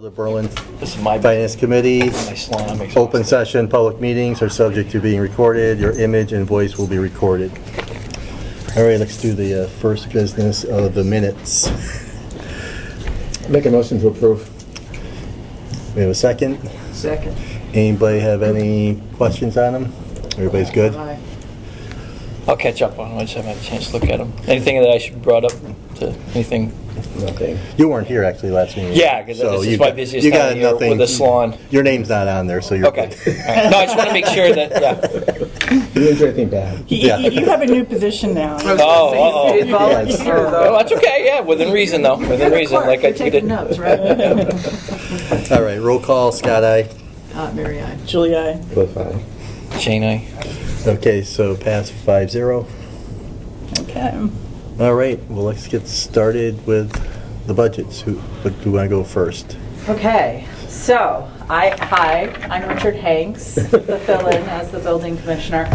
For the Berlin This is my Finance Committee, my salon. Makes open session, public meetings are subject to being recorded. Your image and voice will be recorded. All right, let's do the first business of the minutes. Make a motion to approve. We have a second. Second. Anybody have any questions on them? Everybody's good? I'll catch up on them. I just haven't had a chance to look at them. Anything that I should brought up to anything? Nothing. You weren't here actually last meeting. Yeah, because this is my busiest you time got of year nothing. with the salon. Your name's not on there, so you're Okay. good. All right. No, I just want to make sure that, yeah. You didn't do anything bad. Yeah. You have a new position now. Oh, You volunteer, Oh, though. that's okay, yeah, within reason though, within reason, like I You're taking did. notes, right? All right, roll call. Scott, aye. Mary, aye. Julie, aye. Both fine. Shane, I. Okay, so pass 5-0. Okay. All right, well, let's get started with the budgets. Do you want to go first? Okay, so I'm Richard Hanks, the fill-in as the building commissioner.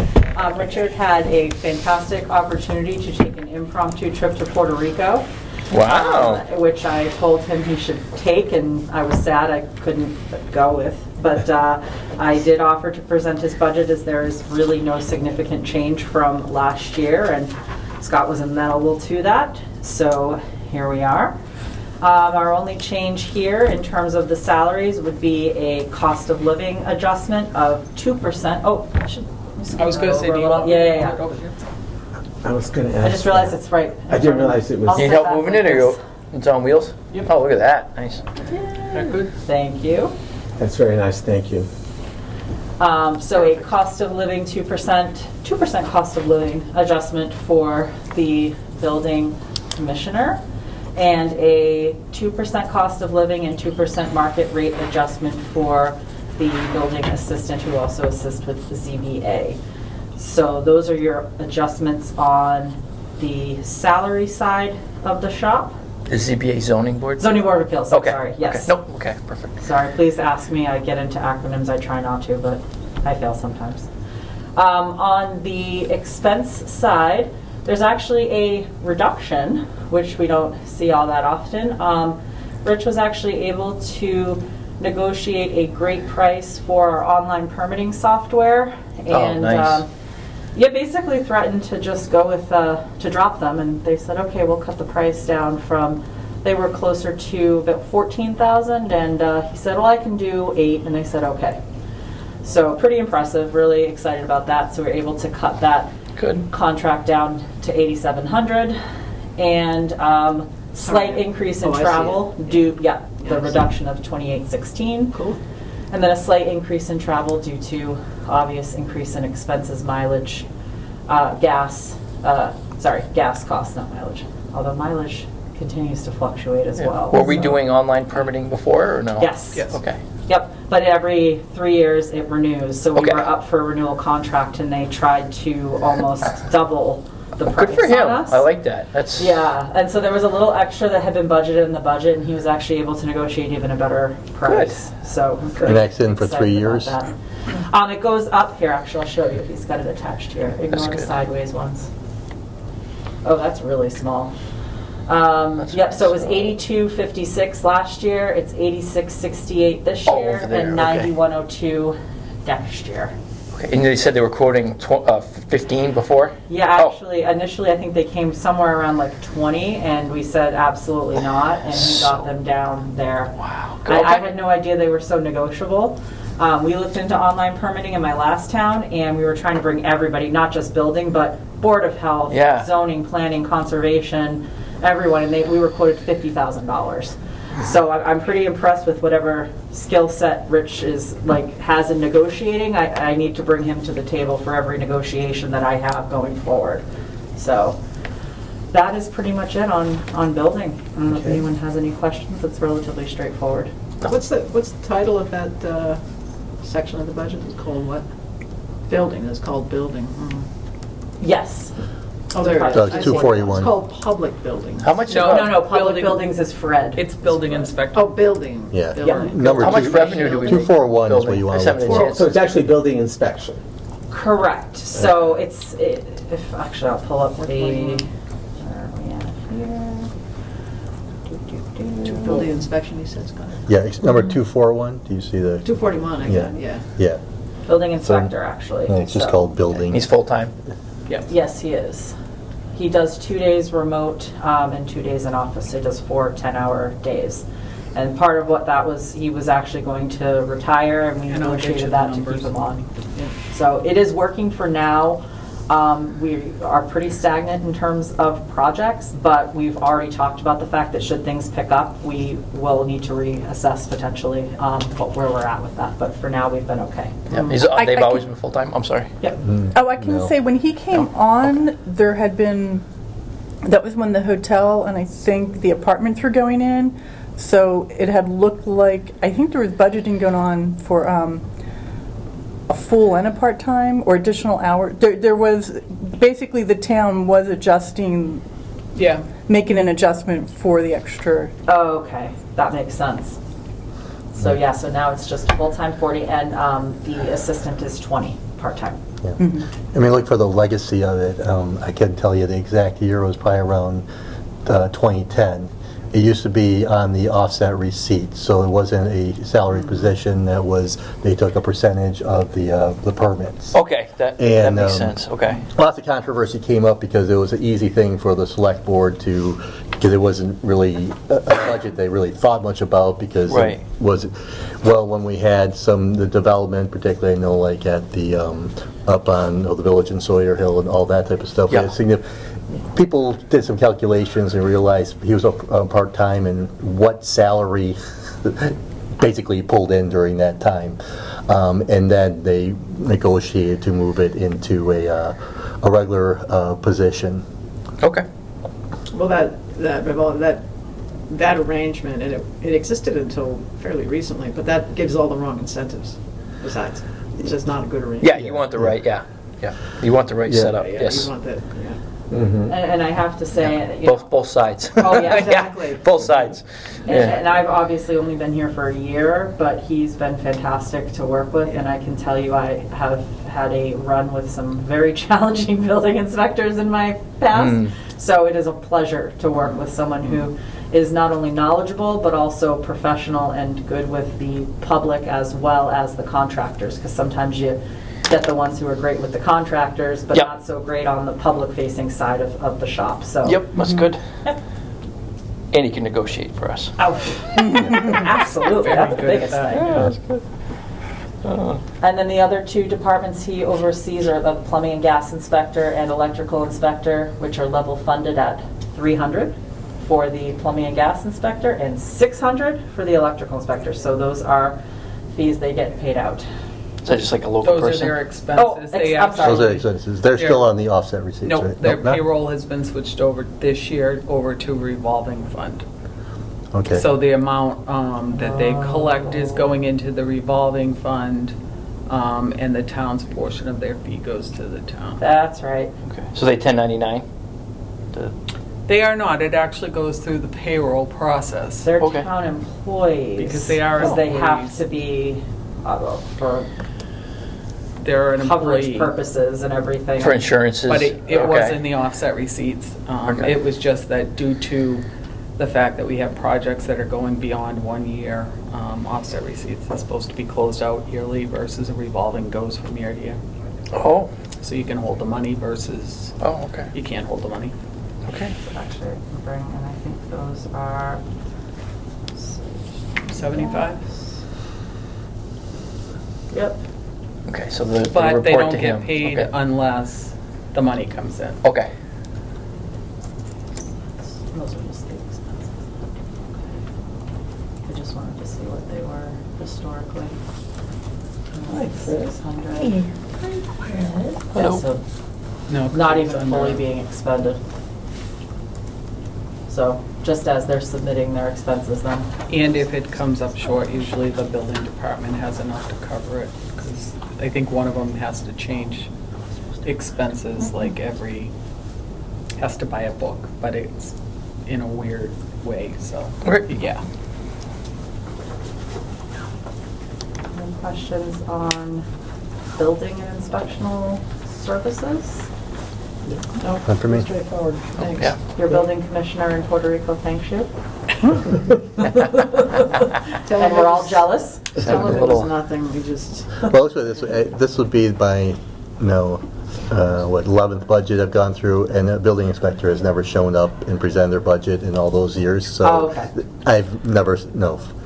Richard had a fantastic opportunity to take an impromptu trip to Puerto Rico. Wow. Which I told him he should take, and I was sad I couldn't go with. But I did offer to present his budget, as there is really no significant change from last year, and Scott was amenable to that. So here we are. Our only change here in terms of the salaries would be a cost of living adjustment of 2%. Oh, I was going to say, yeah. I was going to ask. I just realized it's right. I didn't realize it was. I'll Need sit help back moving like it, or this. it's on wheels? Oh, look at that, nice. Thank you. That's very nice, thank you. So a cost of living 2% cost of living adjustment for the building commissioner, and a 2% cost of living and 2% market rate adjustment for the building assistant, who also assists with the ZBA. So those are your adjustments on the salary side of the shop. The ZBA zoning board? Zoning Board of Appeals, I'm Okay. sorry, yes. Okay. Nope, okay, perfect. Sorry, please ask me. I get into acronyms. I try not to, but I fail sometimes. On the expense side, there's actually a reduction, which we don't see all that often. Rich was actually able to negotiate a great price for our online permitting software. And, nice. yeah, basically threatened to just go with, to drop them, and they said, okay, we'll cut the price down from, they were closer to about 14,000, and he said, well, I can do 8, and they said, okay. So pretty impressive, really excited about that. So we're able to cut that Good. contract down to 8,700, and slight increase in I see travel it. due, the Yeah, I see. reduction of 2816. Cool. And then a slight increase in travel due to obvious increase in expenses, mileage, gas costs, not mileage. Although mileage continues to fluctuate as well. Were we so- doing online permitting before, or no? Yes. Okay. Yep, but every 3 years it renews. So we Okay. were up for a renewal contract, and they tried to almost double the price Good for him. on us. I like that. That's Yeah, and so there was a little extra that had been budgeted in the budget, and he was actually able to negotiate even a better price. So I'm pretty And that's in for excited 3 about years? that. It goes up here. Actually, I'll show you. He's got it attached here. Ignore the good. sideways ones. Oh, that's really small. That's Yep. So it was small. 82.56 last year. It's 86.68 this Oh, year, over there, and okay. 91.02 next year. okay. And they said they were quoting 15 before? Yeah, Oh. actually, initially I think they came somewhere around like 20, and we said absolutely not, and he got them down there. Wow. I had no idea they were so negotiable. We looked into online permitting in my last town, and we were trying to bring everybody, not just building, but Board of Health, Yeah. zoning, planning, conservation, everyone, and we were quoted $50,000. So I'm pretty impressed with whatever skill set Rich has in negotiating. I need to bring him to the table for every negotiation that I have going forward. So that is pretty much it on building. I don't know if Okay. anyone has any questions. It's relatively straightforward. What's the title of that section of the budget? It's called what? Building. It's called building. Yes. Oh, there it is. That's I see. 241. It's called public building. How much? No, public building- buildings is Fred. It's building inspector. Oh, building. Yeah. Building. Number How much two- revenue do we? 241 is what building? you want I to just look haven't had a for. So chance. it's actually building inspection. Correct. So if actually I'll pull up the, where are we at here? Building inspection, he said, Scott. Yeah, it's number 241, do you see the? 241, I got, Yeah. yeah. Yeah, Building inspector, actually. no, it's just so- called building. He's full-time? Yes, he is. He does 2 days remote and 2 days in office. So he does 4 10-hour days. And part of what that was, he was actually going to retire, and we And I'll get you negotiated the that to numbers. keep him on. Yeah. So it is working for now. We are pretty stagnant in terms of projects, but we've already talked about the fact that should things pick up, we will need to reassess potentially where we're at with that. But for now, we've been okay. Yeah. They've I always can- been full-time? I'm sorry. Yep. Oh, I can No. say, when he came on, there had been, that was when the hotel and I think the apartments were going in. So it had looked like, I think there was budgeting going on for a full and a part-time or additional hour. There was, basically the town was adjusting, Yeah. making an adjustment for the extra. Oh, okay, that makes sense. So yeah, so now it's just full-time 40, and the assistant is 20, part-time. Yeah. I mean, look for the legacy of it. I can tell you the exact year was probably around 2010. It used to be on the offset receipt, so it wasn't a salary position. That was, they took a percentage of the permits. Okay, that And, makes sense, okay. Lots of controversy came up because it was an easy thing for the select board to, because it wasn't really a budget they really thought much about, because Right. it was, well, when we had the development, particularly I know like at the, up on the village in Sawyer Hill and all that type of stuff. we had Yeah. People did some calculations and realized he was part-time and what salary basically pulled in during that time. And then they negotiated to move it into a regular position. Okay. Well, that arrangement, and it existed until fairly recently, but that gives all the wrong incentives besides. It's just not a good arrangement. Yeah, you want the right, yeah. You want the right Yeah. setup, Yeah, yes. you want that, yeah. And I have to say, you know, Both sides. Oh, yeah, exactly. Both sides. and I've obviously only been here for a year, but he's been fantastic to work with, and I can tell you I have had a run with some very challenging building inspectors in my past. So it is a pleasure to work with someone who is not only knowledgeable, but also professional and good with the public as well as the contractors, because sometimes you get the ones who are great with the contractors, but Yep. not so great on the public-facing side of the shop, so. Yep, that's good. And he can negotiate for us. Oh, absolutely, that's the biggest thing. And then the other two departments he oversees are the plumbing and gas inspector and electrical inspector, which are level funded at 300 for the plumbing and gas inspector and 600 for the electrical inspector. So those are fees they get paid out. Is that just like a local Those are person? their expenses. They I'm sorry. Those are actually, expenses. They're still on the offset receipts, no, right? their Nope, not? payroll has been switched over this year over to revolving fund. Okay. So the amount that they collect is going into the revolving fund, and the town's portion of their fee goes to the town. That's right. Okay. So they 1099? They are not, it actually goes through the payroll process. They're Okay. town employees. Because they are Because they have employees. to be, for They're an coverage employee. purposes and everything. For insurances? But it was Okay. in the offset receipts. Okay. It was just that due to the fact that we have projects that are going beyond 1 year, offset receipts is supposed to be closed out yearly versus a revolving goes from year to year. Oh, So you can hold the money versus okay. you can't hold the money. Okay. Actually, I can bring, and I think those are. 75? Yep. Okay, so they But they report don't to him. get paid Okay. unless the money comes in. Okay. Those are just the expenses. I just wanted to see what they were historically. Hi, Chris. 600. Hello. Yeah, so No, not it's even under- fully being expended. So just as they're submitting their expenses then. And if it comes up short, usually the building department has enough to cover it, because I think one of them has to change expenses like has to buy a book, but it's in a weird way, so, Okay. yeah. Any questions on building and inspectional services? None for me. Straightforward, thanks. Yeah. Your building commissioner in Puerto Rico thanks you. And we're all jealous. Tell him it Little- was nothing, we just, Well, let's put it this way, this would be my, 11th budget I've gone through, and the building inspector has never shown up and presented their budget in all those years, so. Oh, okay. I've never,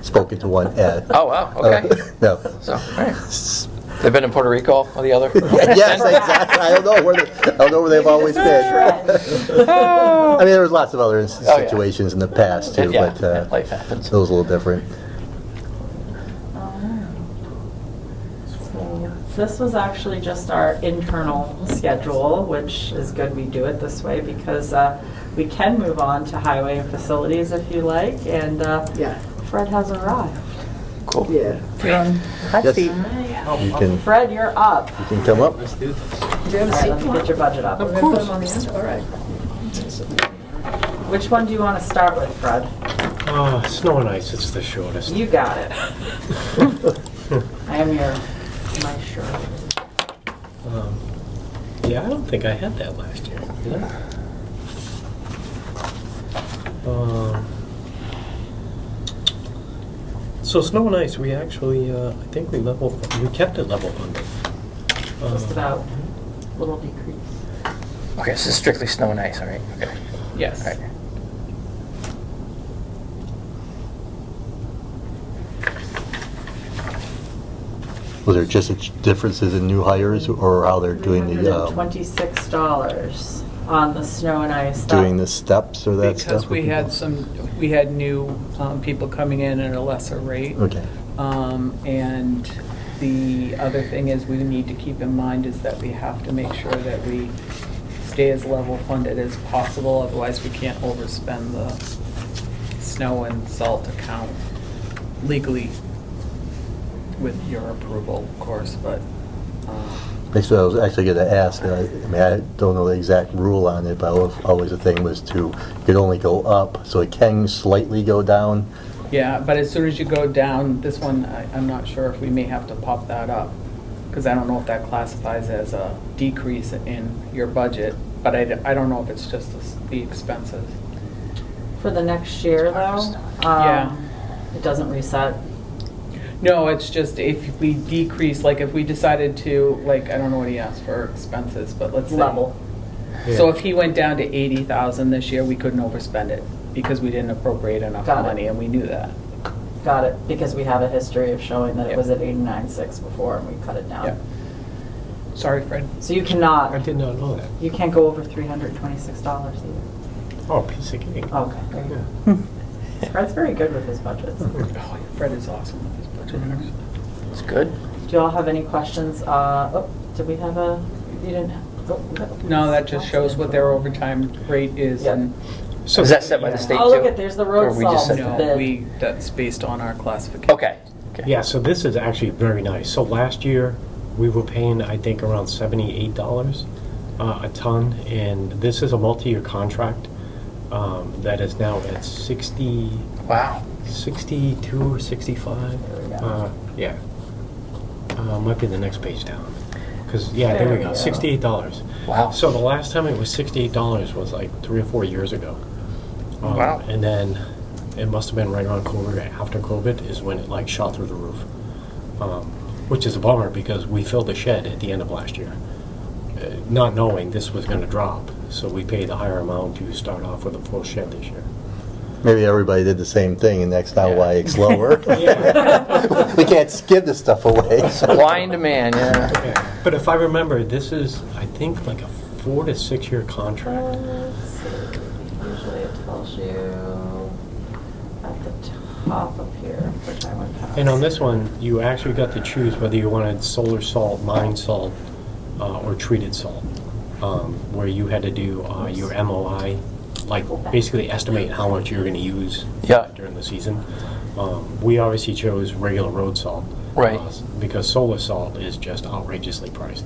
spoken to one at. Oh, wow, okay. No. So, all right. They've been in Puerto Rico or the other? Yes, exactly, I don't know where they've always been. I mean, there was lots of other Oh, yeah. situations in the past too, Yeah, but life happens. it was a little different. So this was actually just our internal schedule, which is good we do it this way because we can move on to highway and facilities if you like. And yeah, Fred has arrived. Cool. yeah. You're on hot Yes. seat. You can Fred, you're up. come up. Do you have a All right, seat? let me get your budget up. We're gonna put them on the end, all right. Which one do you want to start with, Fred? Snow and ice, it's the shortest. You got it. I am my shirt. Yeah, I don't think I had that last year. Did I? So snow and ice, we actually, I think we kept it level funded. Just about little decrease. Okay, so this is strictly snow and ice, all right? Okay. Yes. All right. Was there just differences in new hires or how they're doing $326 on the snow and ice. doing the steps or that stuff? Because we had new people coming in at a lesser rate. Okay. And the other thing is we need to keep in mind is that we have to make sure that we stay as level funded as possible, otherwise we can't overspend the snow and salt account legally with your approval, of course, but That's what I was actually going to ask. I mean, I don't know the exact rule on it, but always the thing was you could only go up, so it can slightly go down. yeah, but as soon as you go down, this one, I'm not sure if we may have to pop that up, because I don't know if that classifies as a decrease in your budget, but I don't know if it's just the expenses. For the next year, though, Yeah. it doesn't reset. No, it's just if we decrease, like if we decided to, like, I don't know what he asked for expenses, but let's say. Level. So if he went down to 80,000 this year, we couldn't overspend it because we didn't appropriate enough Got it. money and we knew that. Got it, because we have a history of showing that it Yep. was at 89.6 before and we cut it down. Yep. Sorry, Fred. So you I cannot, did not know that. you can't go over $326 either. Oh, piece of cake. Okay, there you Yeah. go. Fred's very good with his budgets. Oh, Fred is awesome with his budget, actually. It's good. Do you all have any questions? Did we have you didn't have? No, that just shows what their overtime rate is Yep. and, So Is that set by the state too? Oh, look at, there's the Or road we just salt said no, bid. that's based on our classification. Okay. Okay. Yeah, so this is actually very nice. So last year, we were paying, I think, around $78 a ton, and this is a multi-year contract that is now at 60, Wow. 62 or 65. There we go. Yeah. Might be the next page down. Because, yeah, there There we we go, go. $68. Wow. So the last time it was $68 was like 3 or 4 years ago. Wow. And then it must have been right around COVID, after COVID is when it like shot through the roof. Which is a bummer because we filled the shed at the end of last year, not knowing this was going to drop. So we paid the higher amount to start off with a full shed this year. Maybe everybody did the same thing, and that's not Yeah. why it's lower. We can't give this stuff away. Supply and demand, yeah. Yeah. But if I remember, this is, I think, like a 4 to 6 year contract. Let's see. Usually it tells you at the top of here, which I went past. And on this one, you actually got to choose whether you wanted solar salt, mine salt, or treated salt, where you had to do your MOI, like basically estimate how much you're going to use Yeah. during the season. We obviously chose regular road salt. Right. Because solar salt is just outrageously priced.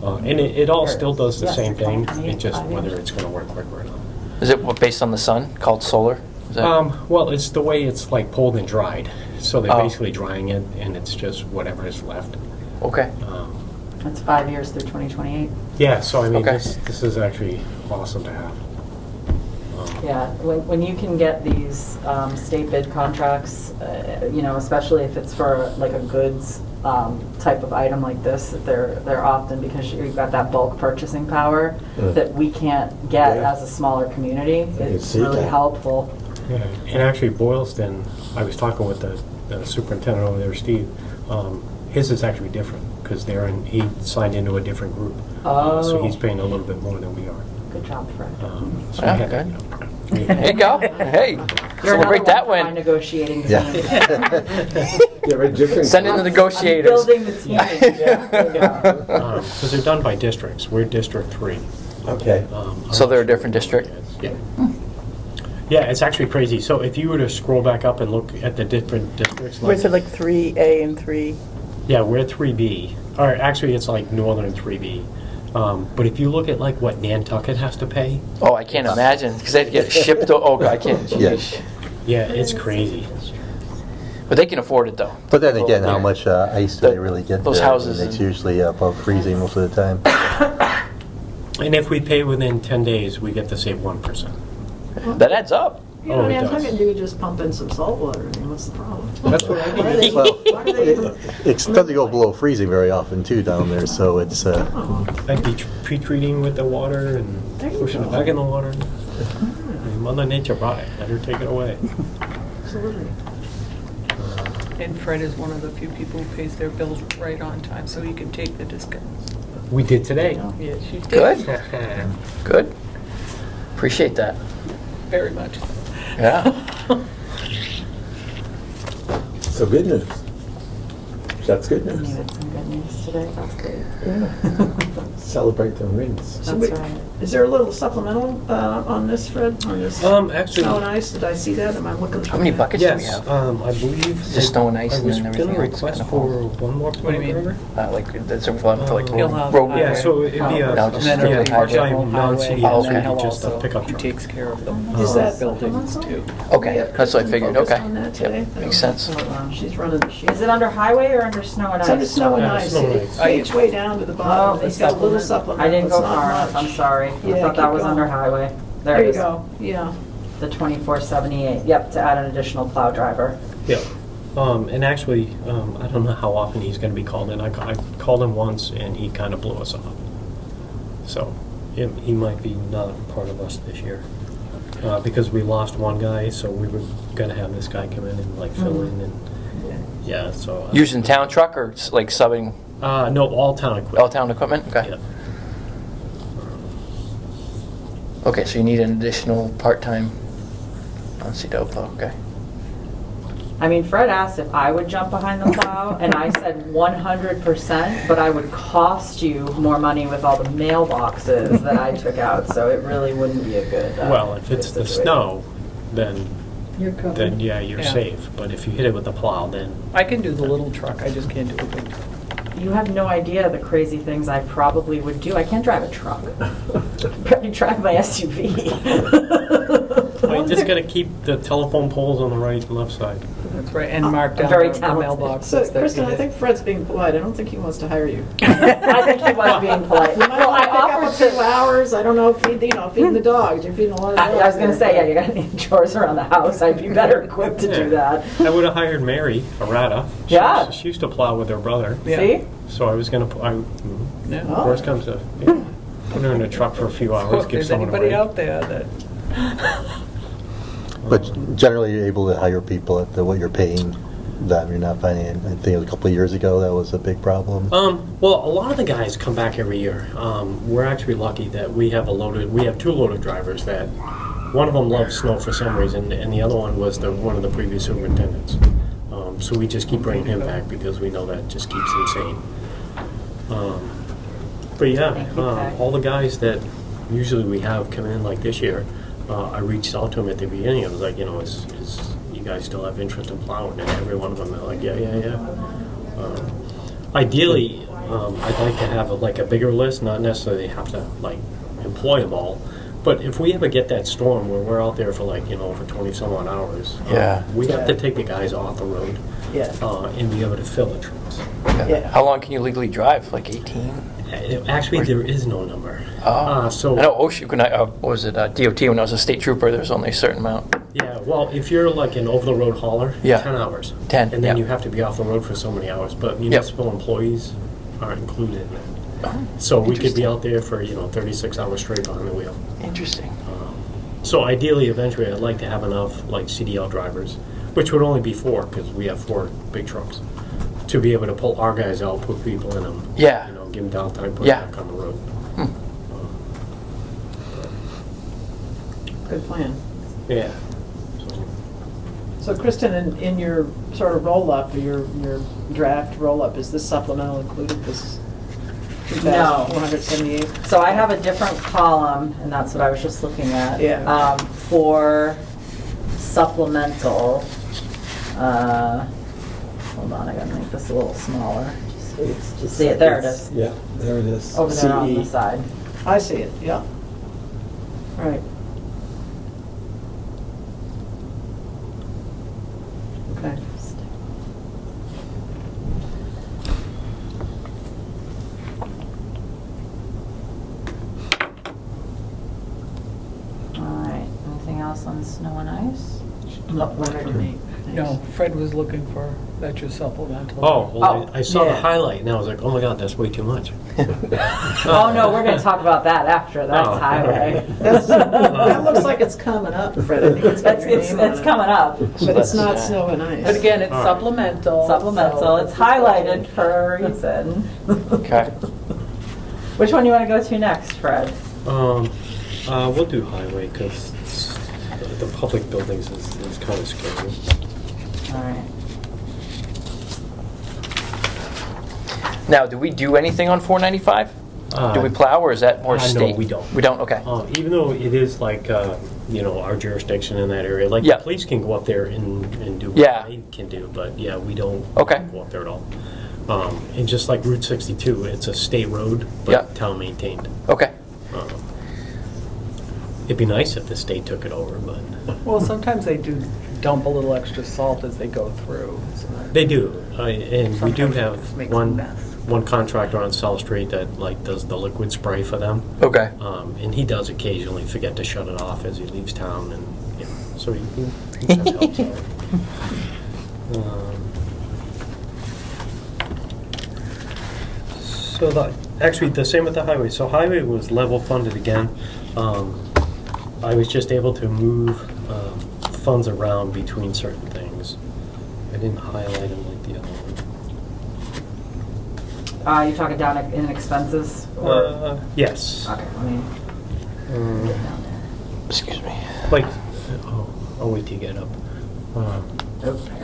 And it all still does the Yes, same thing, 20, it's just 5 whether years. it's going to work quicker or not. Is it based on the sun, called solar? Is that- Well, it's the way it's like pulled and dried. So they're Oh. basically drying it, and it's just whatever is left. Okay. That's 5 years through 2028. Yeah, so I mean, Okay. this is actually awesome to have. Yeah, when you can get these state bid contracts, especially if it's for like a goods type of item like this, that they're often, because you've got that bulk purchasing power that we can't get Yeah. as a smaller community. can It's see really that. helpful. Yeah, and actually Boylston, I was talking with the superintendent over there, Steve. His is actually different because he signed into a different group. So Oh. he's paying a little bit more than we are. Good job, Fred. So Yeah, we had, good. we- There you go. Hey, You're another celebrate that one for my win. negotiating team. Yeah. You have a different. Send in the I'm negotiators. building the team. Yeah. Because they're done by districts. We're District 3. Okay. So they're a different district? Yeah. Yeah, it's actually crazy. So if you were to scroll back up and look at the different districts, Was it like 3A and 3? yeah, we're 3B. Or actually, it's like Northern 3B. But if you look at like what Nantucket has to pay, Oh, I can't imagine, because they'd get shipped to, oh, God, I can't, Yes. jeez. yeah, it's crazy. But they can afford it, though. But then again, how Yeah. much ice do they really get Those there? houses It's in- usually above freezing most of the time. And if we pay within 10 days, we get to save 1%. That adds up. You know, Oh, it Nantucket, does. you could just pump in some salt water. I mean, what's the problem? That's what I Why do they, did. Well, why do they even? it doesn't go below freezing very often too down there, so it's, Oh, I'd be pre-treating with the water and There you pushing it go. back in the water. I mean, Mother Nature brought it. Let her take it away. absolutely. And Fred is one of the few people who pays their bills right on time, so he can take the discount. We did today. Yes, you did. Good, good. Appreciate that. Very much. Yeah. So good news. That's good You news. had some good news today, that's great. Celebrate the wins. So That's wait, right. is there a little supplemental on this, Fred? On this Actually, snow and ice? Did I see that? Am I looking? How many buckets do we yes, have? I believe. Just snow and ice I and was then everything gonna else request kinda for falls. one more. What do you mean? remember? Like, that's a fun for like He'll road. have road the Yeah, repair. so it'd be a No, just And then strictly it'll be hydro. general highway, non-city and okay. then user, he'll just a also, pickup he truck. takes care of Is the that buildings supplemental? too. Okay, Yeah, that's what I Kristen figured, focused okay. on that today. Yep, makes sense. She's running the sheet. Is it under highway or under snow and ice? It's under snow and Yeah, ice. snow and ice. It's way down to the Oh, bottom. the It's got a little supplement. supplement. I didn't go It's not far enough, much. I'm sorry. Yeah, I thought that keep was under going. highway. There There it you is. go, yeah. The 2478, yep, to add an additional plow driver. Yeah. And actually, I don't know how often he's going to be called in. I called him once, and he kind of blew us off. So he might be not part of us this year because we lost one guy. So we were going to have this guy come in and like fill in, and yeah. So Using town truck or like subbing no, all town equipment. all town equipment? Okay. Yeah. Okay, so you need an additional part-time on CDOPA, okay. I mean, Fred asked if I would jump behind the plow, and I said 100%, but I would cost you more money with all the mailboxes that I took out, so it really wouldn't be a good Well, if it's the situation. snow, then You're covered. then yeah, you're Yeah. safe. But if you hit it with the plow, then I can do the little truck, I just can't do a big truck. You have no idea the crazy things I probably would do. I can't drive a truck. Barely drive my SUV. well, you just got to keep the telephone poles on the right and left side. That's right, and mark down very the talented. mailboxes. So, that you Kristen, I hit. think Fred's being polite. I don't think he wants to hire you. I think he was being polite. You might Well, want I to pick up a offered few to. hours. I don't know, feeding the dogs. You're feeding a lot of dogs. I was gonna there. say, yeah, you gotta need chores around the house. I'd be better equipped to do that. I would have hired Mary Arata. Yeah. She used to plow with her brother. Yeah. See? So I was going to, Yeah. Oh. worst comes to, put her in a truck for a few So hours, if give there's someone a anybody ride. out there that, But generally, you're able to hire people at what you're paying them. You're not finding it. I think a couple of years ago, that was a big problem. Well, a lot of the guys come back every year. We're actually lucky that we have two loaded drivers that, one of them loves snow for some reason, and the other one was one of the previous superintendents. So we just keep bringing him back because we know that just keeps him sane. But yeah, Thank you, Pat. all the guys that usually we have come in like this year, I reached out to them at the beginning. I was like, is you guys still have interest in plowing? And every one of them are like, yeah. Ideally, I'd like to have a bigger list, not necessarily have to employ them all. But if we ever get that storm where we're out there for over 20 some odd hours, Yeah. we have to take the guys off the road. Yeah. and be able to fill the trucks. Yeah. How long can you legally drive? Like 18? Actually, there is no number. Oh. So I know OSHA, what was it, DOT, when I was a state trooper, there was only a certain amount. yeah, well, if you're like an over-the-road hauler, Yeah. 10 hours. 10, And then yeah. you have to be off the road for so many hours. But municipal employees aren't included in that. So we could be Interesting. out there for 36 hours straight behind the wheel. Interesting. So ideally, eventually, I'd like to have enough like CDL drivers, which would only be 4 because we have 4 big trucks, to be able to pull our guys out, put people in them. Yeah. Give them downtime, put Yeah. them back on the road. Good plan. Yeah. So Kristen, in your sort of roll-up, or your draft roll-up, is this supplemental included, this No. 2,478? So I have a different column, and that's what I was just looking at. Yeah. For supplemental, hold on, I gotta make this a little smaller. It's See it, there it is. Yeah, there it is. Over there on CE. the side. I see it, yeah. Right. Okay. All right, anything else on snow and ice? Not one or two. No, Fred was looking for that your supplemental. Oh, well, Oh, I saw the yeah. highlight and I was like, oh my God, that's way too much. Oh, no, we're gonna talk about that after, that's Oh. highway. That looks like it's coming up, Fred. I think it's got It's, your it's, name on it's it. coming up. But it's not snow and ice. But again, it's All right. supplemental. Supplemental, so it's this is highlighted for a reason. Okay. Which one do you wanna go to next, Fred? We'll do highway because the public buildings is kind of scary. All right. Now, do we do anything on 495? Do we plow, or is that more no, state? we don't. We don't, okay. Even though it is like, our jurisdiction in that area, like Yeah. the police can go up there and do what Yeah. they can do, but yeah, we don't Okay. go up there at all. And just like Route 62, it's a state road, but Yeah. town maintained. Okay. It'd be nice if the state took it over, but Well, sometimes they do dump a little extra salt as they go through. So they do. And we do sometimes it have just makes a one mess. contractor on South Street that like does the liquid spray for them. Okay. And he does occasionally forget to shut it off as he leaves town, and so he kind of helps out. So actually, the same with the highway. So highway was level funded again. I was just able to move funds around between certain things. I didn't highlight them like the other one. You talking down in expenses? Or? Yes. Okay, let me get down there. Excuse me. Like, I'll wait till you get up. Oh,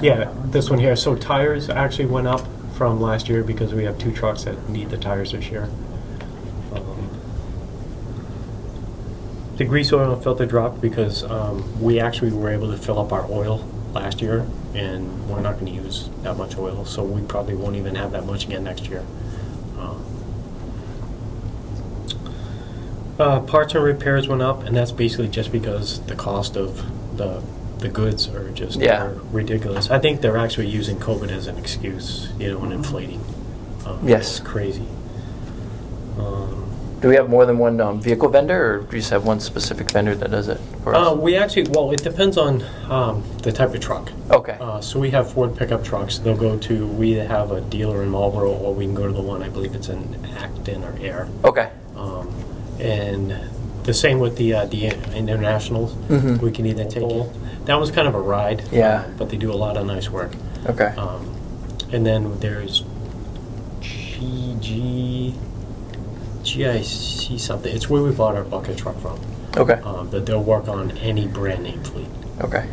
Yeah, this one here. So tires actually went up from last year because we have 2 trucks that need the tires this year. The grease oil and filter dropped because we actually were able to fill up our oil last year, and we're not going to use that much oil, so we probably won't even have that much again next year. Parts and repairs went up, and that's basically just because the cost of the goods are just Yeah. ridiculous. I think they're actually using COVID as an excuse, and inflating. Yes. It's crazy. Do we have more than one vehicle vendor, or do you just have one specific vendor that does it for us? We actually, well, it depends on the type of truck. Okay. So we have Ford pickup trucks. They'll go to, we either have a dealer in Marlboro, or we can go to the one, I believe it's in Acton or Air. Okay. And the same with the internationals. Mhm. We can either take that was kind of a ride. Yeah. But they do a lot of nice work. Okay. And then there's GIC something. It's where we bought our bucket truck from. Okay. But they'll work on any brand name fleet. Okay.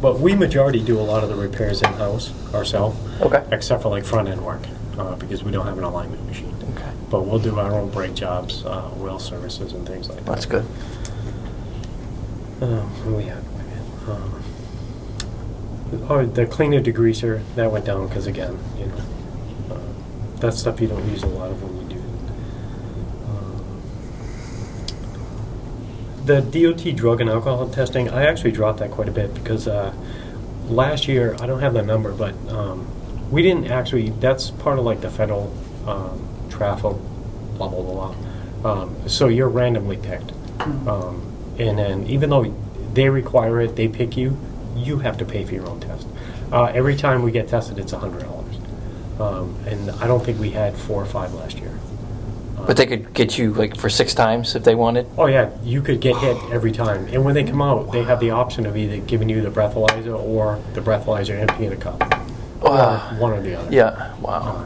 But we majority do a lot of the repairs in-house ourselves. Okay. Except for like front-end work, because we don't have an alignment machine. Okay. But we'll do our own brake jobs, oil services and things like that. That's good. What do we have? The cleaner degreaser, that went down because again, that stuff you don't use a lot of when you do. The DOT drug and alcohol testing, I actually dropped that quite a bit because last year, I don't have the number, but we didn't actually, that's part of like the federal traffic, blah, blah, blah, blah. So you're randomly picked. And then even though they require it, they pick you, you have to pay for your own test. Every time we get tested, it's $100. And I don't think we had 4 or 5 last year. But they could get you like for 6 times if they wanted? Oh yeah, you could get hit every time. And when they come out, they have the option of either giving you the breathalyzer or the breathalyzer empty in a cup. Wow. One or the other. Yeah, wow.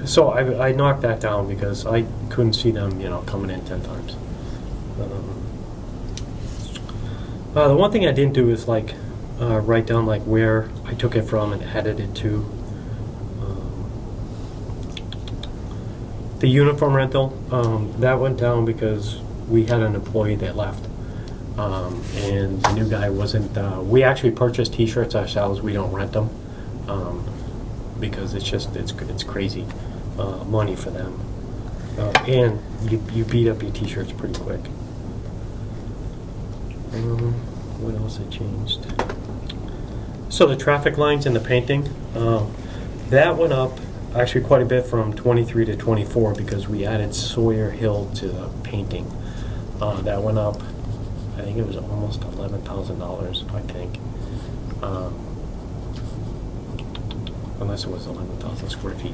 So I knocked that down because I couldn't see them, coming in 10 times. The one thing I didn't do is write down where I took it from and added it to. The uniform rental, that went down because we had an employee that left. And the new guy wasn't, we actually purchased t-shirts ourselves, we don't rent them. Because it's crazy money for them. And you beat up your t-shirts pretty quick. What else I changed? So the traffic lines and the painting, that went up actually quite a bit from 23 to 24 because we added Sawyer Hill to the painting. That went up, I think it was almost $11,000, I think. Unless it was 11,000 square feet.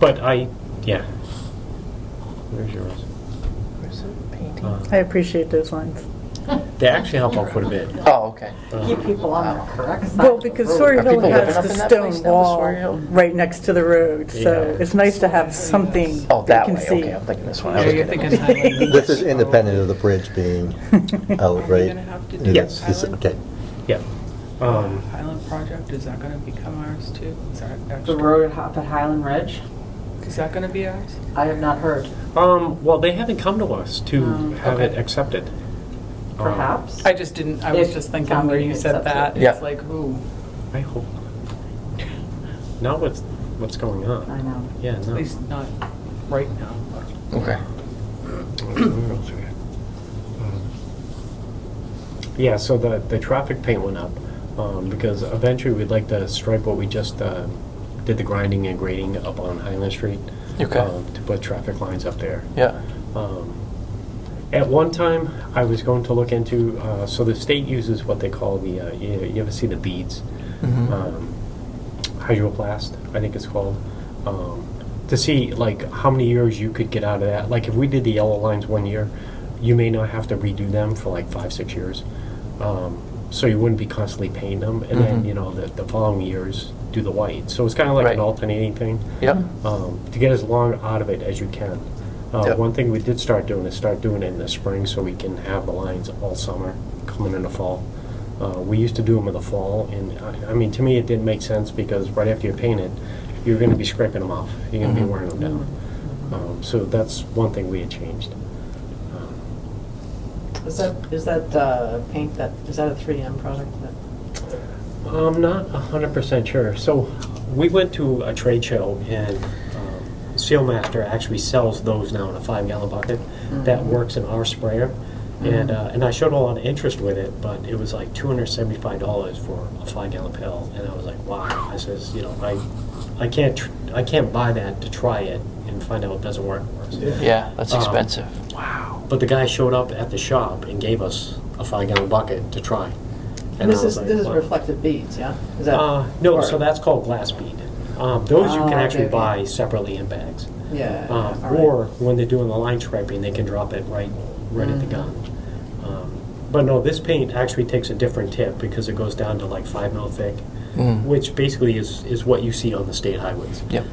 But yeah. Where's yours? Where's the painting? I appreciate those lines. They actually help out quite a bit. Oh, okay. Keep people on the correct side. Well, of the because road. Sawyer Are Hill people living has up the in that stone place down the wall Sawyer Hill? right next to the road, so Yeah. it's nice to have something Oh, you that can way, see. okay, I'm thinking this one. Yeah, I was you're getting- thinking Highland. This is independent of the bridge being out, Are right? you gonna have to do Yes. Highland? Okay. Yeah. Highland project, is that gonna become ours too? Is that The extra? road up at Highland Ridge, Is that gonna be ours? I have not heard. Well, they haven't come to us to have it okay. accepted. Perhaps. I just didn't, I was If just thinking town where you meeting said accepts that, it. Yeah. it's like, ooh, I hope not. Not what's going I on. know. Yeah, at no. least not right now, but. Okay. Yeah, so the traffic paint went up because eventually we'd like to stripe what we just did the grinding and grading up on Highland Street. Okay. To put traffic lines up there. Yeah. At one time, I was going to look into, so the state uses what they call the, you ever see the beads? Hydroplast, I think it's called, to see how many years you could get out of that. Like if we did the yellow lines 1 year, you may not have to redo them for 5-6 years. So you wouldn't be constantly painting them, and then the following years do the white. So it's kind of like Right. an alternating thing. Yep. To get as long out of it as you can. Yep. One thing we did start doing is start doing it in the spring so we can have the lines all summer coming in the fall. We used to do them in the fall, and I mean, to me, it didn't make sense because right after you paint it, you're going to be scraping them off. You're going to be wearing them down. So that's one thing we had changed. Is that paint is that a 3M product? I'm not 100% sure. So we went to a trade show and Sealmaster actually sells those now in a 5-gallon bucket that works in our sprayer. And I showed a lot of interest with it, but it was like $275 for a 5-gallon pail. And I was like, wow. I says, I can't buy that to try it and find out it doesn't work for us. Yeah, that's expensive. But the guy showed up at the shop and gave us a 5-gallon bucket to try. And this I was is like, wow. reflective beads, yeah? Is that No, or- so that's called glass bead. Those you can actually okay. buy separately in bags. Yeah. all right. Or when they're doing the line striping, they can drop it right at the gun. But no, this paint actually takes a different tip because it goes down to 5 mil thick, which basically is what you see on the state highways. Yep.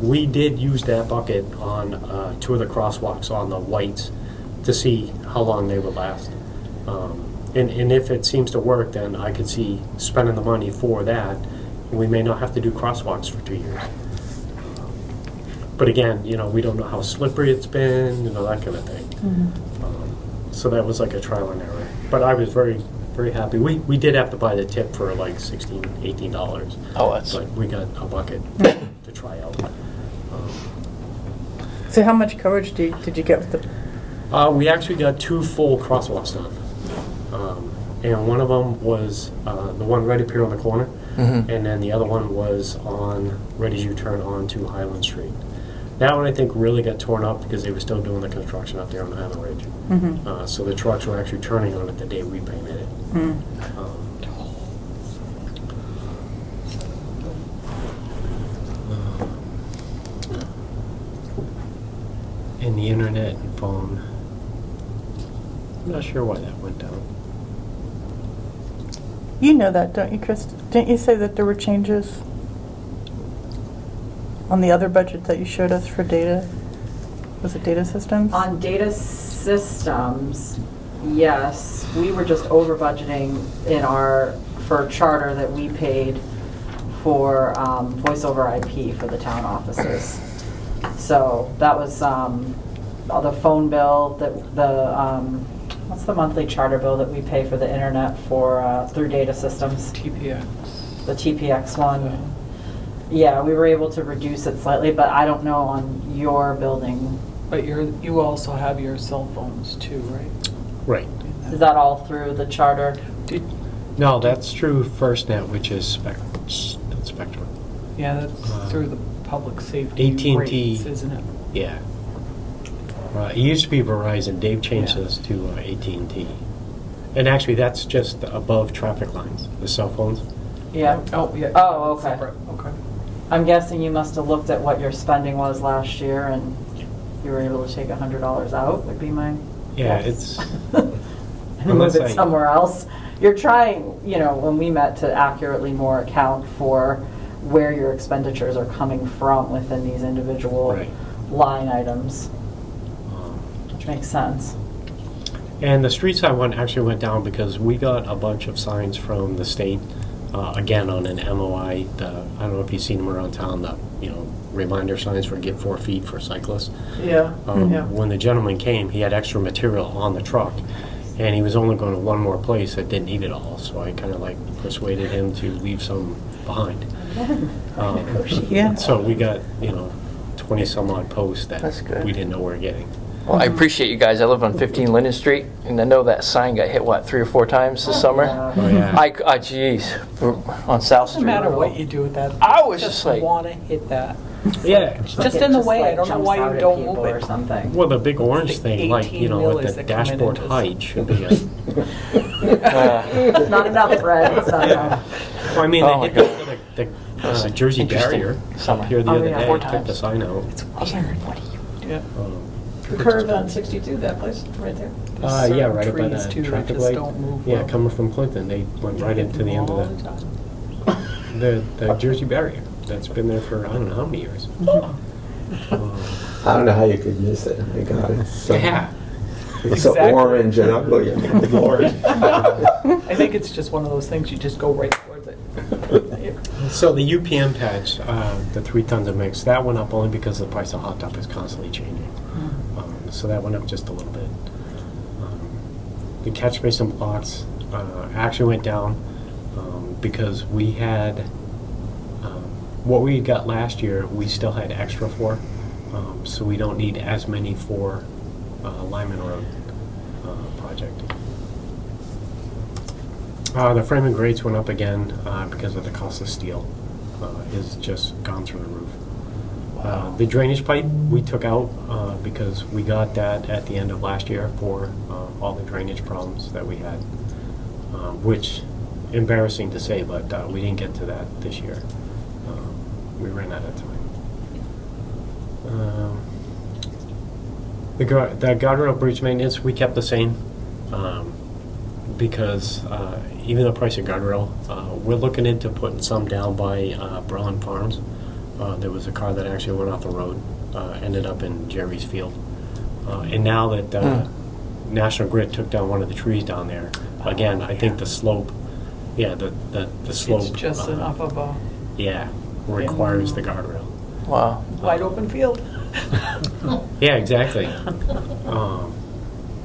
We did use that bucket on 2 of the crosswalks on the whites to see how long they would last. And if it seems to work, then I could see spending the money for that. We may not have to do crosswalks for 2 years. But again, we don't know how slippery it's been, that kind of thing. So that was like a trial and error. But I was very, very happy. We did have to buy the tip for $16, $18. Oh, that's But we got a bucket to try out. So how much coverage did you get with the, We actually got 2 full crosswalks done. And one of them was the one right up here on the corner, and then the other one was on, right as you turn onto Highland Street. That one I think really got torn up because they were still doing the construction up there on Highland Ridge. So the trucks were actually turning on it the day we painted it. And the internet and phone, I'm not sure why that went down. you know that, don't you, Chris? Didn't you say that there were changes on the other budget that you showed us for data? Was it data systems? On data systems, yes, we were just over budgeting for charter that we paid for voice over IP for the town offices. So that was the phone bill, what's the monthly charter bill that we pay for the internet through data systems? TPX. The TPX one. Yeah, we were able to reduce it slightly, but I don't know on your building. But you also have your cell phones too, right? Right. Is that all through the charter? No, that's true FirstNet, which is Spectrum. Yeah, that's through the public safety AT&T. rates, isn't it? Yeah. It used to be Verizon. Dave changed Yeah. us to AT&T. And actually, that's just above traffic lines, the cell phones. Yeah. Oh, yeah. Oh, okay. Separate. Okay. I'm guessing you must have looked at what your spending was last year and you were able to take $100 out, would be my Yeah, guess. it's... And move Unless it I- somewhere else. You're trying, when we met, to accurately more account for where your expenditures are coming from within these individual Right. line items, um, which makes sense. And the street side one actually went down because we got a bunch of signs from the state, again, on an MOI. I don't know if you've seen them around town, the reminder signs for get 4 feet for cyclists. Yeah, yeah. When the gentleman came, he had extra material on the truck, and he was only going to one more place that didn't need it all. So I kind of persuaded him to leave some behind. Yeah. So we got 20 some odd posts that That's good. we didn't know we were getting. Well, I appreciate you guys. I live on 15 Linden Street, and I know that sign got hit, 3 or 4 times this summer? Oh yeah. Geez, on South Street. Doesn't matter what you do with that. I was just like- want to hit that. Yeah. Just in the way. I don't know why you don't move or it. something. Well, the big orange The thing, 18 at wheelers the that come in dashboard and just- height should be It's not enough, Fred. It's not enough. Well, I mean, Oh they hit the Jersey Interesting. barrier Summer. up here the Oh, other yeah. day, 4 took the times. sign out. I was like, what are you? Yeah. The curve on 62, that place, right there. There's Yeah, certain right up by trees, the too, that traffic just light. don't move Yeah, well. coming from Clinton, they went right into the end All of the time. the Jersey barrier. That's been there for I don't know how many years. I don't know how you could miss it. My God, it's so, Yeah. it's so Exactly. orange and ugly. Lord. I think it's just one of those things, you just go right towards it. So the UPM patch, the 3 tons of mix, that went up only because the price of hot top is constantly changing. So that went up just a little bit. The catch basin blocks actually went down because we had what we got last year. We still had extra for, so we don't need as many for Lyman Road project. The framing grates went up again because of the cost of steel is just gone through the roof. The drainage pipe we took out because we got that at the end of last year for all the drainage problems that we had, which embarrassing to say, but we didn't get to that this year. We ran out of time. The guardrail bridge maintenance we kept the same because even the price of guardrail, we're looking into putting some down by Braun Farms. There was a car that actually went off the road, ended up in Jerry's field. And now that National Grid took down one of the trees down there, again, I think the slope, the slope. It's just enough of a requires the guardrail. Wow. wide open field. Yeah, exactly.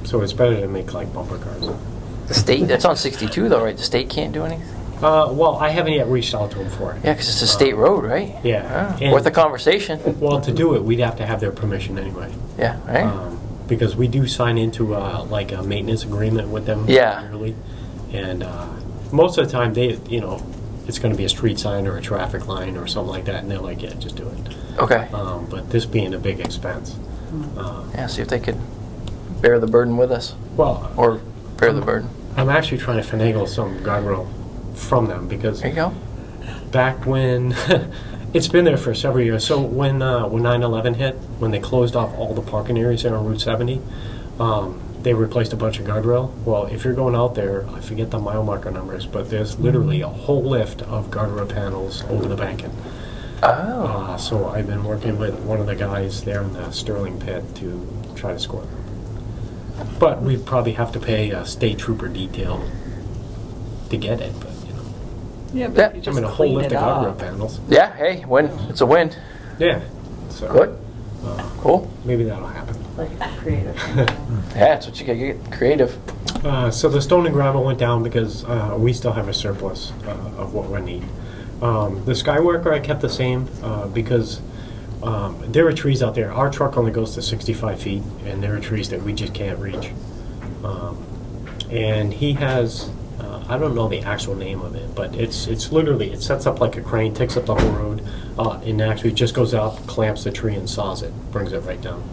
So it's better to make like bumper cars. The state, that's on 62 though, right? The state can't do anything? Well, I haven't yet reached out to them for it. Yeah, because it's a state road, right? Yeah. Ah, worth a conversation. Well, to do it, we'd have to have their permission anyway. Yeah, right? Because we do sign into like a maintenance agreement with them Yeah. yearly. And most of the time, it's going to be a street sign or a traffic line or something like that, and they're like, yeah, just do it. Okay. But this being a big expense. Yeah, see if they could bear the burden with us. Well, Or bear the burden. I'm actually trying to finagle some guardrail from them because There you go. back when it's been there for several years. So when 9/11 hit, when they closed off all the parking areas there on Route 70, they replaced a bunch of guardrail. Well, if you're going out there, I forget the mile marker numbers, but there's literally a whole lift of guardrail panels over the banking. Oh. So I've been working with one of the guys there in the Sterling pit to try to score them. But we probably have to pay a state trooper detail to get it, but Yeah, Yeah. but if you I just mean, a whole clean lift it of guardrail up. panels. Yeah, hey, win. It's a win. Yeah. So Good. Cool. maybe that'll happen. Like creative. Yeah, that's what you gotta get creative. So the stone and gravel went down because we still have a surplus of what we need. The Skyworker I kept the same because there are trees out there. Our truck only goes to 65 feet, and there are trees that we just can't reach. And he has, I don't know the actual name of it, but it's literally, it sets up like a crane, takes up the whole road, and actually just goes out, clamps the tree and saws it, brings it right down.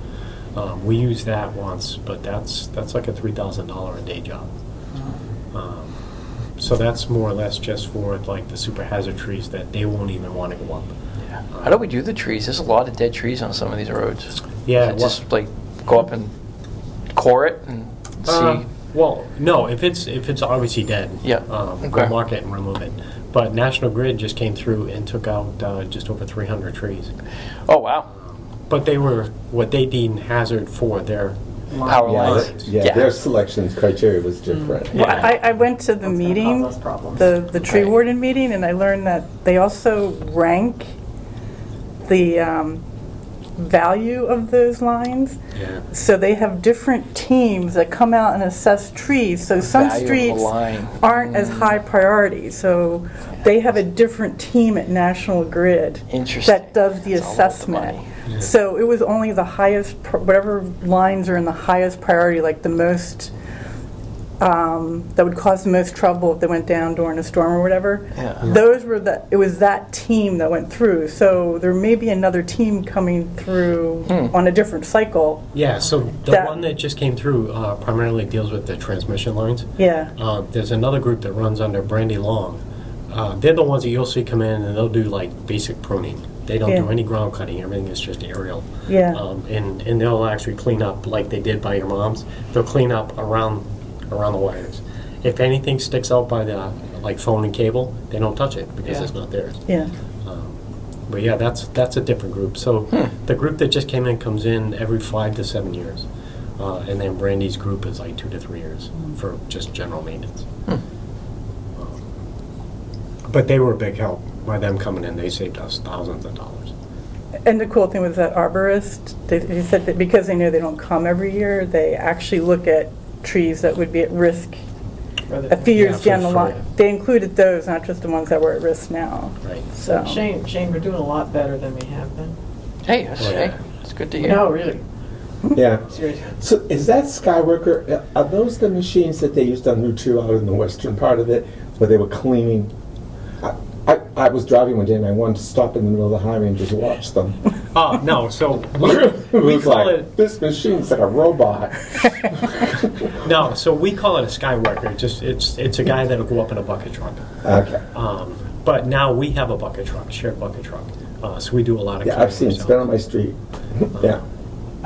We used that once, but that's like a $3,000 a day job. So that's more or less just for like the super hazard trees that they won't even want to go up. Yeah. How do we do the trees? There's a lot of dead trees on some of these roads. Yeah, Is it just like go up and core it and see. Well, no, if it's obviously dead, Yeah, we'll okay. mark it and remove it. But National Grid just came through and took out just over 300 trees. Oh wow. But they were what they deemed hazard for their Power Yeah, lines. their selections criteria was different. Well, I went to the That's gonna meeting, cause us problems. the tree Right. warden meeting, and I learned that they also rank the value of those lines. Yeah. So they have different teams that come out and assess trees. So some Value of the streets line. aren't as high priority. So they have a different team at National Grid Interesting. that does the It's all about the assessment. money. So it was only the highest, whatever lines are in the highest priority, like the most, that would cause the most trouble if they went down during a storm or whatever. Yeah. Those were it was that team that went through. So there may be another team coming through on a different cycle. Yeah, so the That- one that just came through primarily deals with the transmission lines. Yeah. There's another group that runs under Brandy Long. They're the ones that you'll see come in and they'll do like basic pruning. They don't do Yeah. any ground cutting. Everything is just aerial. Yeah. And they'll actually clean up like they did by your mom's. They'll clean up around the wires. If anything sticks out by the like phone and cable, they don't touch it because Yeah. it's not theirs. Yeah. But yeah, that's a different group. So the group that just came in comes in every 5 to 7 years, and then Brandy's group is like 2 to 3 years for just general maintenance. But they were a big help by them coming in. They saved us thousands of dollars. And the cool thing was that arborist, they said that because they know they don't come every year, they actually look at trees that would be at risk a few years for down the free. line. They included those, not just the ones that were at risk now. Right. So Shane, we're doing a lot better than we have been. Hey, Oh, yeah. hey, it's good to hear. No, really, Yeah. seriously. So is that Skyworker, are those the machines that they used on Route 2 out in the western part of it, where they were cleaning? I was driving one day and I wanted to stop in the middle of the highway and just watch them. Oh, no, so It we was call like, it, this machine's like a robot. no, so we call it a Skyworker. Just it's a guy that'll go up in a bucket truck. Okay. But now we have a bucket truck, shared bucket truck. So we do a lot of Yeah, I've seen it. It's been on my street. Yeah.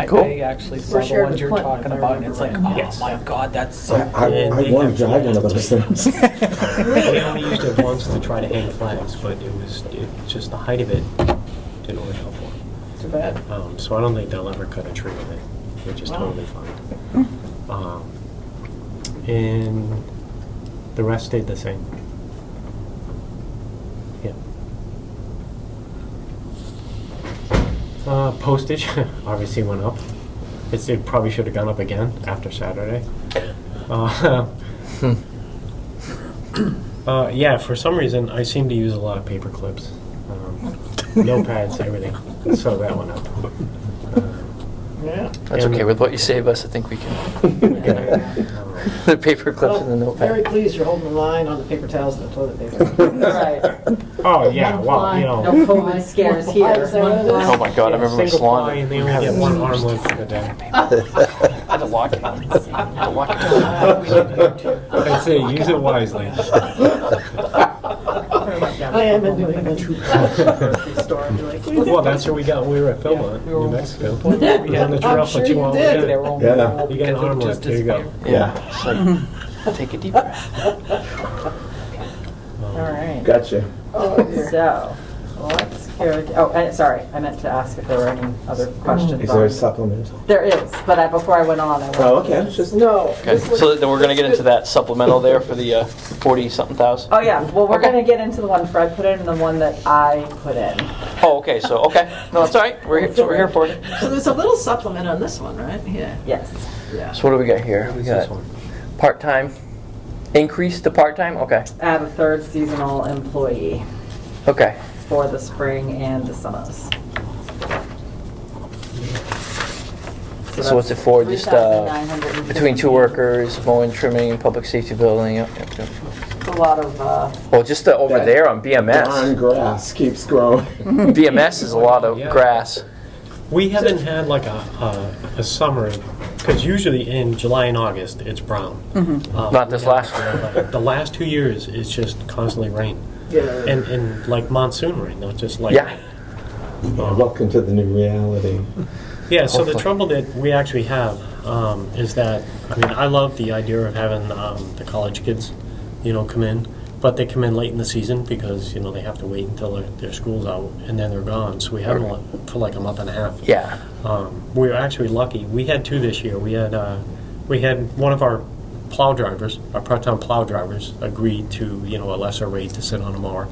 Cool. I actually saw We're the shared ones with you're Clinton, talking if I about, and it's like, remember oh right. Yes. my God, that's so I And they want to have drive one of fuel. those things. We only used it once to try to hang flags, but it just the height of it didn't work out for it. Too bad. So I don't think they'll ever cut a tree with it, which is Wow. totally fine. And the rest stayed the same. Yeah. Postage obviously went up. It probably should have gone up again after Saturday. Yeah, for some reason, I seem to use a lot of paper clips. Notepads, everything. So that one up. Yeah. That's okay, with what you save us, I think we can. The paper clips and the Well, very notepad. pleased you're holding the line on the paper towels and the toilet paper. Right. Oh, yeah, well, you No know. COVID scares here. Oh my god, I remember my Single ply, salon. and they only get one arm length of a day. I had to lock it. I had to lock it. I'd say use it wisely. I am in New England. Well, that's where we got when we were at Philmont, New Mexico. We got on the trail I'm for sure 2 you hours. did. Yeah. Yeah. You got an arm length, there you go. Yeah, it's like, take a deep breath. All right. Gotcha. Oh, dear. So, let's sorry, I meant to ask if there were any other questions. Is there a on- supplemental? There is, but before I went on, I wanted Oh, to- okay. It's just No. Okay, so then we're gonna get into that supplemental there for the 40-something thousand? Oh, yeah, well, we're Okay. gonna get into the one Fred put in and the one that I put in. Oh, okay, so, okay. No, that's all right. We're here for it. So there's a little supplement on this one, right? Yeah. Yes. Yeah. So what do we got here? We This got one. part-time, increase to part-time? Okay, Add a third seasonal employee okay. for the spring and the summers. So what's it for? Just between two workers, mowing, trimming, public safety building? Yep, yep, yep. A lot of, Well, just over there on darn BMS. grass keeps growing. BMS is a lot of Yeah. grass. We haven't had like a summer, because usually in July and August, it's brown. Not this last one. The last 2 years, it's just constantly rain. Yeah. And like monsoon rain, not just like. Yeah. Welcome to the new reality. Yeah, so the Hopefully. trouble that we actually have is that, I mean, I love the idea of having the college kids, come in, but they come in late in the season because, they have to wait until their school's out and then they're gone. So we have them for like a month and a half. Yeah. We were actually lucky. We had 2 this year. We had one of our plow drivers, our part-time plow drivers, agreed to, a lesser rate to sit on a mower.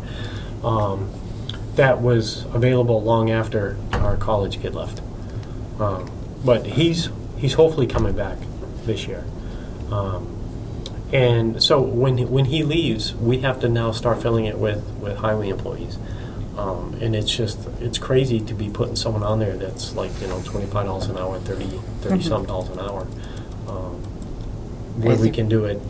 That was available long after our college kid left. But he's hopefully coming back this year. And so when he leaves, we have to now start filling it with highway employees. And it's crazy to be putting someone on there that's like, $25 an hour, 30 some dollars an hour. Where we can do it,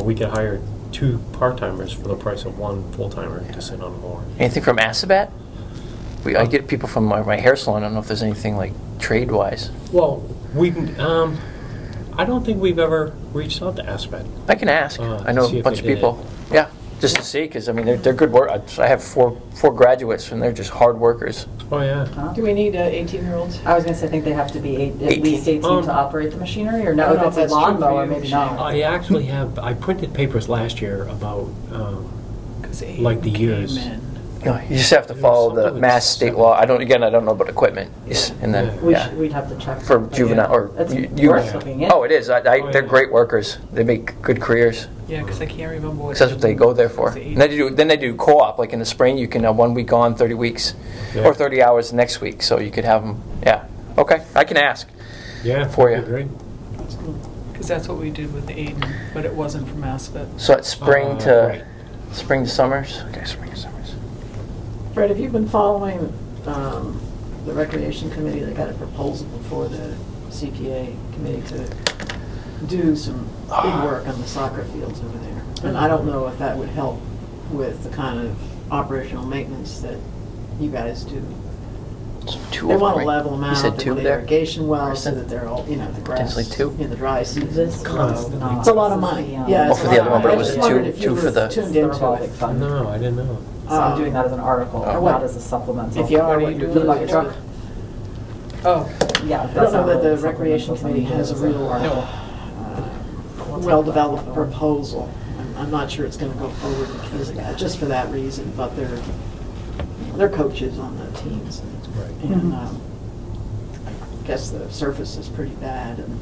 we could hire 2 part-timers for the price of 1 full-timer to sit on a mower. Anything from Asabat? I get people from my hair salon. I don't know if there's anything like trade-wise. Well, we can, I don't think we've ever reached out to Aspet. I can ask. I know see a if bunch they of people. Yeah, just to see, because I mean they're good work. I have four graduates, and they're just hard workers. Oh, yeah. Do we need 18-year-olds? I was gonna say, I think they have to be at 18. least 18 Um, to operate the machinery, or I no, don't if know it's if a that's true for lawnmower, you, maybe Michelle. not. I actually I printed papers last year about, 'Cause like the Aiden years. came in. You just have to follow the something Mass with state 7. law. I don't know about equipment. And then We'd have to check. for but juvenile or It's youth. worth looking into. Oh, it is. They're yeah. great workers. They make good careers. Yeah, because I can't remember what. 'Cause that's what they go there for. Was it And then they do co-op. Like in the spring, you can have 1 week on, 30 weeks, Yeah. or 30 hours the next week. So you could have them. Yeah. Okay, I can ask. Yeah, For that'd you. be great. Because that's what we did with Aiden, but it wasn't from Aspet. So it's spring Right. spring to summers. Okay, spring to summers. Fred, have you been following the Recreation Committee? They got a proposal before the CPA committee to do some big work on the soccer fields over there. And I don't know if that would help with the kind of operational maintenance that you guys do. So 2 They of want them, to right? level them You out, said they 2 want the there? irrigation wells so Or that they're all, the grass potentially 2? in the dry season. This was not. It's a lot of money. Yeah, Oh, it's for a the lot other of one, but it money. was I just wondered two- if you two for were the- tuned It's the into revolving it. fund. No, I didn't know. So I'm doing that as an article, Oh. not as a supplemental. If you are, What are what you you doing? do Bucket truck? Oh, Yeah. I don't that's know not that really the Recreation supplemental, Committee has a something real as well-developed proposal. I'm not sure it's going to go forward because of that, just for that reason, but they're coaches on the teams. Right. And I guess the surface is pretty bad, and,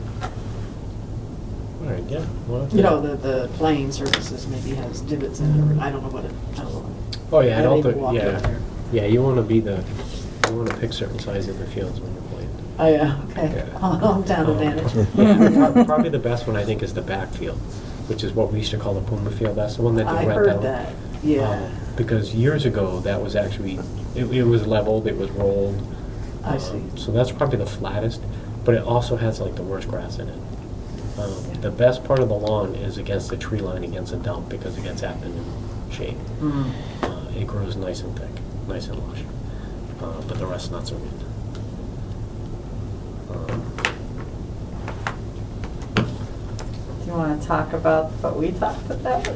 All right, yeah. Well, the playing surfaces maybe has divots in it, or I don't know what it, I don't know. Oh, yeah, I don't haven't think, even walked over there. yeah, you want to pick certain sizes of the fields when you're playing. Oh, yeah, okay. Yeah. Hometown advantage. Yeah, probably the best one I think is the backfield. which is what we used to call the Puma Field. That's the one that they I rent heard out. that, yeah. Because years ago, that was actually, it was leveled, it was rolled. I see. So that's probably the flattest, but it also has like the worst grass in it. The best part of the lawn is against the tree line, against the dump, because it gets afternoon shade. Mm. It grows nice and thick, nice and lush. But the rest not so good. Do you want to talk about what we talked about?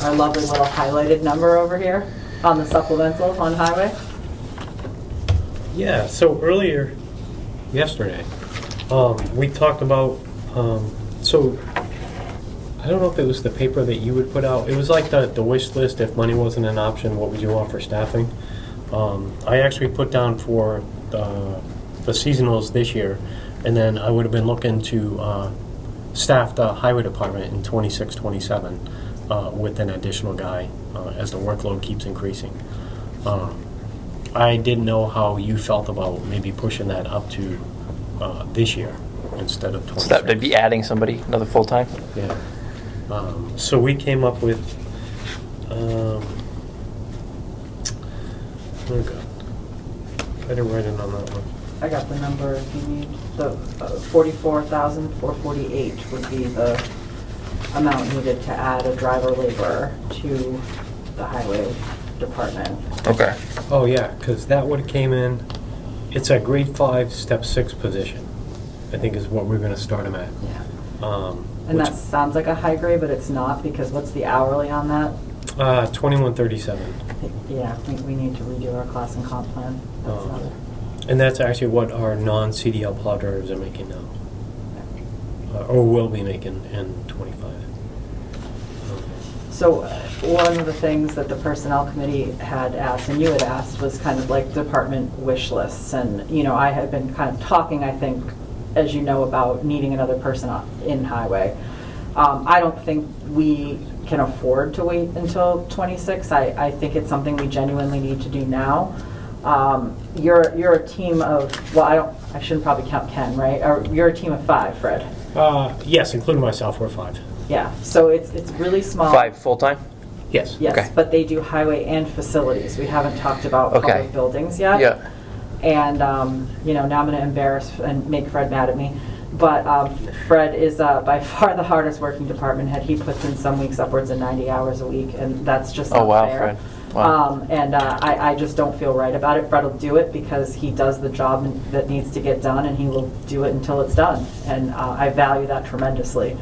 Our lovely little highlighted number over here on the supplemental on highway. Yeah, so earlier, yesterday, we talked about, so I don't know if it was the paper that you would put out. It was like the wish list, if money wasn't an option, what would you want for staffing? I actually put down for the seasonals this year, and then I would have been looking to staff the highway department in 26, 27 with an additional guy as the workload keeps increasing. I didn't know how you felt about maybe pushing that up to this year instead of 26. So that would be adding somebody, another full-time? Yeah. So we came up with, oh God, I didn't write it on that one. I got the number if you need. The 44,448 would be the amount needed to add a driver laborer to the highway department. Okay. Oh yeah, because that would have came in, it's a grade 5, step 6 position, I think is what we're going to start him at. Yeah. And that sounds like a high grade, but it's not, because what's the hourly on that? 2137. Yeah, we need to redo our class and comp plan. That's another. And that's actually what our non-CDL plow drivers are making now. Or will be making in 25. So one of the things that the personnel committee had asked, and you had asked, was kind of like department wish lists. And, you know, I had been kind of talking, I think, as you know, about needing another person in highway. I don't think we can afford to wait until 26. I think it's something we genuinely need to do now. You're a team of, well, I shouldn't probably count Ken, right? Or you're a team of 5, Fred. Yes, including myself, we're 5. Yeah, so it's really small. 5 full-time? Yes. Yes, Okay. but they do highway and facilities. We haven't talked about Okay. public buildings yet. Yeah. And, you know, now I'm going to embarrass and make Fred mad at me. But Fred is by far the hardest working department head. He puts in some weeks upwards of 90 hours a week, and that's just not Oh, wow, fair. Fred. Wow. And I just don't feel right about it. Fred will do it because he does the job that needs to get done, and he will do it until it's done. And I value that tremendously.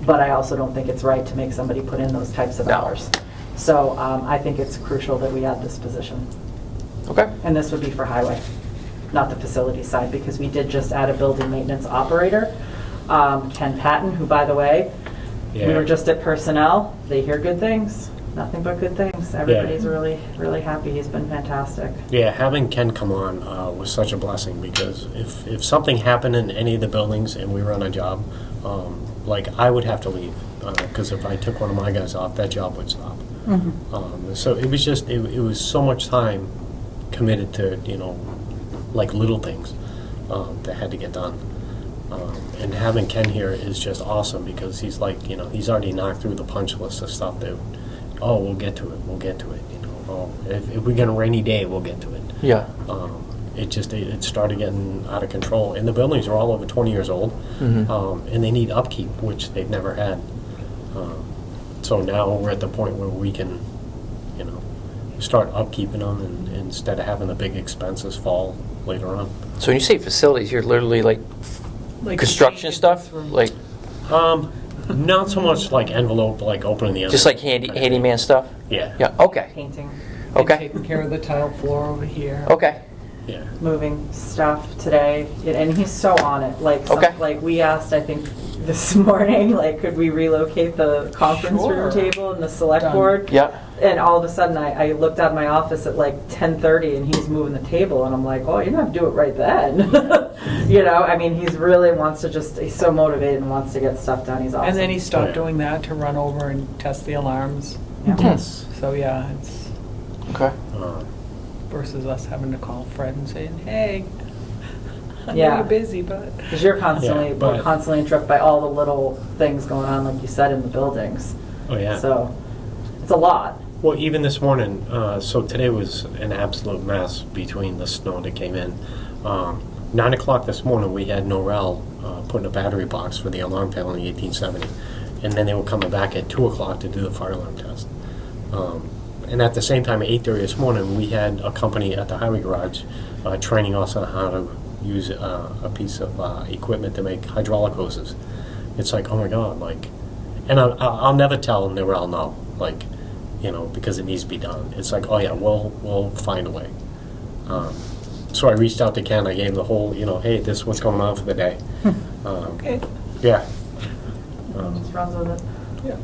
But I also don't think it's right to make somebody put in those types of No. hours. So I think it's crucial that we add this position. Okay. And this would be for highway, not the facility side, because we did just add a building maintenance operator, Ken Patton, who, by the way, we Yeah. were just at personnel. They hear good things, nothing but good things. Everybody's really, really happy. He's been fantastic. Yeah, having Ken come on was such a blessing, because if something happened in any of the buildings and we were on a job, like I would have to leave, because if I took one of my guys off, that job would stop. So it was just, it was so much time committed to, you know, like little things that had to get done. And having Ken here is just awesome, because he's like, you know, he's already knocked through the punch list of stuff that, oh, we'll get to it, you know, oh, if we get a rainy day, we'll get to it. Yeah. It started getting out of control, and the buildings are all over 20 years old, and they need upkeep, which they've never had. So now we're at the point where we can, you know, start upkeeping them, and instead of having the big expenses fall later on. So when you say facilities, you're literally like construction stuff? Like, Not so much like envelope, like opening the envelope. just like handyman stuff? Yeah. Yeah, okay. Painting, Okay. Taking care of the tile floor over here. Okay. Yeah. moving stuff today, and he's so on it. Like, Okay. like we asked, I think, this morning, like, could we relocate the conference room Sure. table and the select Done. board? Yeah. And all of a sudden, I looked out of my office at like 10:30, and he was moving the table, and I'm like, oh, you're not do it right then. You know, I mean, he's really wants to he's so motivated and wants to get stuff done. He's awesome. And then he stopped Yeah. doing that to run over and test the alarms. Yes. So yeah, it's Okay. versus us having to call Fred and saying, hey. I know Yeah. you're busy, but. Because you're constantly, Yeah, we're but- constantly interrupted by all the little things going on, like you said, in the buildings. Oh, yeah. So, it's a lot. Well, even this morning, so today was an absolute mess between the snow that came in. 9 o'clock this morning, we had Norel putting a battery box for the alarm panel in the 1870. And then they were coming back at 2 o'clock to do the fire alarm test. And at the same time, at 8:30 this morning, we had a company at the highway garage training us on how to use a piece of equipment to make hydraulic hoses. It's like, oh my God, like, and I'll never tell Norel no, like, you know, because it needs to be done. It's like, oh yeah, we'll find a way. So I reached out to Ken, I gave him the whole, you know, hey, this is what's going on for the day. Okay. Yeah. Just runs with it. Yeah.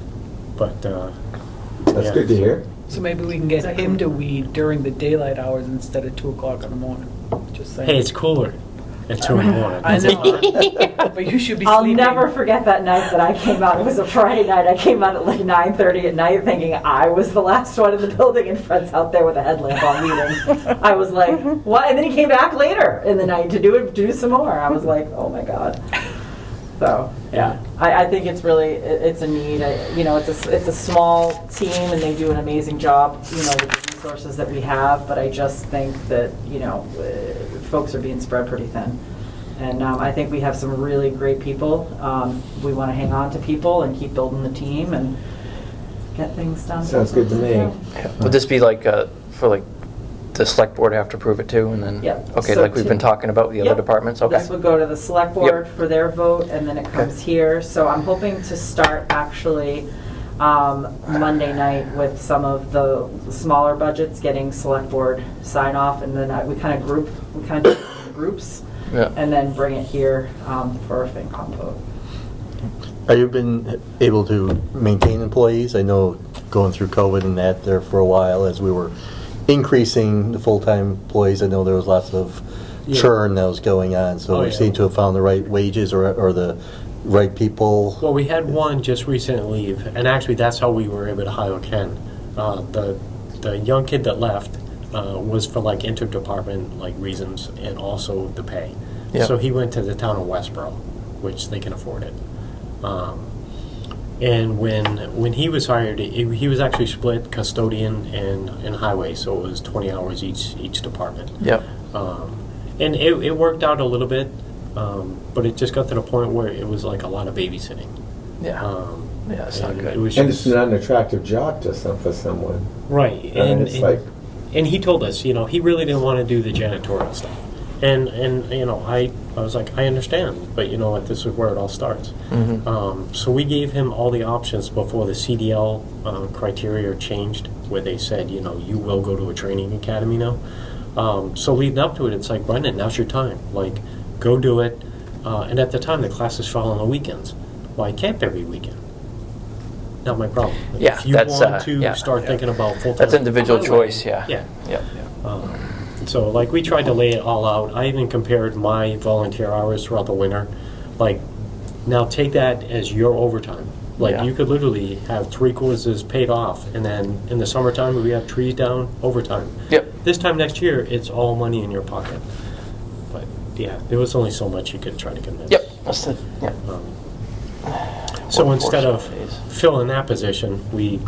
But, That's yeah. good to hear. So maybe we can get him to weed during the daylight hours instead of 2 o'clock in the morning. Just saying. Hey, it's cooler at 2 in the morning. I know. But you should be I'll sleeping. never forget that night that I came out. It was a Friday night. I came out at like 9:30 at night thinking I was the last one in the building and Fred's out there with a headlamp on weeding. I was like, what? And then he came back later in the night to do some more. I was like, oh my God. So, yeah, I think it's really, it's a need. You know, it's a small team and they do an amazing job, you know, with the resources that we have, but I just think that, you know, folks are being spread pretty thin. And I think we have some really great people. We want to hang on to people and keep building the team and get things done. Sounds good to me. Yeah. Would this be like, for like, the select board have to approve it too, and then? Yep. Okay, So like we've been talking about with the other Yep. departments, okay. This would go to the select board for their vote, and then it comes here. So I'm hoping to start actually Monday night with some of the smaller budgets, getting select board sign off, and then we kind of do it in groups, Yeah. and then bring it here for a FinCom vote. Have you been able to maintain employees? I know going through COVID and that there for a while as we were increasing the full-time employees, I know there was lots of churn that was going on, so Oh, we yeah. seem to have found the right wages or the right people. Well, we had one just recently leave, and actually that's how we were able to hire Ken. The young kid that left was for like interdepartment like reasons and also the pay. Yeah. So he went to the town of Westboro, which they can afford it. And when he was hired, he was actually split custodian and highway, so it was 20 hours each department. Yep. And it worked out a little bit, but it just got to the point where it was like a lot of babysitting. Yeah. Yeah, it's not and good. It was And it's just, not an attractive job for someone. right. And it's like, And he told us, you know, he really didn't want to do the janitorial stuff. And you know, I was like, I understand, but you know what, this is where it all starts. So we gave him all the options before the CDL criteria changed, where they said, you know, you will go to a training academy now. So leading up to it, it's like, Brendan, now's your time. Like, go do it. And at the time, the classes fell on the weekends. Well, I camped every weekend. Not my problem. Yeah, if you that's, want to yeah. start thinking about full-time, That's individual highway, choice, yeah. Yeah. Yep. So, like, we tried to lay it all out. I even compared my volunteer hours throughout the winter. Like, now take that as your overtime. Like, Yeah. you could literally have 3 courses paid off, and then in the summertime, we have trees down, overtime. Yep. This time next year, it's all money in your pocket. But, yeah, there was only so much you could try to convince. Yep. That's the, yeah. So instead of Unfortunately, it's- filling that position, we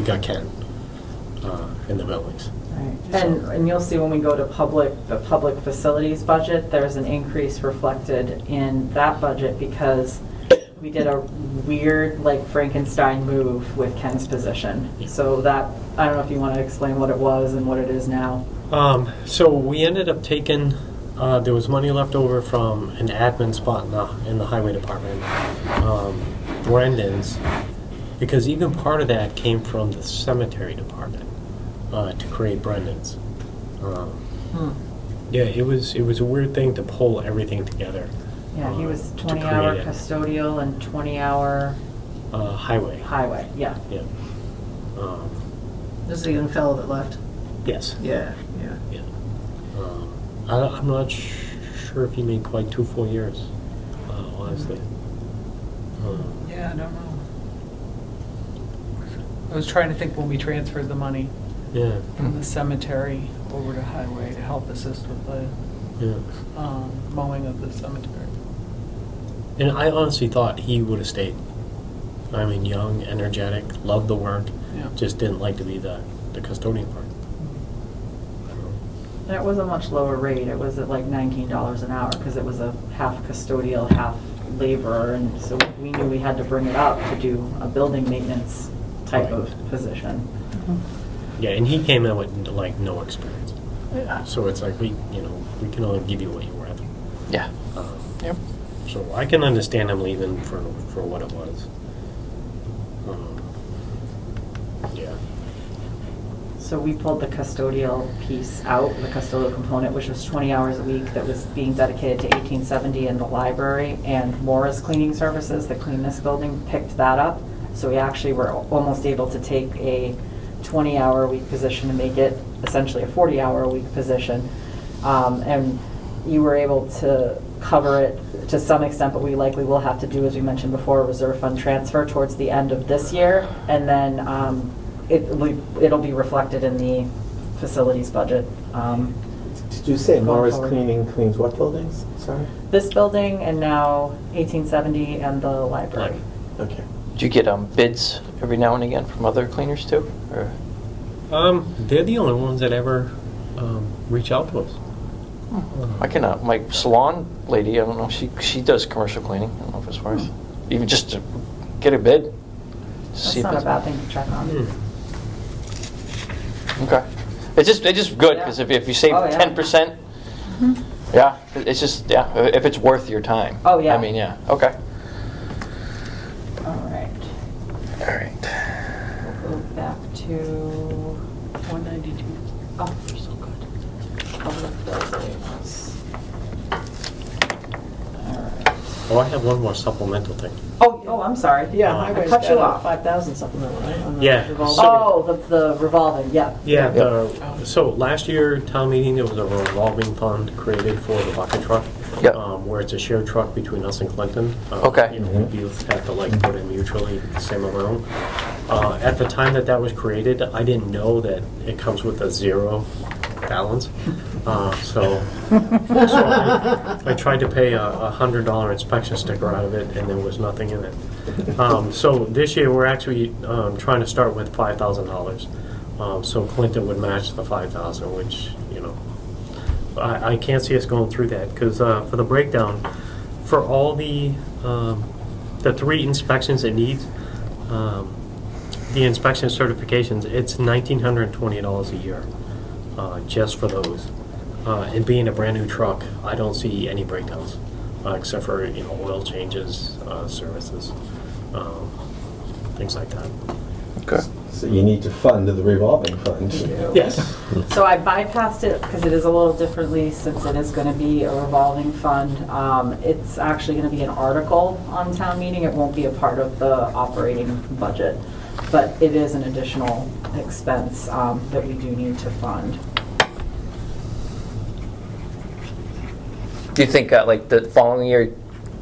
got Ken in the buildings. Right. And you'll see when we go to the public facilities budget, there's an increase reflected in that budget because we did a weird, like, Frankenstein move with Ken's position. So that, I don't know if you want to explain what it was and what it is now. So we ended up taking, there was money left over from an admin spot in the highway department, Brendan's, because even part of that came from the cemetery department to create Brendan's. Yeah, it was a weird thing to pull everything together. Yeah, he was To 20-hour create it. custodial and 20-hour Highway. highway, yeah. Yeah. This is the young fellow that left. Yes. Yeah, yeah. Yeah. I'm not sure if he made quite 2 full years, honestly. Yeah, I don't know. I was trying to think when we transferred the money Yeah. from the cemetery over to highway to help assist with the Yeah. mowing of the cemetery. And I honestly thought he would have stayed. I mean, young, energetic, loved the work, Yeah. just didn't like to be the custodian part. And it was a much lower rate. It was at like $19 an hour because it was a half custodial, half laborer. And so we knew we had to bring it up to do a building maintenance type of position. Yeah, and he came in with like no experience. Yeah. So it's like we can only give you what you're worth. Yeah. Yep. So I can understand him leaving for what it was. Yeah. So we pulled the custodial piece out, the custodial component, which was 20 hours a week that was being dedicated to 1870 in the library, and Morris Cleaning Services that cleaned this building picked that up. So we actually were almost able to take a 20-hour-a-week position and make it essentially a 40-hour-a-week position. And you were able to cover it to some extent, but we likely will have to do, as we mentioned before, a reserve fund transfer towards the end of this year, and then it'll be reflected in the facilities budget. Did you say Going Morris forward. Cleaning cleans what buildings? Sorry? This building and now 1870 and the library. Okay. Do you get bids every now and again from other cleaners too? Or? They're the only ones that ever reach out to us. I can, my salon lady, I don't know, she does commercial cleaning. I don't know if it's worth, even just to get a bid. That's not a bad thing to check on. Okay. It's just good, because if you save Oh, yeah. 10%, yeah, it's just, yeah, if it's worth your time. Oh, yeah. I mean, yeah, okay. All right. All right. We'll go back to 192. oh, you're so good. Public buildings. All right. Oh, I have one more supplemental thing. Oh, I'm sorry. Yeah, I highway's cut you got a off. 5,000 supplemental, right? on the Yeah, revolving. so- Oh, the revolving, yeah. Yeah, so last year, town meeting, there was a revolving fund created for the bucket truck. Yep. Where it's a shared truck between us and Clinton. Okay. You know, we both have to like put in mutually the same amount. At the time that was created, I didn't know that it comes with a zero balance. So I tried to pay a $100 inspection sticker out of it, and there was nothing in it. So this year, we're actually trying to start with $5,000. So Clinton would match the $5,000, which, you know, I can't see us going through that, because for the breakdown, for all the 3 inspections it needs, the inspection certifications, it's $1,920 a year, just for those. And being a brand new truck, I don't see any breakdowns, except for, you know, oil changes, services, things like that. Okay. So you need to fund the revolving fund. Yes. So I bypassed it because it is a little differently since it is going to be a revolving fund. It's actually going to be an article on town meeting. It won't be a part of the operating budget, but it is an additional expense that we do need to fund. Do you think like the following year,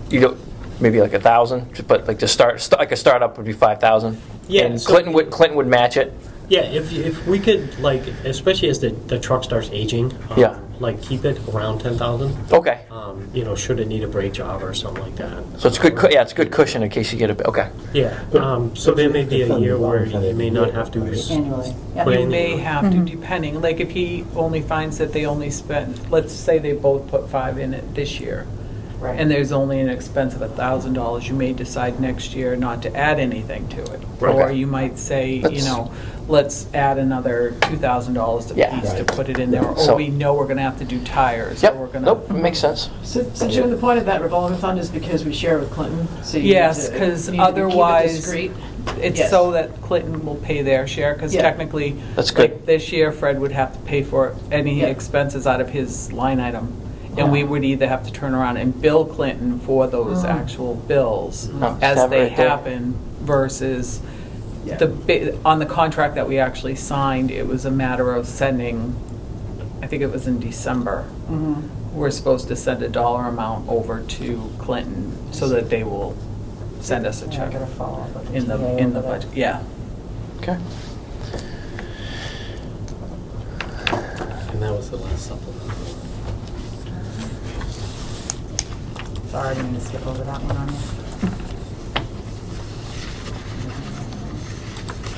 you don't, maybe like 1,000, but like to start like a startup would be 5,000? Yeah, And so- Clinton would match it? Yeah, if we could, like, especially as the truck starts aging, Yeah. like, keep it around 10,000. Okay. You know, should it need a brake job or something like that. So it's good, it's good cushion in case you get a, okay. Yeah, so there may be a year where you may not have to. Annually. Yeah. Put You in- may have to, depending, like if he only finds that they only spent, let's say they both put 5 in it this year, Right. and there's only an expense of $1,000, you may decide next year not to add anything to it. Right. Or you might say, you That's- know, let's add another $2,000 to Yeah. piece to Right. put it in there. Or So- we know we're gonna have to do tires. Or we're Yep, gonna. nope, makes sense. So Jim, the point of that revolving fund is because we share with Clinton, so you Yes, need to- because you need to keep it otherwise, discreet. it's Yes. so that Clinton will pay their share, because Yeah. technically, That's good. like this year, Fred would have to pay for any Yeah. expenses out of his line item. And we would either have to turn around and bill Clinton for those actual bills Oh, just as have it they right there. happen versus Yeah. on the contract that we actually signed, it was a matter of sending, I think it was in December. We're supposed to send a dollar amount over to Clinton so that they will send us a Yeah, I check gotta follow up with in the TA with budget. it. Yeah. Okay. And that was the last supplement. Sorry, I'm gonna skip over that one on you.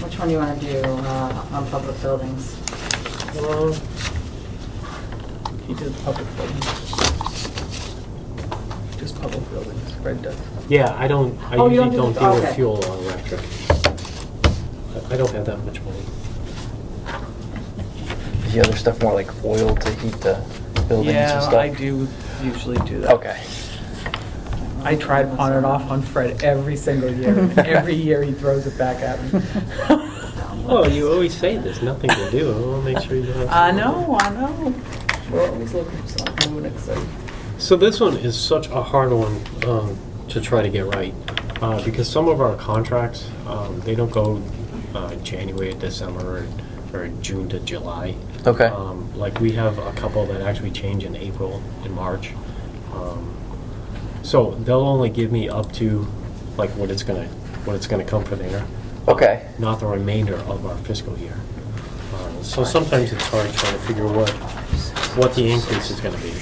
Which one do you wanna do, on public buildings? He did public buildings. Just public buildings, Fred does. Yeah, I Oh, usually you don't do don't the- deal with okay. fuel or electric. I don't have that much money. Is the other stuff more like oil to heat the buildings and Yeah, stuff? I do usually do that. Okay. I tried on and off on Fred every single year. and Every year he throws it back at me. Well, you always say there's nothing to do. I want to make sure you have. I know. We're always looking for something new and exciting. So this one is such a hard one to try to get right because some of our contracts they don't go January to December or June to July. Okay. Like we have a couple that actually change in April and March. So they'll only give me up to like what it's gonna come for there. Okay. Not the remainder of our fiscal year. So sometimes it's hard trying to figure what the increase is going to be.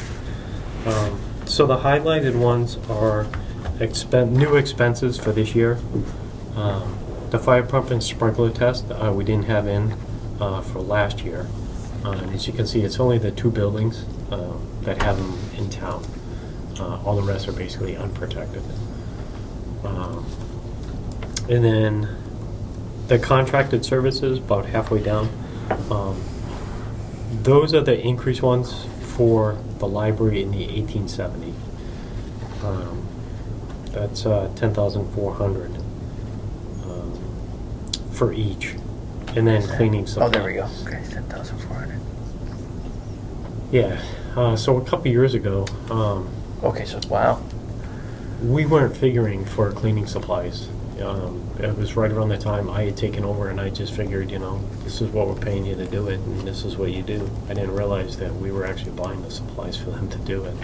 So the highlighted ones are new expenses for this year. The fire pump and sprinkler test we didn't have in for last year. As you can see, it's only the 2 buildings that have them in town. All the rest are basically unprotected. And then the contracted services, about halfway down. Those are the increased ones for the library in the 1870. That's 10,400 for each, and then cleaning Oh, supplies. there we go. Okay, 10,400. Yeah. So a couple years ago, Okay, so wow. we weren't figuring for cleaning supplies. It was right around the time I had taken over, and I just figured, this is what we're paying you to do it, and this is what you do. I didn't realize that we were actually buying the supplies for them to do it.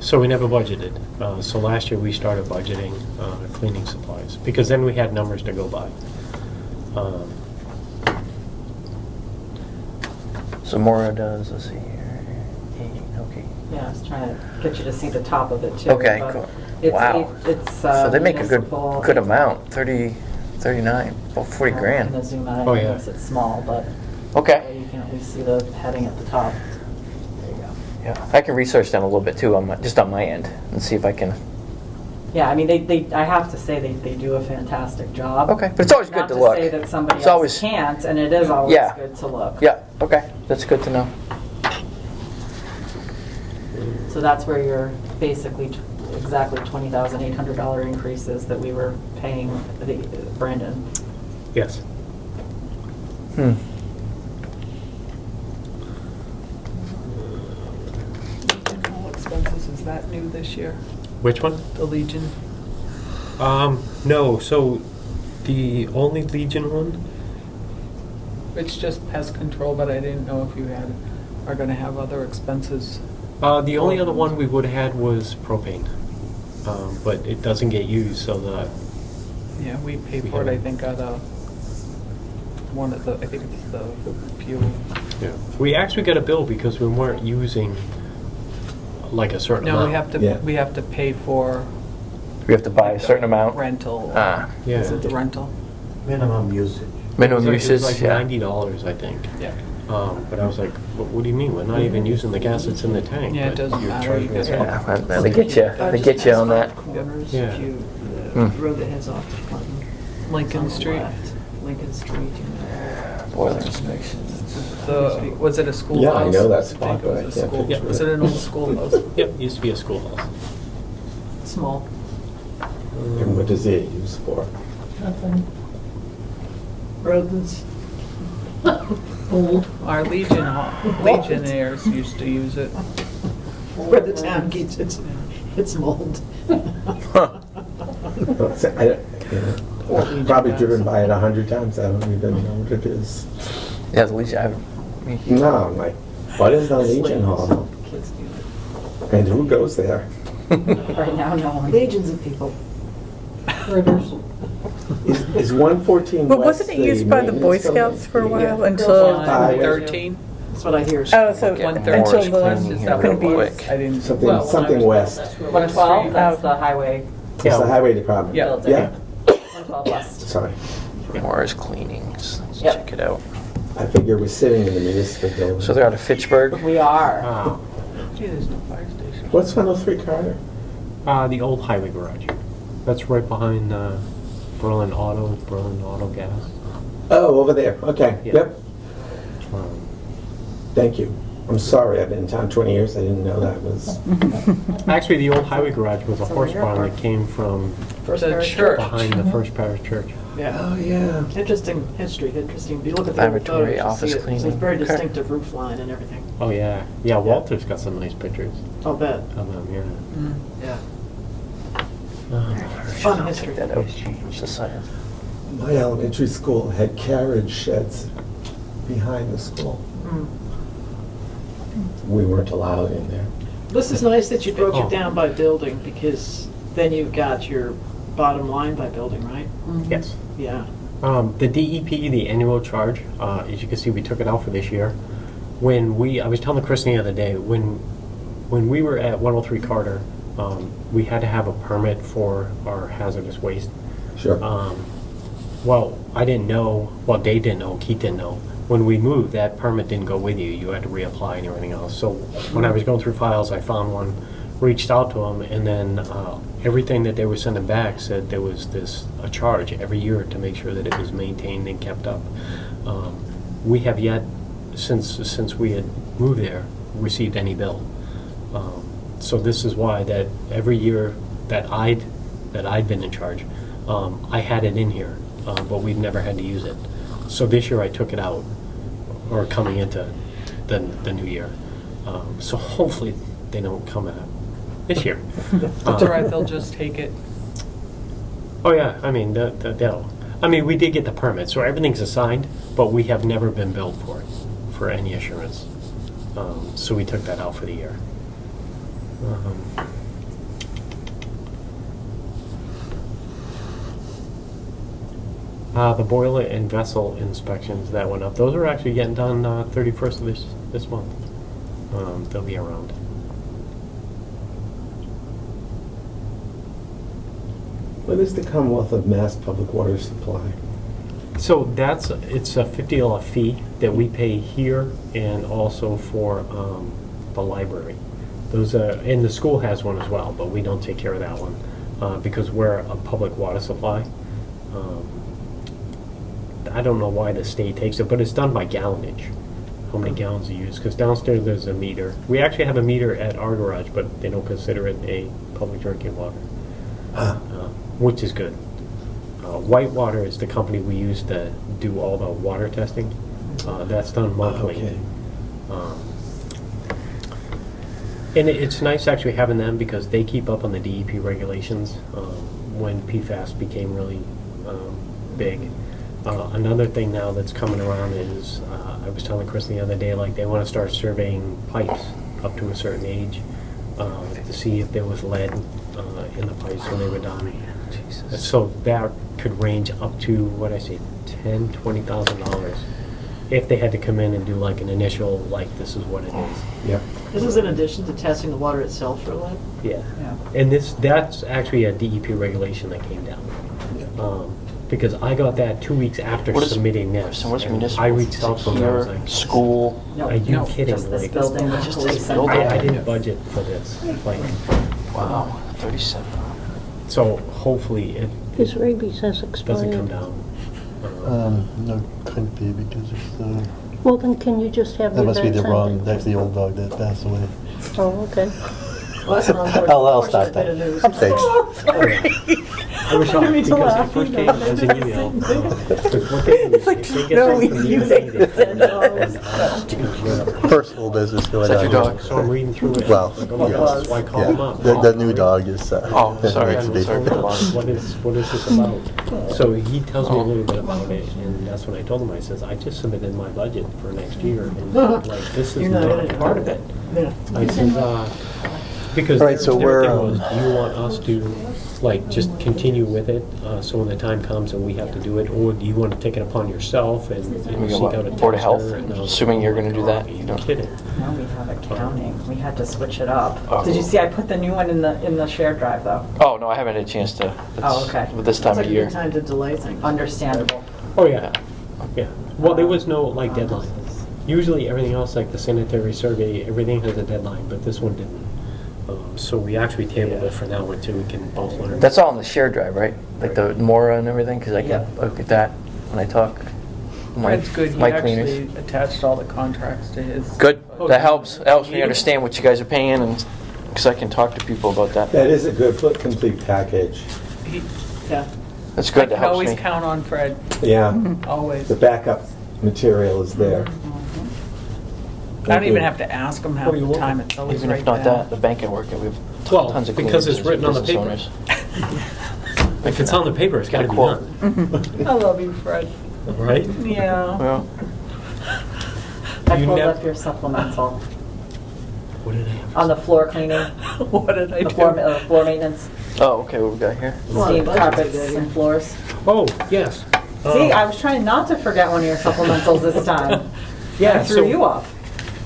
So we never budgeted. So last year we started budgeting cleaning supplies, because then we had numbers to go by. So Maura does, let's see here. Okay. Yeah, I was trying to get you to see the top of it too. Okay, but cool. It's Wow. It's So they make a municipal. good amount, 30, 39, about 40 In the grand. Zoom out, Oh, it yeah. makes it small, but Okay. you can at least see the heading at the top. There you go. Yeah, I can research them a little bit too, just on my end, and see if I can. Yeah, I mean, I have to say they do a fantastic job. Okay, but it's always good to look. Not to say that somebody It's else always- can't, and it is always Yeah. good to look. Yeah, okay, that's good to know. So that's where your basically exactly $20,800 increases that we were paying Brandon. Yes. Hmm. Legion Hall expenses, is that new this year? Which one? The Legion? No. So the only Legion one. It's just pest control, but I didn't know if you are gonna have other expenses. The only other one we would have had was propane, but it doesn't get used, so the Yeah, we pay We for it, I haven't. think, out of I think it's the fuel. we actually got a bill because we weren't using like a certain No, amount. Yeah. we have to pay for We have to buy a certain amount. rental. Ah, Yeah. Is it the rental? Minimum usage. minimum It was usage, like yeah. $90, I think. Yeah. But I was like, what do you mean? We're not even using the gas that's in the tank. Yeah, it but doesn't you're matter. charging You us get- for it. Yeah, well, they get you on that. Corners, Yeah. if you, Hmm. the road that heads off to Clinton. Lincoln on the Street. left, Lincoln Street, Boiler inspections. Was it a schoolhouse? Yeah, I know that I spot, think it but was I a can't school. picture Was it. it an old schoolhouse? Yep, used to be a schoolhouse. Small. And what does it use for? Nothing. Rodents. Old. Our Legionnaires used to use it. Where the town keeps its mold. Probably driven by it 100 times. I don't even know what it is. Yeah, the Legion, No, I'm like, what is the Legion Hall? Kids do And who goes there? Right now, no one. Legions of people. Herders. Is 114 But West wasn't it used by the Boy maintenance building? Scouts for a while Yeah. until, On Highway. 13? That's what I hear. Oh, so Get until Morris the cleaning is here that real couldn't be- quick. I didn't. Something, well, when I something was- west. that's where 112, West that's Oh. the highway It's the highway department. Yeah. building. Yeah, 112 west. sorry. Morris Cleanings. Let's Yep. check it out. I figure we're sitting in the municipal building. So they're out of Fitchburg. We are. Ah, Gee, there's no fire station. What's 103 Carter? the old highway garage. That's right behind Berlin Auto Gas. Oh, over there, okay, Yeah. yep, Um, thank you. I'm sorry, I've been in town 20 years, I didn't know that was, Actually, the old highway garage was a So horse you're barn far- that came from First The parish church. behind the First Parish Church. Yeah. oh, yeah. Interesting history, interesting. If you look at the old Laboratory, photos, you office see it. It's a cleaning. very Okay. distinctive roof line and everything. Oh, yeah. Yeah, Walter's got some nice pictures I'll bet. of them, yeah. Yeah. Fun history. Check that out. What's the sign? My elementary school had carriage sheds behind the school. Mm. We weren't allowed in there. This is nice that you broke Oh. it down by building, because then you've got your bottom line by building, right? Yes. Yeah. The DEP, the annual charge, as you can see, we took it out for this year. I was telling Kristen the other day, when we were at 103 Carter, we had to have a permit for our hazardous waste. Sure. Well, I didn't know, well, Dave didn't know, Keith didn't know. When we moved, that permit didn't go with you. You had to reapply and everything else. So when I was going through files, I found one, reached out to them, and then everything that they were sending back said there was a charge every year to make sure that it was maintained and kept up. We have yet, since we had moved there, received any bill. So this is why that every year that I'd been in charge, I had it in here, but we've never had to use it. So this year I took it out, or coming into the new year. So hopefully they don't come out this year. That's all right, they'll just take it. Oh yeah, I mean they'll. I mean we did get the permit, so everything's assigned, but we have never been billed for it, for any assurance. So we took that out for the year. The boiler and vessel inspections that went up, those are actually getting done 31st of this month. They'll be around. What is the Commonwealth of Mass Public Water Supply? So it's a $50 fee that we pay here and also for the library. And the school has one as well, but we don't take care of that one because we're a public water supply. I don't know why the state takes it, but it's done by gallonage, how many gallons you use, because downstairs there's a meter. We actually have a meter at our garage, but they don't consider it a public drinking water, which is good. Whitewater is the company we use to do all the water testing. That's done monthly. Okay. And it's nice actually having them because they keep up on the DEP regulations when PFAS became really big. Another thing now that's coming around is, I was telling Chris the other day, like they want to start surveying pipes up to a certain age to see if there was lead in the pipes when they were done. So that could range up to, $10,000, $20,000 if they had to come in and do like an initial, like this is what it is. Yep. This is in addition to testing the water itself for lead? Yeah. Yeah. And that's actually a DEP regulation that came down. Because I got that 2 weeks after What is- submitting this. So what's and municipal? I reached out to them, I was Here, like, school. No, are you no, kidding? just this Like, building, the Just police this center. building. I didn't budget for this. Like, Wow, 37. so hopefully it His rabies has doesn't come expired. down. No, couldn't be because it's the, Well, then can you just have that your must be vets the out wrong, there? that's the old dog that passed away. Oh, okay. Well, that's an I'll stop unfortunate bit of news. that. Thanks. I was shocked because it first came as an email. Because what they do is if they get something from the USA, they send it. Personal business going on. Is that your dog? So I'm reading through it. Well, Like, oh my God, so I call them up. Yeah, the new dog is, Oh, sorry. needs to be- Sorry for the loss. What is this about? So he tells me a little bit about it, and that's when I told him, I says, I just submitted my budget for next year, and like, this is You're not in not it. part of it. Yeah. I said, because All right, so their we're, thing was, do you want us to like, just continue with it, so when the time comes and we have to do it, or do you want to take it upon yourself and We seek got out a what, Board of Health? tester? And, Assuming you're gonna do that, you You're know. kidding. No, we have accounting. We had to switch it up. Oh. Did you see I put the new one in the shared drive, though? Oh, no, I haven't had a chance to. Oh, okay. With this Sounds time like of a year. good time to delay things. Understandable. Oh, yeah, yeah. Well, there was no, like, deadline. Usually, everything else, like the sanitary survey, everything has a deadline, but this one didn't. So we actually tabled it for now until we can both learn. That's all in the shared drive, right? Like the Mora and everything, because I can Yeah. look at that when I talk. Fred's good, he My cleaners. actually attached all the contracts to his. Good, Oh, that you- helps. That helps me you- understand what you guys are paying, and because I can talk to people about that. That is a good, complete package. He- Yeah. That's I good, that can helps always me. count on Fred, Yeah, always. the backup material is there. I don't even have to ask him half Oh, you the won't? time, it's always Even right if not there. that, the bank can work it. We have Well, tons of because cleaners it's written on the business paper. owners. If it's on the paper, it's gotta be Quote. done, I love you, Fred. right? Yeah. Well, I You pulled nev- up your supplemental What did I have? on the floor cleaning, What did I the do? floor maintenance, oh, okay, what we got here? Well, steam budget carpets today. and floors. Oh, yes. See, I was trying not to forget one of your supplementals this time. Yeah, I threw so- you off.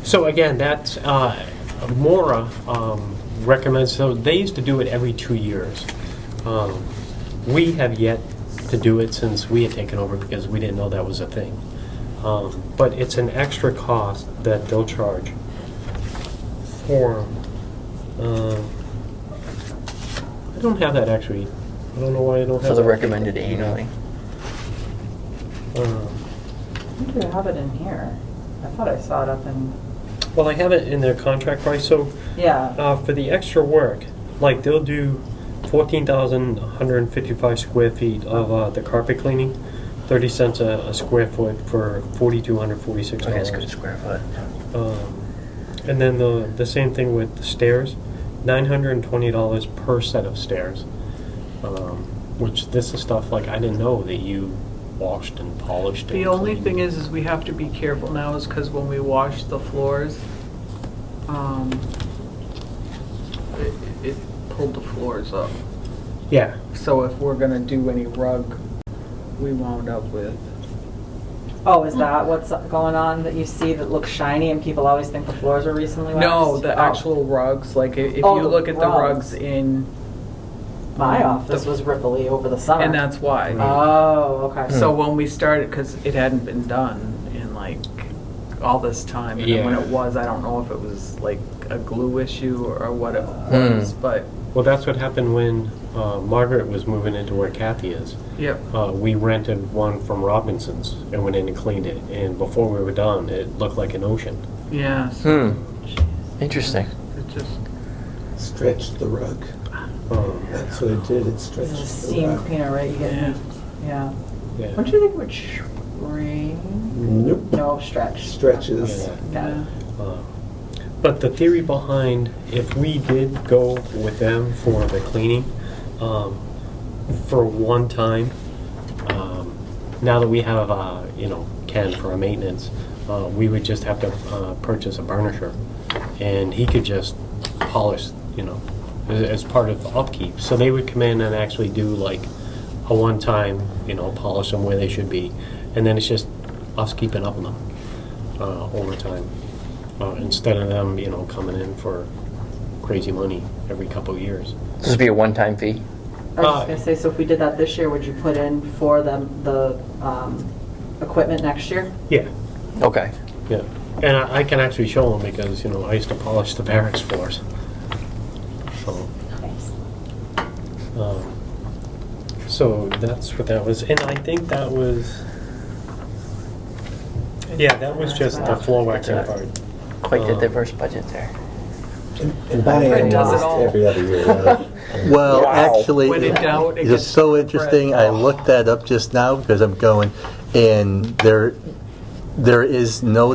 So again, that's, Mora recommends, so they used to do it every 2 years. We have yet to do it since we had taken over because we didn't know that was a thing. But it's an extra cost that they'll charge for, I don't have that actually. I don't know why I don't have that. So the recommended annually. I think you have it in here. I thought I saw it up in, Well, I have it in their contract price, so yeah. for the extra work, like they'll do 14,155 square feet of the carpet cleaning, 30 cents a square foot for $4,246. Okay, it's good square foot. And then the same thing with the stairs, $920 per set of stairs. Which this is stuff like I didn't know that you washed and polished. The and only cleaned. thing is we have to be careful now is because when we wash the floors, it pulled the floors up. Yeah. So if we're gonna do any rug, we wound up with. Oh, is that what's going on that you see that looks shiny and people always think the floors were recently waxed? No, the Oh. actual rugs, like if Oh, you the look at the rugs. rugs in, My office was ripply over the summer. and that's why. Oh, okay. So when we started, because it hadn't been done in like all this time, and then when Yeah. it was, I don't know if it was like a glue issue or what it was, but Well, that's what happened when Margaret was moving into where Kathy is. yep. We rented one from Robinson's and went in and cleaned it. And before we were done, it looked like an ocean. Yeah. So Interesting. it just Stretched the rug. That's what it did, it stretched the Steam rug. cleaner, right? You get Yeah. Yeah. Yeah. Don't you think it would shrink? Nope, No, stretch. stretches. Yeah. Got it. But the theory behind, if we did go with them for the cleaning, for one time, now that we have, Ken for our maintenance, we would just have to purchase a burnisher, and he could just polish, as part of the upkeep. So they would come in and actually do like a one-time, polish them where they should be, and then it's just us keeping up on them over time. Instead of them, coming in for crazy money every couple of years. This would be a one-time fee. I was just gonna say, so if we did that this year, would you put in for the equipment next year? Yeah, Okay. yeah. And I can actually show them because, I used to polish the barracks floors. So, Nice. so that's what that was. And I think that was, yeah, that was just the floor waxing part. Quite the diverse budget there. And buying Fred does it almost all. every other year, right? Well, Wow. actually, When in doubt, it it's gets so Fred. interesting. I looked that up just now because I'm going, and there is no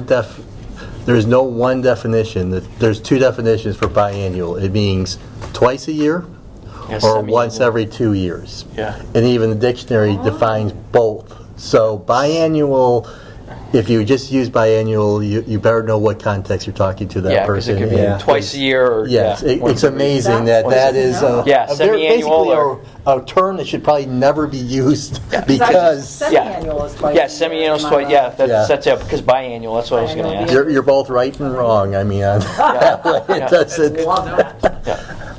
there's no one definition. There's two definitions for biannual. It means twice a year Yeah, or semi-annual. once every 2 years. Yeah. And even the dictionary defines both. So biannual if you just use biannual, you better know what context you're talking to that Yeah, because person. it could be in. twice a year or. Yes, yeah, once it's every- amazing That's that is Yeah, basically semi-annual or- a term that should probably never be used Because because semi-annual is twice. Yeah, a year, semiannual is am I twice, right? yeah, Yeah. that's it, because biannual, that's what I was gonna Biannual, ask. you're both right and wrong. I mean, on that way, Yeah. it doesn't. Love that.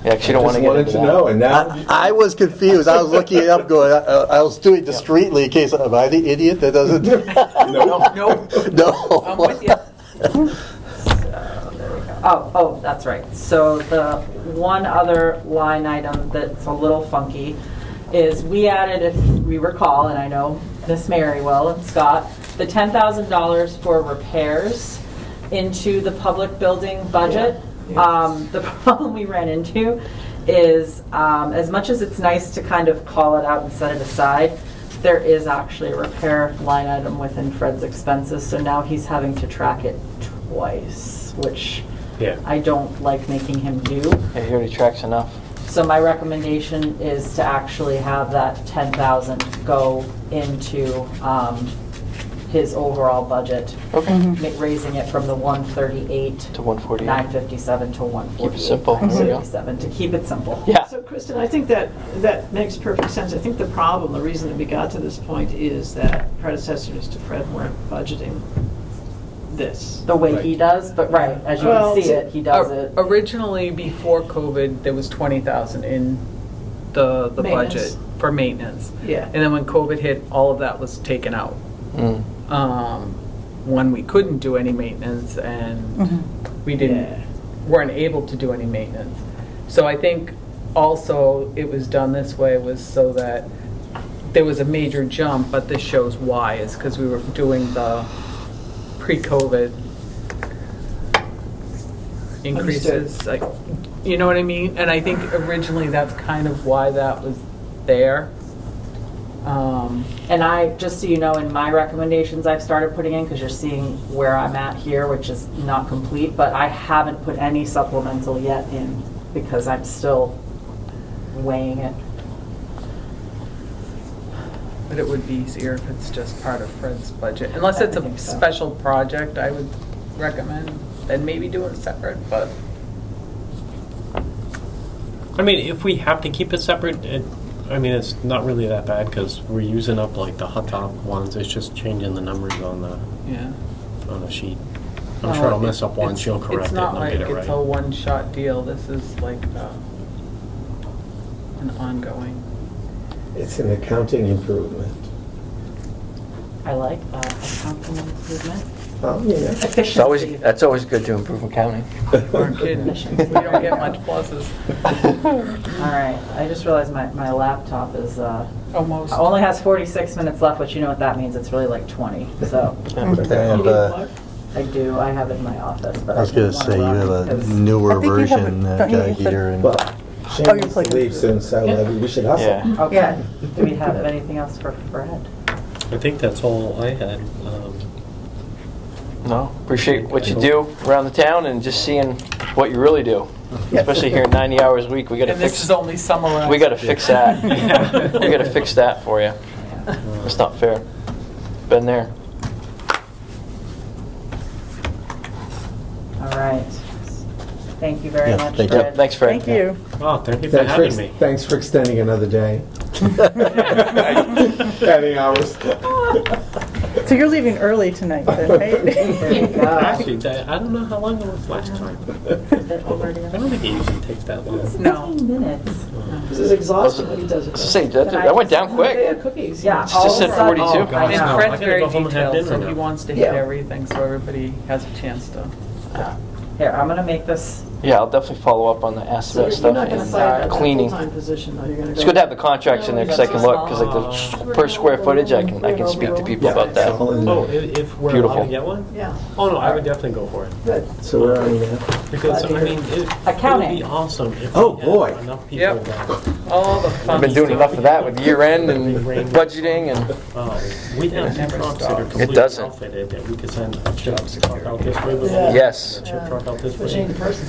Yeah, because you don't want Just to get wanted into to that. know, and now. I was confused. I was looking it up, going. I was doing it discreetly in case am I the idiot that doesn't? Nope, No. I'm with you. Oh, that's right. So the one other line item that's a little funky is we added, if we recall, and I know Miss Mary will and Scott, the $10,000 for repairs into the public building budget. The problem we ran into is, as much as it's nice to kind of call it out and set it aside, there is actually a repair line item within Fred's expenses, so now he's having to track it twice, which Yeah. I don't like making him do. Yeah, he already tracks enough. So my recommendation is to actually have that 10,000 go into his overall budget, raising it from the 138 To 148. 957 to 148 Keep it simple. There we go. 957 to keep it simple. Yeah. So Kristen, I think that makes perfect sense. I think the problem, the reason that we got to this point is that predecessors to Fred weren't budgeting this. The way he does, but right, as you Well, can see it, he does it. Originally, before COVID, there was 20,000 in the Maintenance. budget for maintenance. Yeah. And then when COVID hit, all of that was taken out. Mm. When we couldn't do any maintenance and we weren't able to do any maintenance. So I think also it was done this way was so that there was a major jump, but this shows why, is because we were doing the pre-COVID increases, like, you know what I mean? And I think originally that's kind of why that was there. And I, just so you know, in my recommendations I've started putting in, because you're seeing where I'm at here, which is not complete, but I haven't put any supplemental yet in because I'm still weighing it. But it would be easier if it's just part of Fred's budget. Unless it's I a think so. special project, I would recommend, then maybe do it separate, but. I mean, if we have to keep it separate, I mean, it's not really that bad because we're using up like the hot top ones. It's just changing the numbers on the sheet. I'm sure I'll mess up one. She'll correct it and I'll get it It's not like it's a right. one-shot deal. This is like an ongoing. It's an accounting improvement. I like accounting improvement. Oh, yeah. Efficiency. That's always good to improve accounting. Aren't kidding. We don't get much pluses. All right, I just realized my laptop is, Almost. only has 46 minutes left, but you know what that means, it's really like 20, so. But I have, I do, I have it in my office, but I was didn't going to wanna say, you run have a because- newer I think you have version it- don't you use the- here. And Well, you're Shane needs to plugging leave soon, so we should hustle. Yeah. Okay, do we have anything else for Fred? I think that's all I had. No, appreciate what you do around the town and just seeing what you really do. Especially here 90 hours a week, we gotta And this fix, is only summarized. we gotta fix that. We gotta fix that for you. It's not fair. Been there. All right, thank you very Yeah, much, thank you. Fred. Thanks, Fred. Thank you. Oh, thank you for having me. Thanks for extending another day. Adding hours. So you're leaving early tonight then, right? There you go. Actually, I don't know how long it was last time. I don't think it usually takes that long. No. 15 minutes. This is exhausting when he does It's it. the same, that went down They quick. have cookies. Yeah. It's all just of a said sudden- 42. Oh, God. And No, I Fred's gotta very go home and have detailed, so dinner he now. wants to hit Yeah. everything, so everybody has a chance to. Here, I'm gonna make this, Yeah, I'll definitely follow up on the So asset you're stuff not gonna and fight that cleaning. full-time position, though, you're gonna go. It's good to have the contracts in there because I can look, because like the per square footage, I can speak to people about that. All in Oh, there. if we're Beautiful. allowed to get one? Yeah. Oh, no, I would definitely go for it. Good. So we're on now. Because, I Glad to mean, it would Accounting. be awesome if Oh, we had boy. enough people Yep. that, All the fun I've been doing stuff. enough of that with year end and budgeting and, we'd have never two trucks that are stops. completely doesn't. outfitted that we could send a chip truck out this way with Yeah. a yes. chip truck out this For way. Shane the person.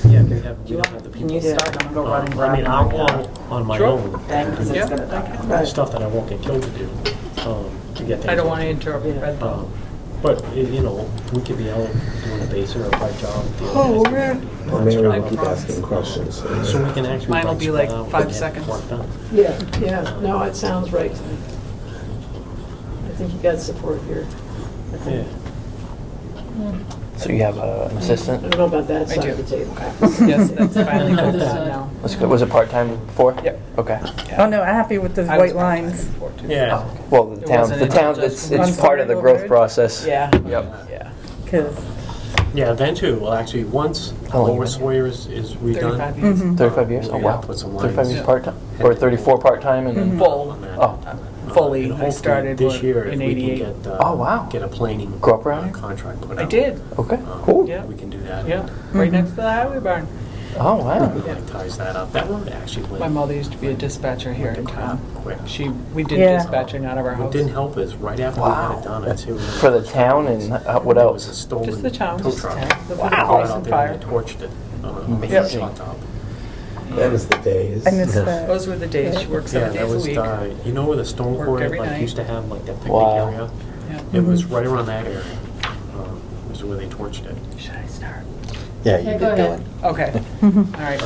Yeah, we'd have the can you people. start, I'm gonna go running I mean, I'll go on my Sure. own. Bang, because Yeah. it's gonna die. Right. Stuff that I won't get killed to do, to get things. I don't want to interrupt Fred though. Um, But, you know, we could be out doing a basin or a pipe job. Oh, man. Well, Mary I will keep promise. asking questions. So we can actually. Mine will like be like spread out 5 and get seconds. work done. Yeah, no, it sounds right to me. I think you got support here. I think. Yeah. So you have an I assistant? don't know about that I side do. of the table. Yes, that's finally full time now. That's good. Was it part-time before? Yep. Okay. Oh, no, I'm happy with those I was white part-time lines. before, too. Yeah. Well, the It town, wasn't the until town, just it's one part of the side growth over. process. Yeah. Yep. Yeah. Because, Yeah, then too, well, actually, once How long you Lower been Sawyer is redone. 35 years. 35 years? Oh, Yeah, wow. put some 35 lines. years part-time? Or 34 part-time and then? Full. on that. Oh, Fully. And I hopefully started this year, if in we can 88. get, Oh, wow. get a planing Go up around here? contract put out. I did. okay, cool. Yeah. We can do that. Yeah. Right next to the highway barn. Oh, wow. Like ties that up. That would actually. My mother used to be a dispatcher here in town. Quick. We did Yeah. dispatching out of our What house. didn't help is right after we had it done, I'd say. For the town and what There was else? a stolen Just the town. tow truck. The Wow. police Out and there fire. and they torched it. Amazing. Shut up. That was the days. I missed that. Those were the days. She worked Yeah, 7 that days a was, week. you know where the stone Worked quarry every like night. used to have like that picnic Wow. area? Yeah. It was right around that area. Was where they torched it. Should I start? Yeah, you get going. Okay. All right.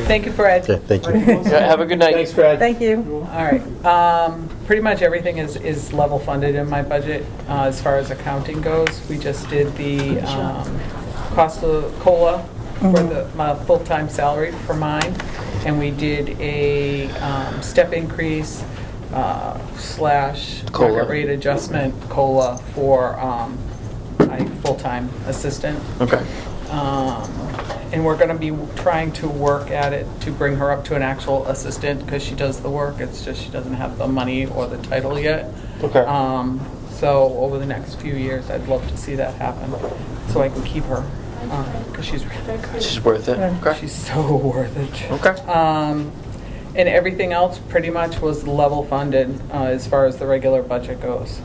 Thank you, Fred. Okay, thank you. Yeah, have a good night. Thanks, Fred. thank you. All right. Pretty much everything is level funded in my budget as far as accounting goes. We just did the cost of COLA for my full-time salary for mine, and we did a step increase slash COLA. market rate adjustment COLA for my full-time assistant. Okay. And we're gonna be trying to work at it to bring her up to an actual assistant, because she does the work, it's just she doesn't have the money or the title yet. Okay. So over the next few years, I'd love to see that happen, so I can keep her, because she's really good. She's worth it. Okay. She's so worth it. Okay. And everything else pretty much was level funded as far as the regular budget goes.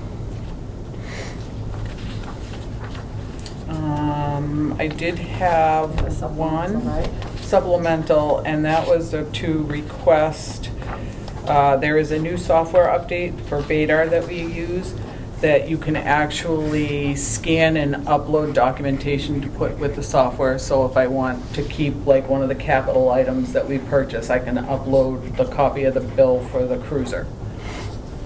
I did have one supplemental, and that was to request, there is a new software update for Vadar that we use, that you can actually scan and upload documentation to put with the software. So if I want to keep like one of the capital items that we purchase, I can upload the copy of the bill for the cruiser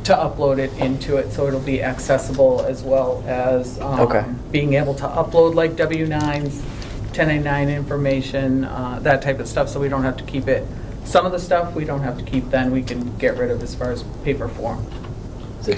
to upload it into it, so it'll be accessible, as well as Okay. being able to upload like W-9s, 1099 information, that type of stuff, so we don't have to keep it. Some of the stuff we don't have to keep, then we can get rid of as far as paper form.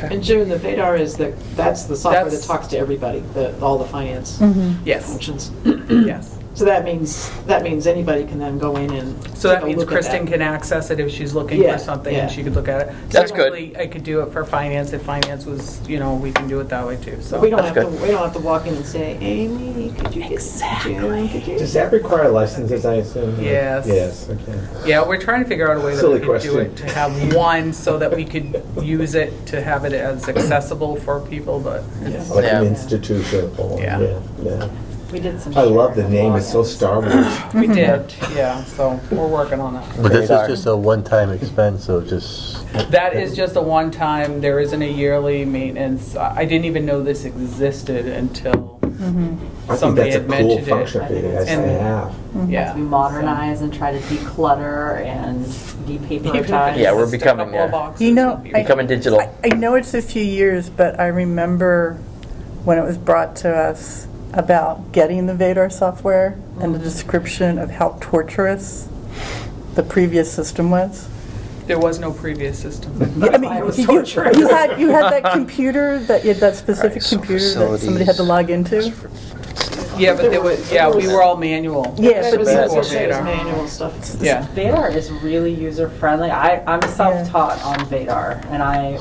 And June, the Vadar is that's the software that That's- talks to everybody, all the finance Yes, functions. yes. So that means anybody can then go in and So take that a means look at Kristen that. can access it if she's looking Yeah, for something, yeah. and she could look at it. That's good. Technically, I could do it for finance, if finance was, we can do it that way too, so. We don't That's have to, good. we don't have to walk in and say, Amy, could you get June, could you? Does that require licenses, I assume? Yes. Yes, okay. Yeah, we're trying to figure out a way that Silly we could do question. it, to have one, so that we could use it, to have it as accessible for people, but it's, Like Yeah. an institutional. Yeah. Yeah. We did some. I love the sharing name, it's so logins. Star Wars. we did, yeah, so we're working on that. But this is Radar. just a one-time expense, so just, That is just a one-time, there isn't a yearly maintenance. I didn't even know this existed until I think somebody that's a had cool mentioned function it. for you guys to And- have. Yeah. We modernize and try to declutter and Even if depaperitize. it's Yeah, we're just a becoming, couple of yeah. boxes, You know, it'd be- Becoming digital. I know it's a few years, but I remember when it was brought to us about getting the Vadar software and the description of how torturous the previous system was. There was no previous system. I mean, you had that computer, that specific so computer that somebody had to log into? Yeah, but there was, we were all manual. Yeah, It but was before necessary as Vadar. manual stuff. Yeah. Vadar is really user-friendly. I'm self-taught on Vadar, and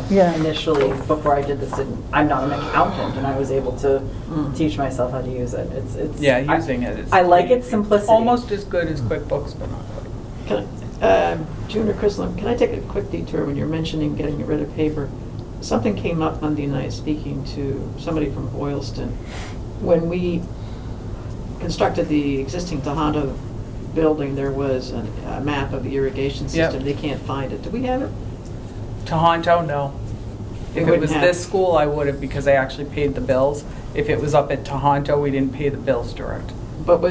Yeah. initially, before I did this, I'm not an accountant, and I was able to teach myself how to use it. It's Yeah, using it. I like its simplicity. Almost as good as QuickBooks, but not quite. June or Crystal, can I take a quick detour when you're mentioning getting rid of paper? Something came up Monday night speaking to somebody from Boylston. When we constructed the existing Tohoto building, there was a map of the irrigation Yep. system. They can't find it. Do we have it? Tohoto, no. If it was this school, I would have, because I actually paid the bills. If it was up at Tohoto, we didn't pay the bills direct. But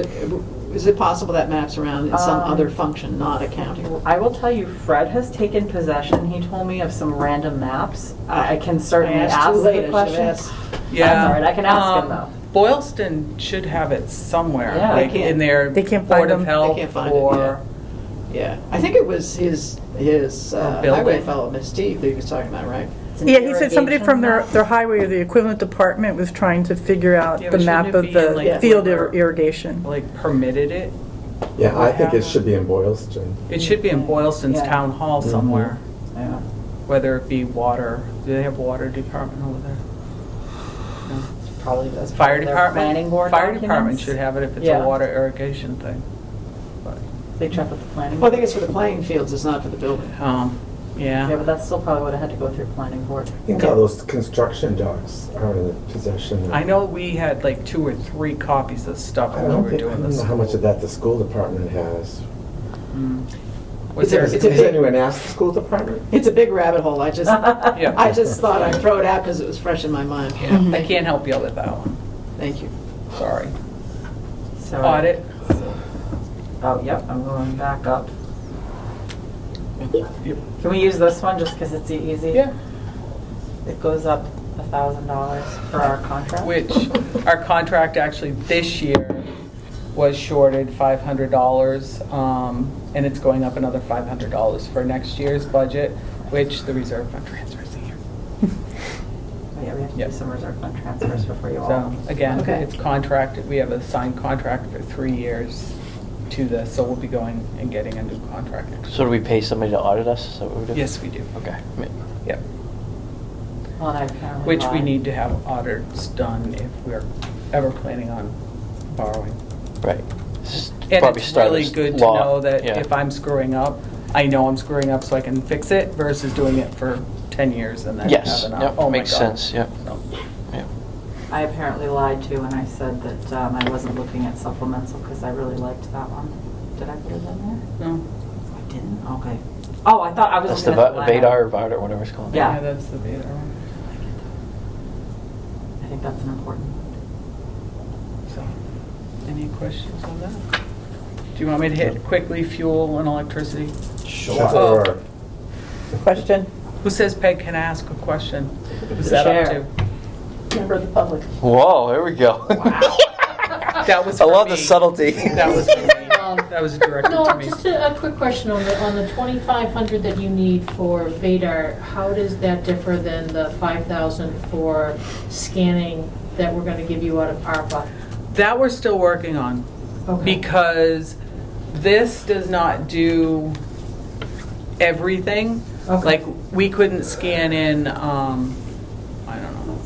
is it possible that maps around in some Um, other function, not accounting? I will tell you, Fred has taken possession, he told me, of some random maps. I can certainly I asked ask too late, I the should question. have asked. That's all right, I can ask him though. Boylston should have it somewhere, Yeah. like They can't- in their They can't Board find of them. Health They can't find it, or. Yeah, I think it was his highway building. fellow, Miss Steve, that he was talking about, right? It's an Yeah, he said somebody irrigation from map. their highway or the equivalent department was trying to figure out Yeah, the but map shouldn't of it be in, the like, field where- irrigation. Like permitted it. Yeah, I think it should be in Boylston. It should be in Boylston's Yeah. Town Hall somewhere, Yeah. whether it be water. Do they have water department over there? No. Probably does. Fire Their department? Planning board Fire department documents. should have it if it's Yeah. a water irrigation thing. But, They check with the planning. Well, I think it's for the playing fields, it's not for the building. Yeah, yeah. but that still probably would have had to go through planning board. I think all those construction dogs are in the possession of. I know we had like 2 or 3 copies of stuff I when we don't were think, I doing don't this. know how much of that the school department has. Was there? It's a Has big- anyone asked the school department? It's a big rabbit hole, I just Yeah. thought I'd throw it out because it was fresh in my mind. Yeah, I can't help you with that one. Thank you. Sorry. So- Audit. Oh, yep, I'm going back up. Can we use this one just because it's easy? Yeah. It goes up $1,000 for our contract. Which our contract actually this year was shorted $500, and it's going up another $500 for next year's budget, which the reserve fund transfers a year. Oh, yeah, we have to Yep. do some reserve fund transfers before you all. So again, Okay. it's contracted, we have a signed contract for 3 years to this, so we'll be going and getting a new contract next So year. do we pay somebody to audit us? Is that what we do? Yes, we do. Okay. Yep. Well, and I apparently Which we lied. need to have audits done if we're ever planning on borrowing. Right. This is And probably it's start really as good to law. know that Yeah. if I'm screwing up, I know I'm screwing up so I can fix it versus doing it for 10 years and then Yes, having a, yep, oh my makes God. sense, yep. So, Yeah. I apparently lied too when I said that I wasn't looking at supplemental because I really liked that one. Did I put it in there? No, I didn't? Okay. Oh, I thought I was That's the looking at the line Vadar or item. Vardar, whatever it's called. Yeah. yeah, that's the beta one. I think that's an important one. So, any questions on that? Do you want me to hit quickly fuel and electricity? Sure. Question? Who says Peg can ask a question? Who's The that up chair. to? Member of the public. Whoa, there we go. That was I for love me. the subtlety. That was for me. That was directed No, to me. just a quick question on the 2,500 that you need for Vadar. How does that differ than the 5,000 for scanning that we're going to give you out of ARPA? That we're still working on. Okay. Because this does not do everything. Okay. Like, we couldn't scan in, I don't know,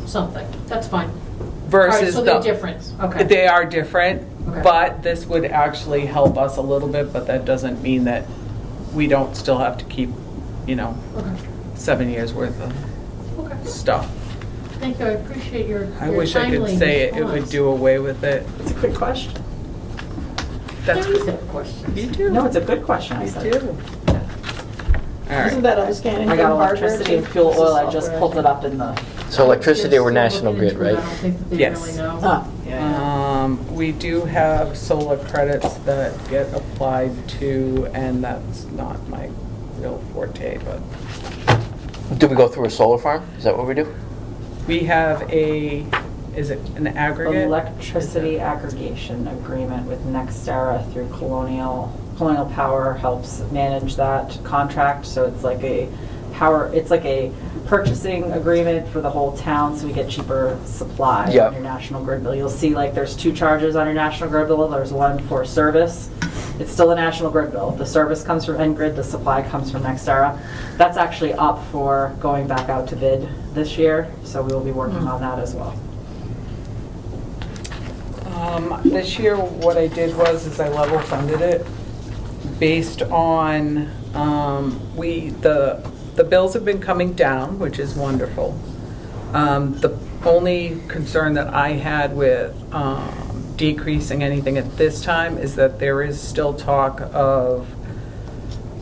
Something, that's fine. All right, versus so the. they're different, okay. They are different, Okay. but this would actually help us a little bit, but that doesn't mean that we don't still have to keep, Okay. 7 years worth of Okay. stuff. Thank you, I appreciate your I wish I could timely say it would response. do away with it. It's a good question. That's, There is that question. you do. No, it's a good question, I You said. do. All Isn't right. that other scanning? I got from Harvard? electricity and fuel This is oil, I just software, pulled I it up in the, So electricity They're or still National looking Grid, into it. right? I don't think that they Yes. really know. think. Yeah. We do have solar credits that get applied to, and that's not my real forte, but Do we go through a solar farm? Is that what we do? we have is it an aggregate? electricity aggregation agreement with NextEra through Colonial. Colonial Power helps manage that contract, so it's like a purchasing agreement for the whole town, so we get cheaper supply Yep. on your national grid bill. You'll see like there's 2 charges on your national grid bill. There's one for service. It's still a national grid bill. The service comes from NGrid, the supply comes from NextEra. That's actually up for going back out to bid this year, so we will be working on that as well. This year, what I did was I level funded it based on, the bills have been coming down, which is wonderful. The only concern that I had with decreasing anything at this time is that there is still talk of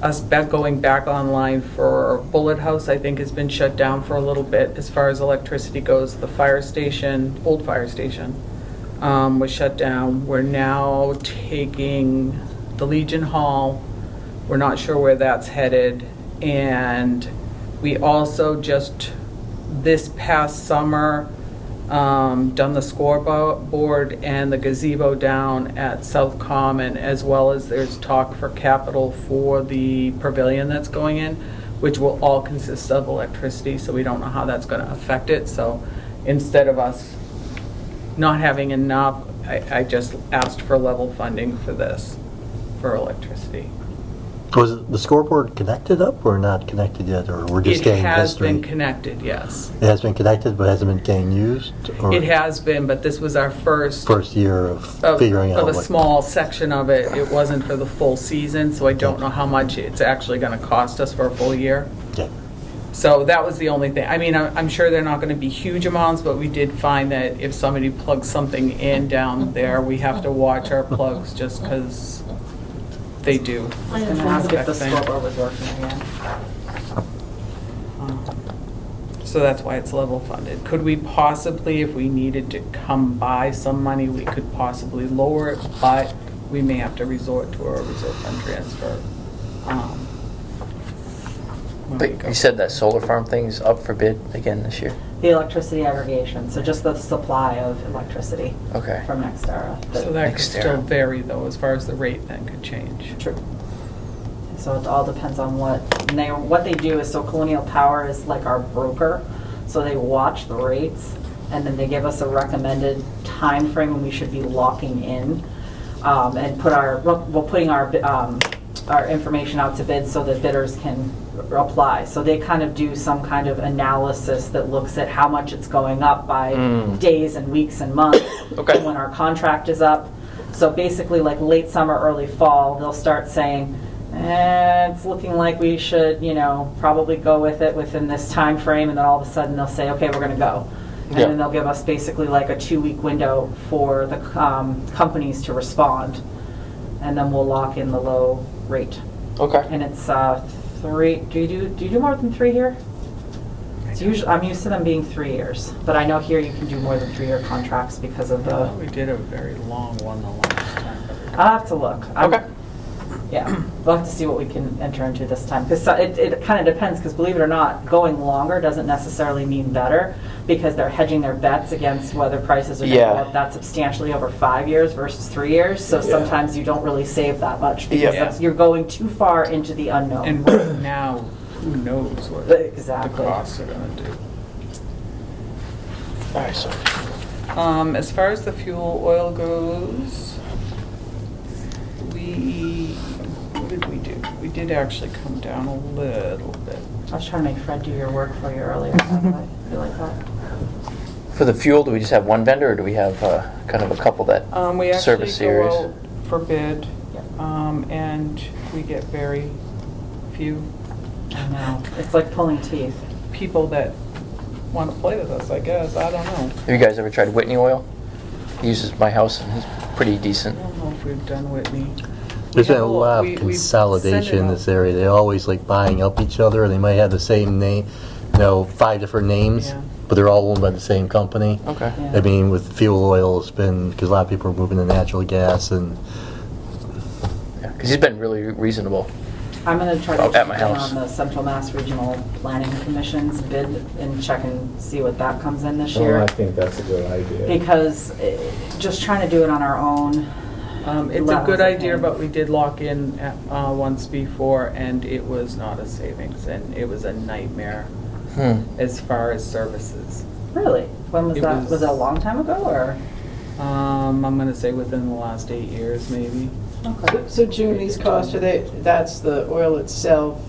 us going back online for Bullet House, I think, has been shut down for a little bit as far as electricity goes. The fire station, old fire station, was shut down. We're now taking the Legion Hall. We're not sure where that's headed. And we also just, this past summer, done the scoreboard and the gazebo down at South Common, as well as there's talk for capital for the pavilion that's going in, which will all consist of electricity, so we don't know how that's going to affect it. So instead of us not having enough, I just asked for level funding for this, for electricity. Was the scoreboard connected up or not connected yet, or we're just It getting has history? been connected, yes. It has been connected, but hasn't been getting used? Or It has been, but this was our first year of figuring out of a what... small section of it. It wasn't for the full season, so I don't know how much it's actually going to cost us for a full year. Okay. So that was the only thing. I mean, I'm sure they're not going to be huge amounts, but we did find that if somebody plugs something in down there, we have to watch our plugs just because they do. I was going to ask if the Thing. scoreboard was working again. So that's why it's level funded. Could we possibly, if we needed to come by some money, we could possibly lower it, but we may have to resort to a reserve fund transfer. when we But go. you said that solar farm thing's up for bid again this year? The electricity aggregation, so just the supply of electricity Okay. from NextEra. So that could Extera. still vary though, as far as the rate then could change. True. So it all depends on what they do is, so Colonial Power is like our broker, so they watch the rates, and then they give us a recommended time frame when we should be locking in, and putting our information out to bid so that bidders can apply. So they kind of do some kind of analysis that looks at how much it's going up by days and weeks and months Okay. when our contract is up. So basically, like late summer, early fall, they'll start saying, it's looking like we should, probably go with it within this time frame, and then all of a sudden they'll say, okay, we're going to go. And Yeah. then they'll give us basically like a 2-week window for the companies to respond, and then we'll lock in the low rate. Okay. And it's 3. Do you do more than 3 here? It's usually, I'm used to them being 3 years, but I know here you can do more than 3-year contracts because of the. We did a very long one the last time. I'll have to look. Okay. Yeah, we'll have to see what we can enter into this time, because it kind of depends, because believe it or not, going longer doesn't necessarily mean better, because they're hedging their bets against whether prices are going to Yeah. go up that substantially over 5 years versus 3 years, so sometimes you don't really save that much, because Yeah. you're going too far into the unknown. And right now, who knows what the Exactly. costs are going to do. All right, so As far as the fuel oil goes, what did we do? We did actually come down a little bit. I was trying to make Fred do your work for you earlier, by the way. You like that? for the fuel, do we just have one vendor, or do we have kind of a couple that We actually service series? go out for bid, Yep. and we get very few I know. It's like pulling teeth. people that want to play with us, I guess. I don't know. Have you guys ever tried Whitney Oil? He uses my house, and he's pretty decent. I don't know if we've done Whitney. There's We been have a lot we of send it consolidation in out. this area. They're always like buying up each other. They might have the same name, 5 different names, Yeah. but they're all owned by the same company. Okay. Yeah. I mean, with fuel oil, it's been, because a lot of people are moving to natural gas, and Because he's been really reasonable. I'm going to try to At check my in house. on the Central Mass Regional Planning Commission's bid and check and see what that comes in this Oh, year. I think that's a good idea. Because just trying to do it on our own. It's a levels good of idea, pain. but we did lock in once before, and it was not a savings, and it was a nightmare as far as services. Really? When was It that? was- Was it a long time ago, or? I'm going to say within the last 8 years, maybe. Okay. So June, these costs, that's the oil itself,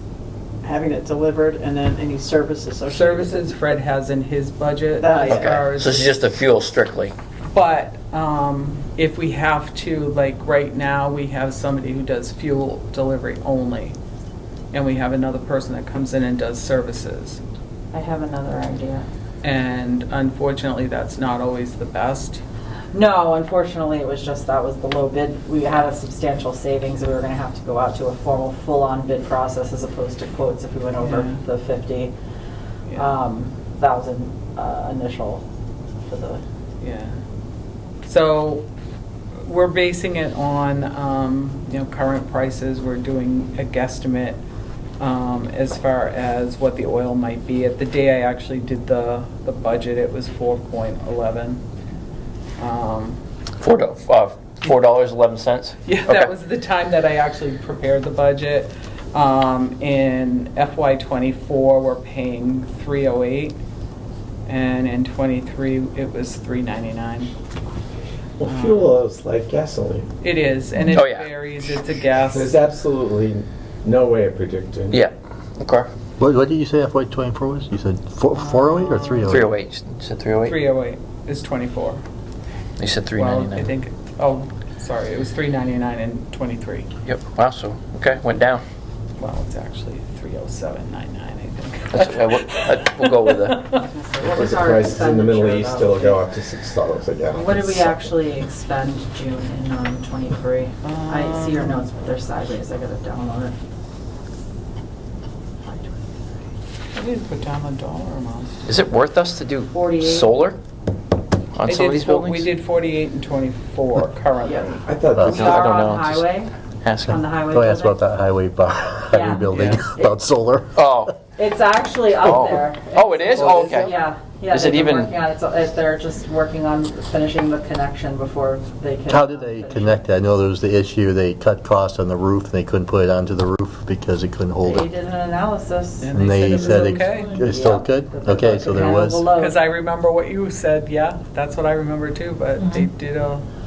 having it delivered, and then any services associated with it? Services Fred has in his budget Ah, as yeah. far as. So it's just the fuel strictly. But if we have to, like right now, we have somebody who does fuel delivery only. And we have another person that comes in and does services. I have another idea. And unfortunately, that's not always the best. No, unfortunately, it was just, that was the low bid. We had a substantial savings, and we were gonna have to go out to a formal, full-on bid process as opposed to quotes if we went over Yeah. the 50 Yeah. thousand initial for the, Yeah. So we're basing it on, current prices. We're doing a guesstimate as far as what the oil might be. At the day I actually did the budget, it was 4.11. $4.11. Yeah, that was the time that I actually prepared the budget. In FY '24, we're paying $308, and in '23, it was $399. Well, fuel is like gasoline. It is, and it Oh, yeah. varies. It's a gas. There's absolutely no way of predicting. Yeah, okay. What did you say FY '24 was? You said 408 or 308? 308, you said 308? 308 is 24. You said Well, 399. I think, sorry, it was 399 and 23. Yep, wow, so, okay, went down. Well, it's actually 307.99, I think. That's, we'll go with the, what was The our prices in the Middle expenditure East though? still go up to $6 a gallon. What did we actually expend June in '23? I see your notes, but they're sideways, I gotta download it. I didn't put down the dollar amount. is it worth us to do 48. solar on I some of did these fo- buildings? We did 48 and 24 currently. Yep. I thought this We I are don't on know, just- highway, Ask on him. the highway Go ask about building. that highway Yeah. building, Yeah. about solar. Oh, It's actually Oh. up there. Oh, it is? Oh, okay. Yeah. Is it they've been even- working on it. They're just working on finishing the connection before they can. How did they finish connect it? I know there was the issue, they cut costs on the roof, and they couldn't put it onto the roof because it couldn't it. hold They it. did an analysis. And And they said it was okay. it's still Yeah. good? That they Okay, so could there handle was. the load. Because I remember what you said, yeah, that's what I remember too, but they Mm-hmm. did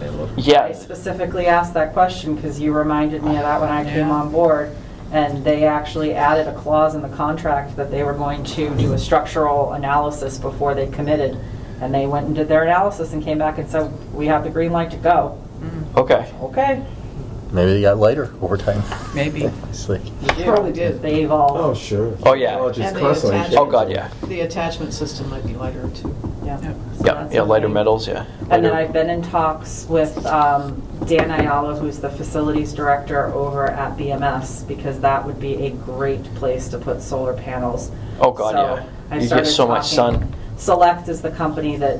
they looked. I yeah, specifically asked that question because you reminded me of that when I came Yeah. on board. And they actually added a clause in the contract that they were going to do a structural analysis before they committed. And they went and did their analysis and came back and said, we have the green light to go. okay. Okay. Maybe they got lighter over time. Maybe. It's like, Probably did. They evolved. Oh, sure. Oh, yeah. Technology's And the constantly attachment- Oh, God, yeah. The attachment system might be lighter too. Yeah. Yep. So Yeah, that's yeah, lighter something. metals, yeah. And then Lighter- I've been in talks with Dan Ayala, who's the facilities director over at BMS, because that would be a great place to put solar panels. Oh, God, So yeah. I You get started so much talking- sun. Solect is the company that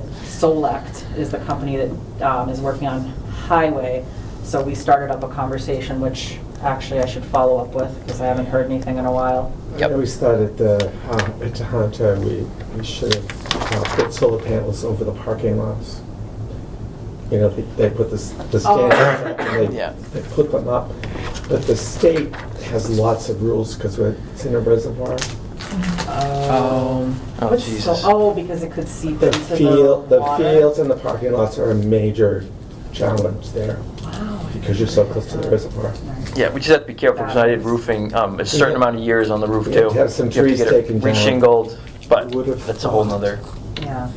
is working on highway. So we started up a conversation, which actually I should follow up with, because I haven't heard anything in a while. Yep. I always thought at Tohoto, we should have put solar panels over the parking lots. You know, they put the stands and Yeah. they put them up. But the state has lots of rules because it's in a reservoir. Oh, What's Jesus. because it could seep The into the water. fields and the parking lots are a major challenge there because you're so close to the reservoir. Yeah, we just have to be careful, because I did roofing, a certain Yeah. amount of years on the roof You too. have to have some You have to trees get it taken down. Reshingled, but Would've that's a whole thought. nother. Yeah.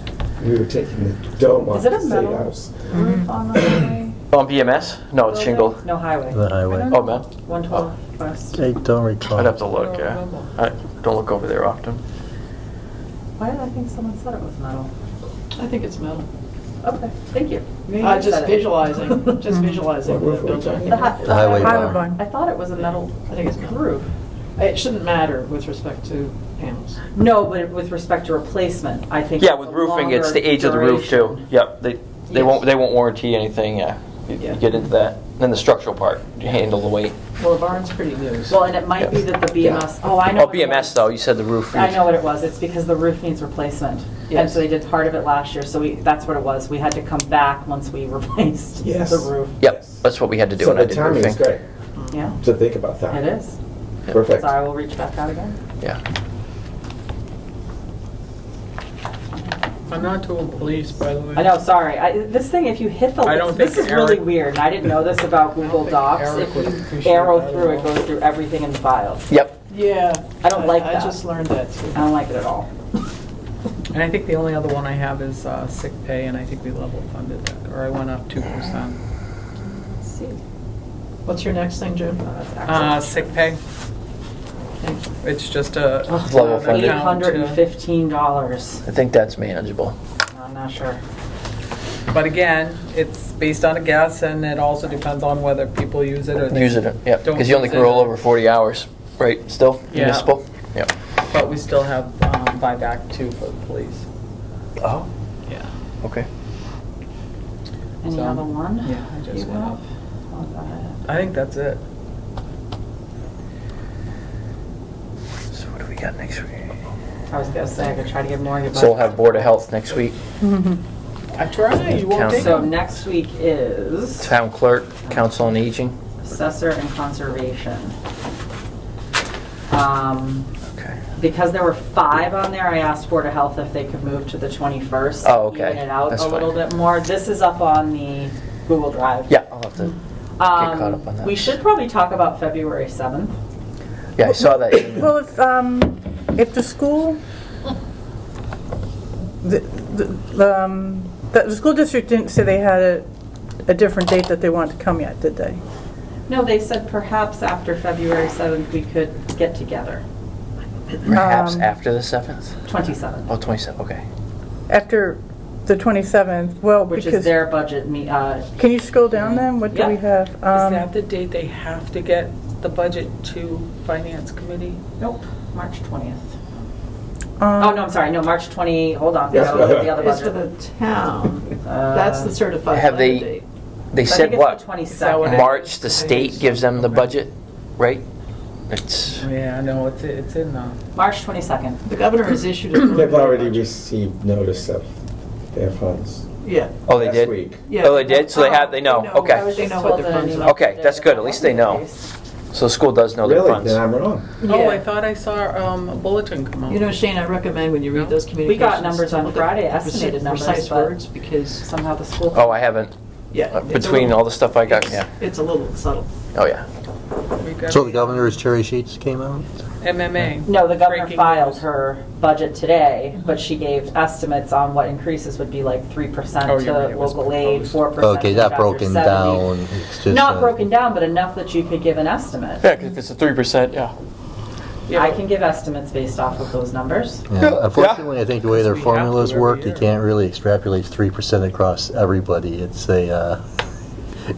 We were taking the dome off Is it the a state metal house. roof on the highway? On BMS? No, it's shingle. No, highway. the highway. Oh, man. 112 West. I don't recall. I'd have to look, yeah. I don't look over there often. Why did I think someone said it was metal? I think it's metal. Okay, thank you. Just visualizing, just visualizing What roof the are we building. talking The highway Highway bar. barn. I thought it was a metal I think it's metal. roof. It shouldn't matter with respect to panels. No, but with respect to replacement, I think. Yeah, it's with a roofing, it's the longer age of the roof too. duration. Yep, they Yes. they won't warranty anything, yeah. You Yeah. get into that. Then the structural part, you handle the weight. Well, the barn's pretty new. Well, and it might be that the BMS, oh, I know. Oh, what it was. BMS though, you said the roof. I know what it was. It's because the roof needs replacement. And Yes. so they did part of it last year, so that's what it was. We had to come back once we replaced Yes. the roof. Yep, that's what we had to do So when I the did timing is roofing. great Yeah, to think about that. it is. Perfect. So I will reach back out again. Yeah. I'm not tool police, by the way. I know, sorry. This thing, if you hit the, I don't this think is really Eric- weird, and I didn't know this about Google think Docs. Eric If would you appreciate arrow that through, at it all. goes through everything in the file. Yep. Yeah. I don't like I that. just learned that too. I don't like it at all. And I think the only other one I have is sick pay, and I think we level funded that, or I went up 2%. Let's see. What's your next thing, Jim? Oh, that's excellent. Sick pay, Thank you. it's just a. Level an funded. account to- $815. I think that's manageable. I'm not sure. But again, it's based on a guess, and it also depends on whether people use it or they Use it, yeah, don't because you only use can it. roll over 40 hours, right, still, Yeah. municipal? Yep. But we still have buyback too for the police. Oh, Yeah. okay. Any So, other one? Yeah, I just You went have? up. Oh, go ahead. I think that's it. So what do we got next week? I was gonna say, I could try to get more of your So we'll budget. have Board of Health next week, I try, you won't Count. take So them. next week is Town Clerk, Council on Aging. assessor and conservation. Okay. Because there were 5 on there, I asked Board of Health if they could move to the 21st. Oh, okay. Even it out That's a little fine. bit more. This is up on the Google Drive. Yeah, I'll have to get caught up on that. We should probably talk about February 7th. Yeah, I saw that email. Well, if the school, the school district didn't say they had a different date that they wanted to come yet, did they? No, they said perhaps after February 7th we could get together. Perhaps Um, after the 7th? 27th, Oh, 27th, okay. After the 27th, well, which is because, their budget can you scroll down then? What do we Yeah. have? Is that the date they have to get the budget to Finance Committee? Nope, March 20th. Oh, no, I'm sorry, no, March 20, hold on, the Yes, other It's for budget. the town. That's the certified Have they- budget date. They I said think it's what? the 22nd. March, the state gives them the budget, right? It's, Yeah, no, it's in the. March 22nd. The governor has issued a They've preliminary already budget. received notice of their funds Yeah. oh, they last did? week. Yeah. Oh, they did? So they know, I okay. was They just know what told their in an funds email are. Okay, today that's that good. that At least they wasn't the know. case. So the school does know their Really? funds. Then I'm wrong. Oh, Yeah. I thought I saw a bulletin come out. You know, Shane, I recommend when you read those communications. numbers to on look at Friday, the estimated numbers, Precise but- words, because, Somehow the school. Oh, I haven't, yeah. it's a between little- all the stuff I got, yeah. It's a little subtle. Oh, yeah. We got So the governor's cherry sheets came out? MMA. No, the governor Breaking filed news. her budget today, but she gave estimates on what increases would be like 3% Oh, you're right, to it was local aid, proposed. 4% Okay, to not Chapter broken 70. down, it's just. Not broken down, but enough that you could give an estimate. Yeah, because if it's a 3%, yeah. I can give estimates based off of those numbers. Yeah, unfortunately, I think the way their Because we have to formulas every work, you year. can't really extrapolate 3% across everybody. It's a,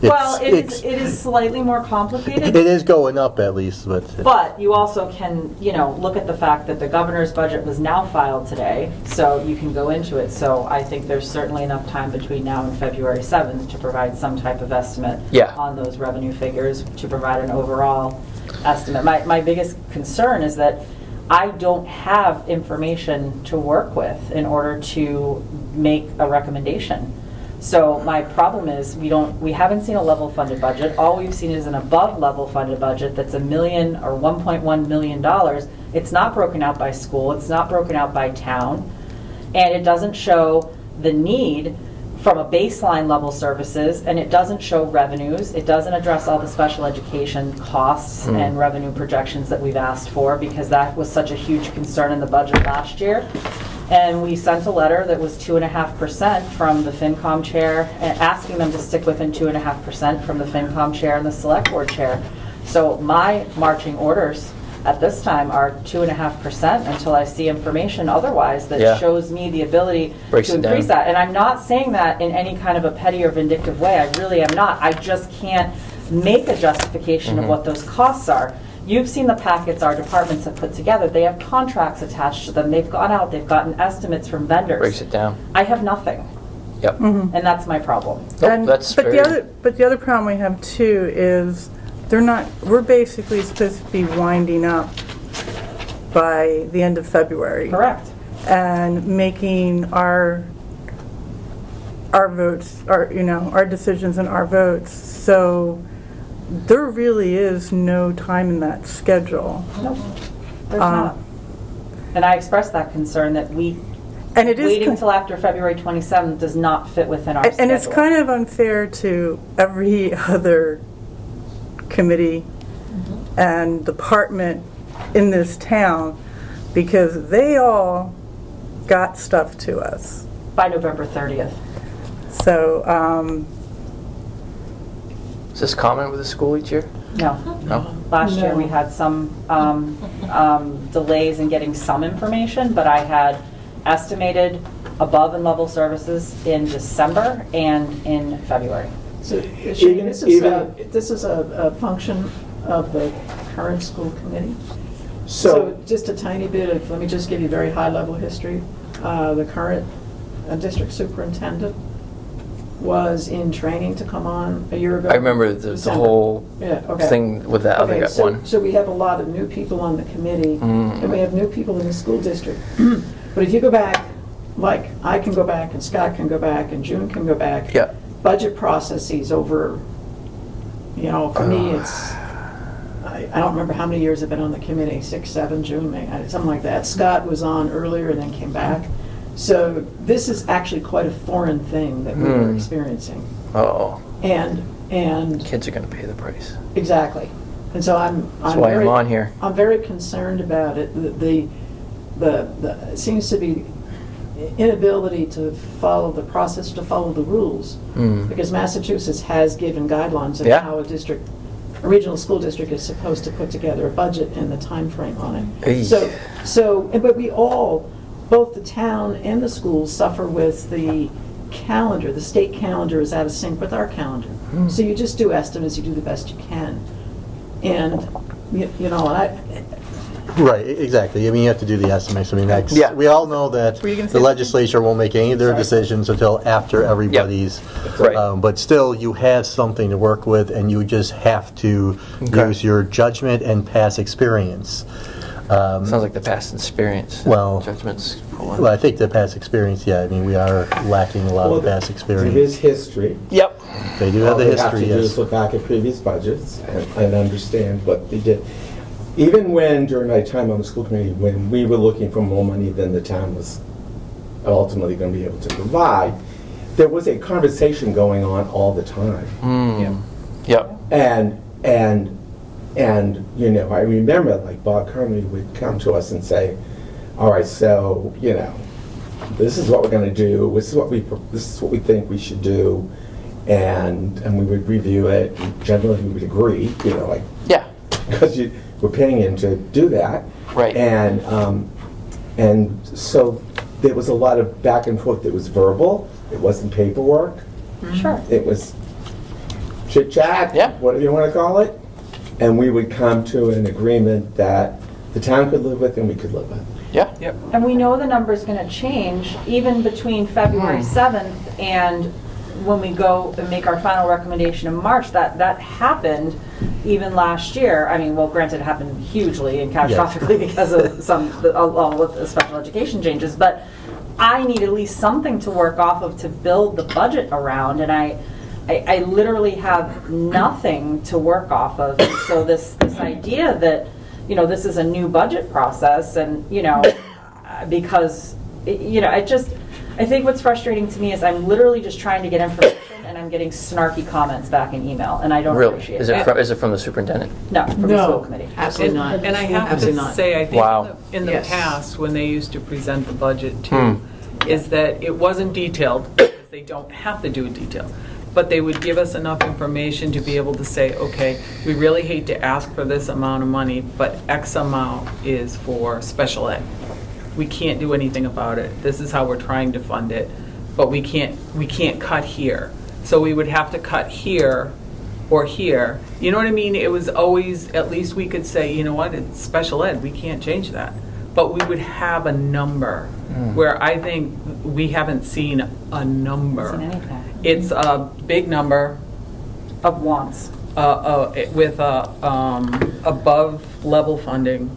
Well, it's, it is slightly more it complicated, is going up at least, but. but you also can, look at the fact that the governor's budget was now filed today, so you can go into it. So I think there's certainly enough time between now and February 7th to provide some type of estimate Yeah. on those revenue figures, to provide an overall estimate. My biggest concern is that I don't have information to work with in order to make a recommendation. So my problem is we haven't seen a level funded budget. All we've seen is an above level funded budget that's $1 million or $1.1 million. It's not broken out by school, it's not broken out by town, and it doesn't show the need from a baseline level services, and it doesn't show revenues. It doesn't address all the special education costs and revenue projections that we've asked for, because that was such a huge concern in the budget last year. And we sent a letter that was 2.5% from the FinCom chair, asking them to stick within 2.5% from the FinCom chair and the select board chair. So my marching orders at this time are 2.5% until I see information otherwise that Yeah. shows me the ability Breaks to it increase down. that. And I'm not saying that in any kind of a petty or vindictive way. I really am not. I just can't make a justification of what those costs are. You've seen the packets our departments have put together. They have contracts attached to them. They've gone out, they've gotten estimates from vendors. Breaks it down. I have nothing, Yep. and that's my problem. Nope, And- that's but very, the other problem we have too is we're basically supposed to be winding up by the end of February. Correct. And making our votes, our decisions and our votes. So there really is no time in that schedule. Nope, there's not. And I expressed that concern that And it is waiting ki- until after February 27th does not fit within our schedule. And it's kind of unfair to every other committee and department in this town, because they all got stuff to us. by November 30th. So, is this common with the school each year? No. No? Last year, we had some delays in getting some information, but I had estimated above and level services in December and in February. So, Shane, Even- this is a function of the current school committee? So just a tiny bit of, let me just give you very high-level history. The current district superintendent was in training to come on a year ago. I remember the December. whole Yeah, okay. thing with that other Okay, guy one. so we have a lot of new people on the committee, and we have new people in the school district. But if you go back, like, I can go back, and Scott can go back, and June can go back. Yeah. Budget processes over, you know, for me, it's, I don't remember how many years I've been on the committee, 6, 7, June, maybe, something like that. Scott was on earlier and then came back. So this is actually quite a foreign thing that we were experiencing. Oh, And kids are going to pay the price. exactly. And so That's why I'm on here. I'm very concerned about it. The it seems to be inability to follow the process, to follow the rules. Because Massachusetts has given guidelines on Yeah. how a regional school district is supposed to put together a budget and the time frame on it. Eey. But we all, both the town and the schools, suffer with the calendar. The state calendar is out of sync with our calendar. So you just do estimates, you do the best you can. And, you know, Right, exactly. I mean, you have to do the estimates. I mean, that's, Yeah. we all know that Were you gonna say the something? legislature won't make any of their decisions until after everybody's. Right. But still, you have something to work with, and you just have to Okay. use your judgment and past experience. Sounds like the past experience. Well- Judgments. Well, I think the past experience, yeah, I mean, we are lacking a lot of past There experience. is history. Yep. They do have All the they have history, to do is yes. look back at previous budgets and understand what they did. Even when, during my time on the school committee, when we were looking for more money than the town was ultimately going to be able to provide, there was a conversation going on all the time. Yep. And you know, I remember like Bob Carmody would come to us and say, all right, so, you know, this is what we're going to do, this is what we think we should do, and we would review it, and generally we would agree, you know, like, Yeah. because we're paying him to do that. Right. And so there was a lot of back and forth. It was verbal, it wasn't paperwork, Sure. it was chit chat, Yeah. whatever you want to call it, and we would come to an agreement that the town could live with and we could live with. Yeah. And we know the number's going to change even between February 7th and when we go and make our final recommendation in March. That happened even last year. I mean, well, granted, it happened hugely and catastrophically because of all of the special education changes, but I need at least something to work off of to build the budget around, and I literally have nothing to work off of. And so this idea that, you know, this is a new budget process, and, you know, because, you know, I think what's frustrating to me is I'm literally just trying to get information and I'm getting snarky comments back in email, and I don't Really? appreciate Is it. it from the superintendent? No, from the school committee. Absolutely not. And I have Absolutely to not. say, I think Wow. in the Yes. past, when they used to present the budget too, is that it wasn't detailed, because they don't have to do it detailed. But they would give us enough information to be able to say, okay, we really hate to ask for this amount of money, but X amount is for special ed. We can't do anything about it. This is how we're trying to fund it, but we can't cut here. So we would have to cut here or here. You know what I mean? It was always, at least we could say, you know what, it's special ed, we can't change that. But we would have a number, where I think we haven't seen a number. Seen anything. It's a big number Of wants. with above level funding,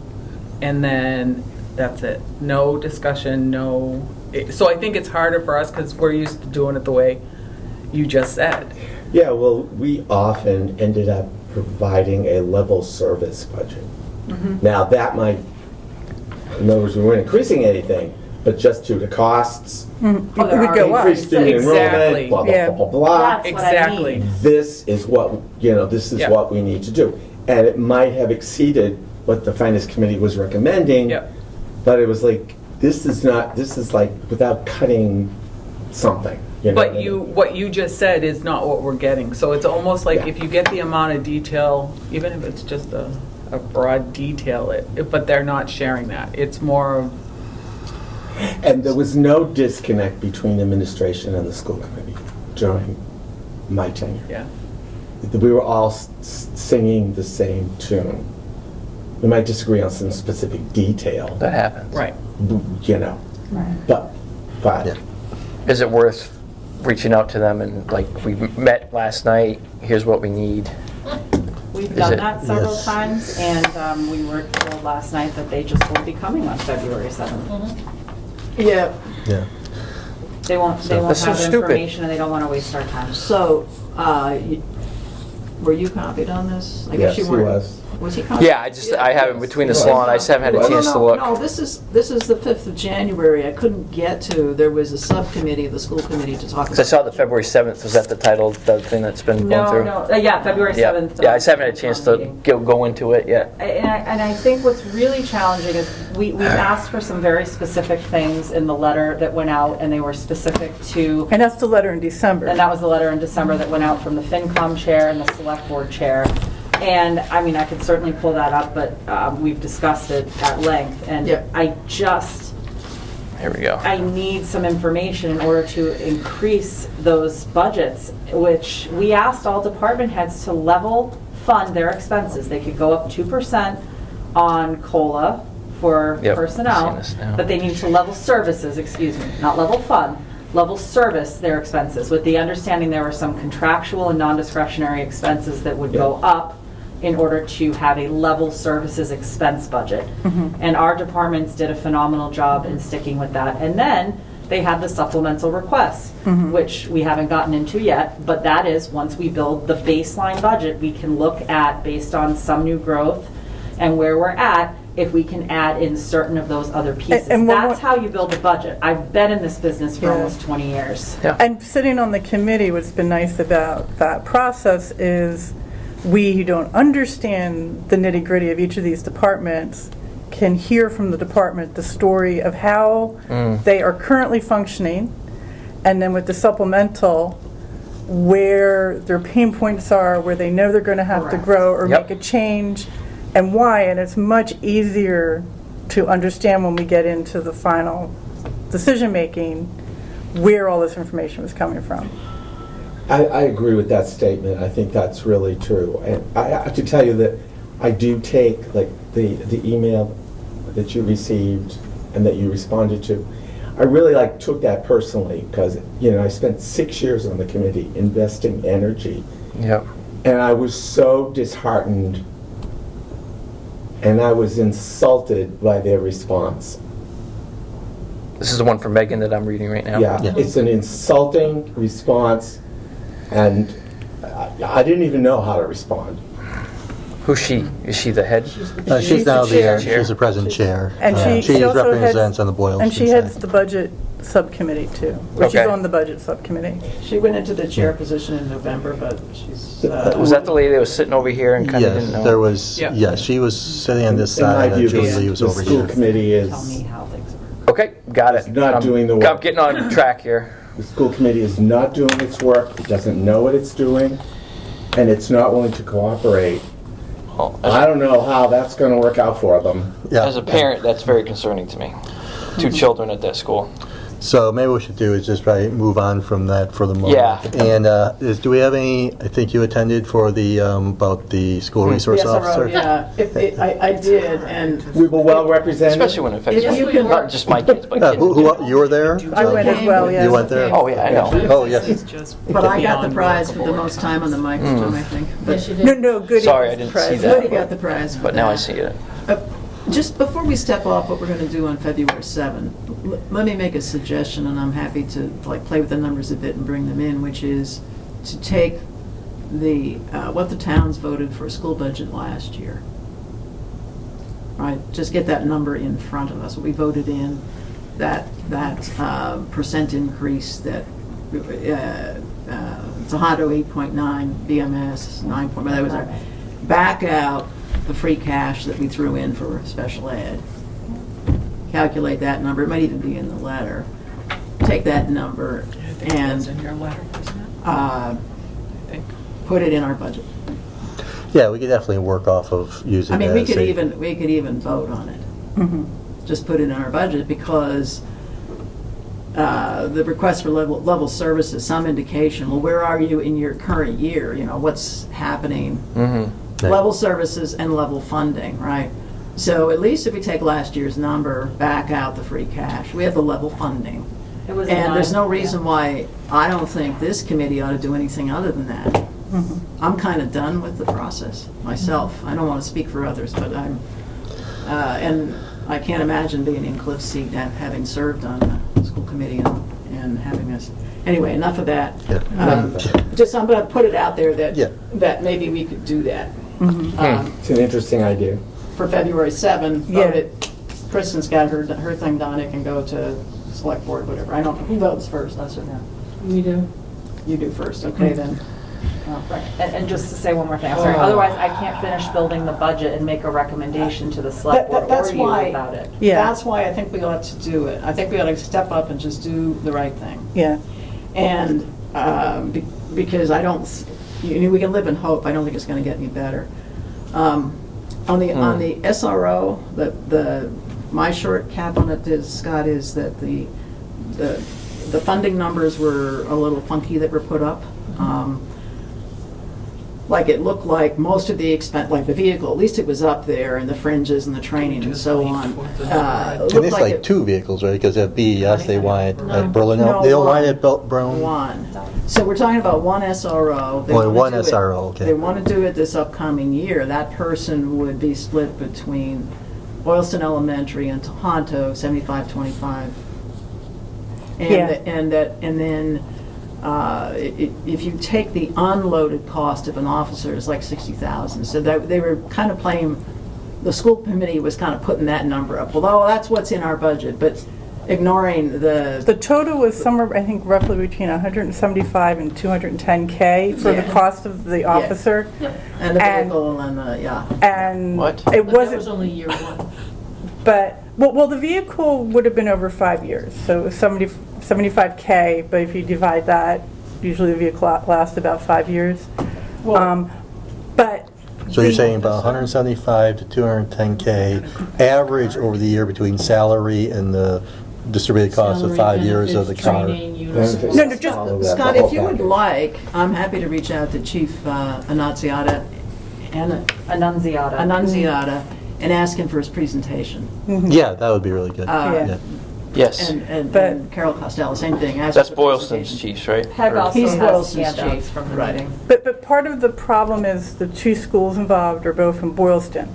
and then that's it. No discussion, so I think it's harder for us because we're used to doing it the way you just said. Yeah, well, we often ended up providing a level service budget. Now, that might, in other words, we weren't increasing anything, but just due to costs, It would go up. increased student Exactly. enrollment, blah, blah, Yeah. blah, blah, blah. That's what I Exactly. mean. This is what, you know, this is Yep. what we need to do. And it might have exceeded what the finance committee was recommending, Yep. but it was like, this is like without cutting something, you know? But what you just said is not what we're getting. So it's almost like Yeah. if you get the amount of detail, even if it's just a broad detail, but they're not sharing that. It's more of, And there was no disconnect between administration and the school committee during my tenure. Yeah. We were all singing the same tune. We might disagree on some specific detail, That happens. Right. you know, but Yeah. Is it worth reaching out to them and like, we met last night, here's what we need? We've Is done it- that several Yes. times, and we were told last night that they just won't be coming on February 7th. Yeah, Yeah. They won't That's have so the stupid. information, and they don't want to waste our time. so, were you copied on this? I guess yes, you he weren't. was. Was he copied? Yeah, I have it between the salon, I just haven't had a No, chance no, to no, look. No, this is the 5th of January. I couldn't get to, there was a subcommittee of the school committee to talk Because I about. saw the February 7th, was that the title, the thing that's been going No, through? no, yeah, February Yeah, 7th. yeah, I just haven't had a chance to meeting. go into it yet. And I think what's really challenging is we've asked for some very specific things in the letter that went out, and they were specific to, And that's the letter in December. and that was the letter in December that went out from the FinCom chair and the select board chair. And, I mean, I could certainly pull that up, but we've discussed it at length. And Yep. I need some information in order to increase those budgets, which we asked all department heads to level fund their expenses. They could go up 2% on COLA for Yep, personnel, I've seen this now. but they need to level services, not level fund, level service their expenses, with the understanding there were some contractual and non-discretionary expenses that would go up in order to have a level services expense budget. And our departments did a phenomenal job in sticking with that. And then they had the supplemental requests, which we haven't gotten into yet, but that is, once we build the baseline budget, we can look at, based on some new growth and where we're at, if we can add in certain of those other pieces. And one That's more- how you build a budget. I've been in this business for Yeah. almost 20 years. And sitting on the committee, what's been nice about that process is we who don't understand the nitty-gritty of each of these departments can hear from the department the story of how they are currently functioning, and then with the supplemental, where their pain points are, where they know they're going to have to Correct. grow or Yep. make a change, and why. And it's much easier to understand when we get into the final decision-making where all this information was coming from. I agree with that statement. I think that's really true. And I have to tell you that I do take, like, the email that you received and that you responded to. I really, like, took that personally because, you know, I spent 6 years on the committee investing energy. Yep. And I was so disheartened and I was insulted by their response. This is the one from Megan that I'm reading right now. Yeah, Yeah. it's an insulting response, and I didn't even know how to respond. Who's she? Is she the head? She's now the chair. she's the present chair. And She she also represents heads, on the Boylston and she side. heads the budget subcommittee too, which is Okay. on the budget subcommittee. She went into the chair position in November, but she's. Was that the lady that was sitting over here and kind of didn't know? Yes, there was, Yeah. yes, she was sitting on this In my side, view, and Julie the was over school here. committee Tell me is, how things are. Okay, got it. It's not I'm- doing the work. I'm getting on track here. the school committee is not doing its work, it doesn't know what it's doing, and it's not willing to cooperate. Well, I don't know how that's gonna work out for them. Yeah. As a parent, that's very concerning to me. 2 children at that school. So maybe what we should do is just probably move on from that for the moment. Yeah. And do we have any, I think you attended for the, about the school resource Yes, I officer? wrote, yeah, I did, and We were well represented. Especially when it affects If you my- can- not just my kids, but kids. You were there? I went as well, yes. You went there? Oh, yeah, I know. Oh, yes. This is just but I got the beyond prize for the workable. most time on the microphone, I think. Yes, you No, did. no, Goody Sorry, was I didn't the see prize. that. Woody got the prize for But now I that. see it. Just before we step off what we're going to do on February 7th, let me make a suggestion, and I'm happy to like play with the numbers a bit and bring them in, which is to take the what the towns voted for a school budget last year. Right, just get that number in front of us. What we voted in, that percent increase that Tohoto 8.9, BMS 9. That was our back out the free cash that we threw in for special ed. Calculate that number, it might even be in the letter. Take that number It was in and your letter, wasn't it? uh, I think. put it in our budget. Yeah, we could definitely work off of using I that. mean, we as could a- even vote on it. Just put it in our budget because the request for level services, some indication, well, where are you in your current year? You know, what's happening? Mm-hmm. Right. Level services and level funding, right? So at least if we take last year's number, back out the free cash, we have the level funding. It was And there's no nine, reason why I don't think this committee ought to do anything other than that. I'm kind of done with the process myself. I don't want to speak for others, but I'm, and I can't imagine being in Cliff's seat, having served on the school committee and having this. Anyway, enough of that. Yeah. Just, I'm going to put it out there Yeah. that maybe we could do that. It's an interesting idea. For February 7, Yeah. vote it. Kristen's got her thing done, it can go to select board, whatever. I don't know, who votes first, us or them? We do. You do first, okay, then. Right. And just to say one more thing, I'm sorry, otherwise I can't finish building the budget and make a recommendation to the select board That's or you why- about it. Yeah. That's why I think we ought to do it. I think we ought to step up and just do the right thing. Yeah. And because I don't, we can live in hope, I don't think it's going to get any better. On the SRO, my short cap on it is, Scott, is that the funding numbers were a little funky that were put up. Like it looked like most of the expense, like the vehicle, at least it was up there, and the fringes and the training and so on. And it's like two vehicles, right? Because at BES, they want it at Berlin. No, They don't one. want it at Brown. One. So we're talking about one SRO. They Only wanna one do it- SRO, okay. They want to do it this upcoming year. That person would be split between Boylston Elementary and Tohoto, 75-25. Yeah. And then if you take the unloaded cost of an officer, it's like 60,000. So they were kind of playing, the school committee was kind of putting that number up. Although that's what's in our budget, but ignoring The total was somewhere, I think, roughly between 175 and 210K for the Yeah. cost of the officer. and the and- vehicle and the, yeah. And What? it But that was wasn't, only year one. but, well, the vehicle would have been over 5 years, so it was 75K, but if you divide that, usually the vehicle lasts about 5 years. But. So you're the- saying about 175 to 210K average over the year between salary and the distributed cost of Salary, 5 years of the benefits, car? Training, uniforms. No, just- All of that, Scott, the if whole you would package. like, I'm happy to reach out to Chief Annunziata and ask him for his presentation. Yeah, that would be really good. Yeah. Yes. And But- Carol Costello, same thing. ask That's for Boylston's presentation. chiefs, right? Peg Or- also He's has Boylston's handouts chief, from the right. meeting. But part of the problem is the two schools involved are both in Boylston.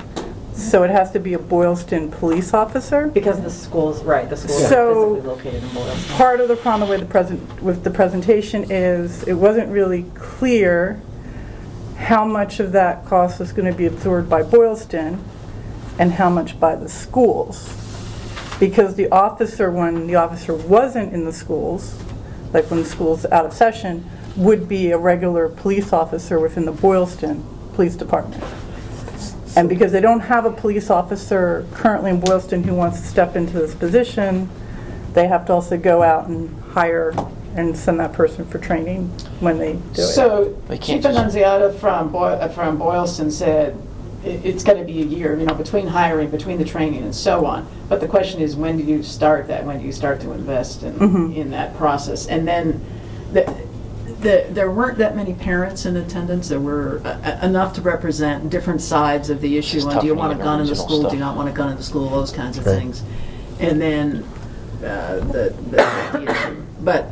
So it has to be a Boylston police officer. Because the schools, right, the schools are So- physically located in Boylston. Part of the problem with the presentation is it wasn't really clear how much of that cost was going to be absorbed by Boylston and how much by the schools. Because the officer, when the officer wasn't in the schools, like when the school's out of session, would be a regular police officer within the Boylston Police Department. And because they don't have a police officer currently in Boylston who wants to step into this position, they have to also go out and hire and send that person for training when they do it. So They Chief can't just- Annunziata from Boylston said it's going to be a year, between hiring, between the training and so on. But the question is, when do you start that? When do you start to invest in that process? And then there weren't that many parents in attendance. There were enough to represent different sides of the issue. It's On tough do you when you want a get gun in the original school? stuff. Do you not want a gun in the school? Those kinds of Right. things. And then the issue. But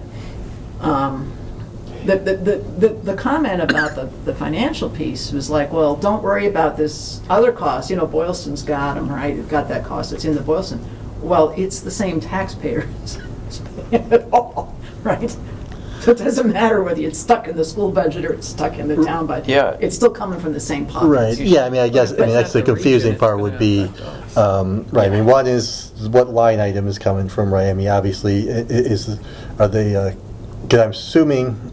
the comment about the financial piece was like, well, don't worry about this other cost. Boylston's got them, right? Got that cost. It's in the Boylston. Well, it's the same taxpayer paying it all, right? So it doesn't matter whether it's stuck in the school budget or it's stuck in the town budget. Yeah. It's still coming from the same pocket. Right, yeah, I guess, that's the confusing part would be, right, one is what line item is coming from, right? Obviously, are they, because I'm assuming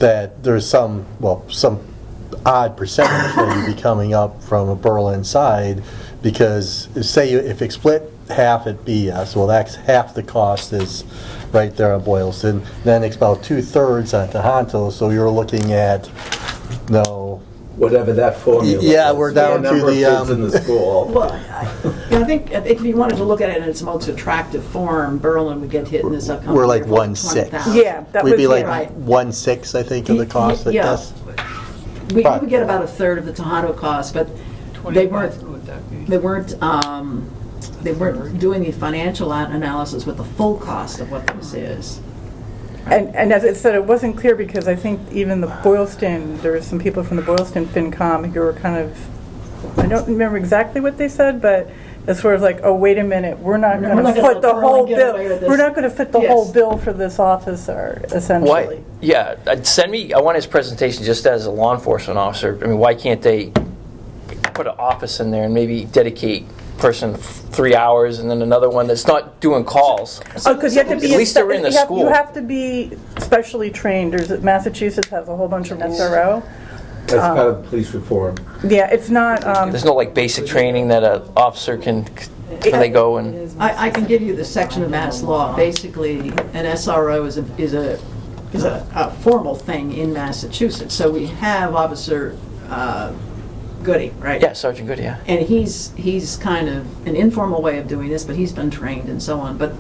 that there's some odd percentage that would be coming up from a Berlin side, because say if it's split half at BS, well, that's half the cost is right there on Boylston, then it's about 2/3 on Tohoto, so you're looking at, whatever that formula Yeah, is. we're down to Number of the, kids in the school. Well, I think if you wanted to look at it in its most attractive form, Berlin would get hit in this upcoming We're like year for 1/6. 20,000. Yeah, that was, We'd be like Right. 1/6, I think, of the cost, I Yeah. guess. We would get about a third of the Tohoto cost, but they 25 weren't, would that be? they weren't doing the financial analysis with the full cost of what this is. and as I said, it wasn't clear because I think even the Boylston, there was some people from the Boylston FinCom who were kind of, I don't remember exactly what they said, but it's sort of like, oh, wait a minute, we're not We're going to not gonna foot the let Berlin whole get bill. away with this. We're not going to fit the Yes. whole bill for this officer, essentially. Why? Yeah, send me. I want his presentation just as a law enforcement officer. I mean, why can't they put an office in there and maybe dedicate person 3 hours and then another one that's not doing calls? Oh, because you have to be. At least they're in the school. You have to be specially trained. Massachusetts has a whole bunch of SRO. That's part of the police reform. Yeah, it's not. There's no like basic training that an officer can they go and. I can give you the section of Mass law. Basically, an SRO is a formal thing in Massachusetts. So we have Officer Goody, right? Yeah, Sergeant Good. Yeah. And he's kind of an informal way of doing this, but he's been trained and so on. But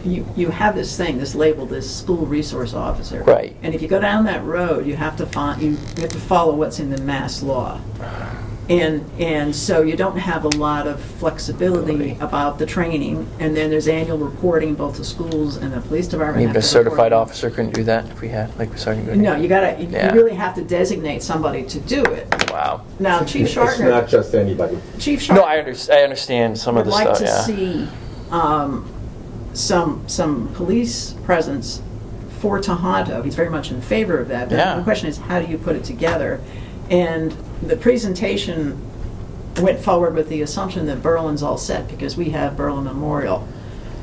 you have this thing, this label, this school resource officer. Right. And if you go down that road, you have to follow what's in the Mass law. And so you don't have a lot of flexibility about the training. And then there's annual reporting, both the schools and the police department. Even have a to certified report. officer couldn't do that if we had like Sergeant Good. No, you Yeah. really have to designate somebody to do it. Wow. Now, Chief It's not Shartner, just anybody. Chief No, Shartner I understand some of would the like stuff. to Yeah. see some police presence for Tohoto. He's very much in favor of that. Yeah. The question is, how do you put it together? And the presentation went forward with the assumption that Berlin's all set because we have Berlin Memorial.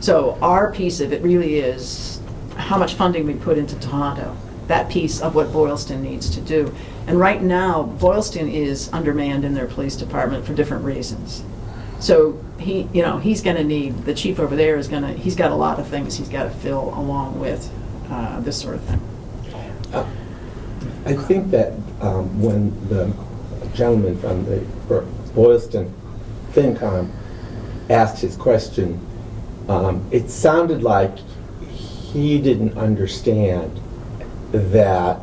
So our piece of it really is how much funding we put into Tohoto, that piece of what Boylston needs to do. And right now, Boylston is undermanned in their police department for different reasons. So he's going to need, the chief over there he's got a lot of things he's got to fill along with this sort of thing. I think that when the gentleman from the Boylston FinCom asked his question, it sounded like he didn't understand that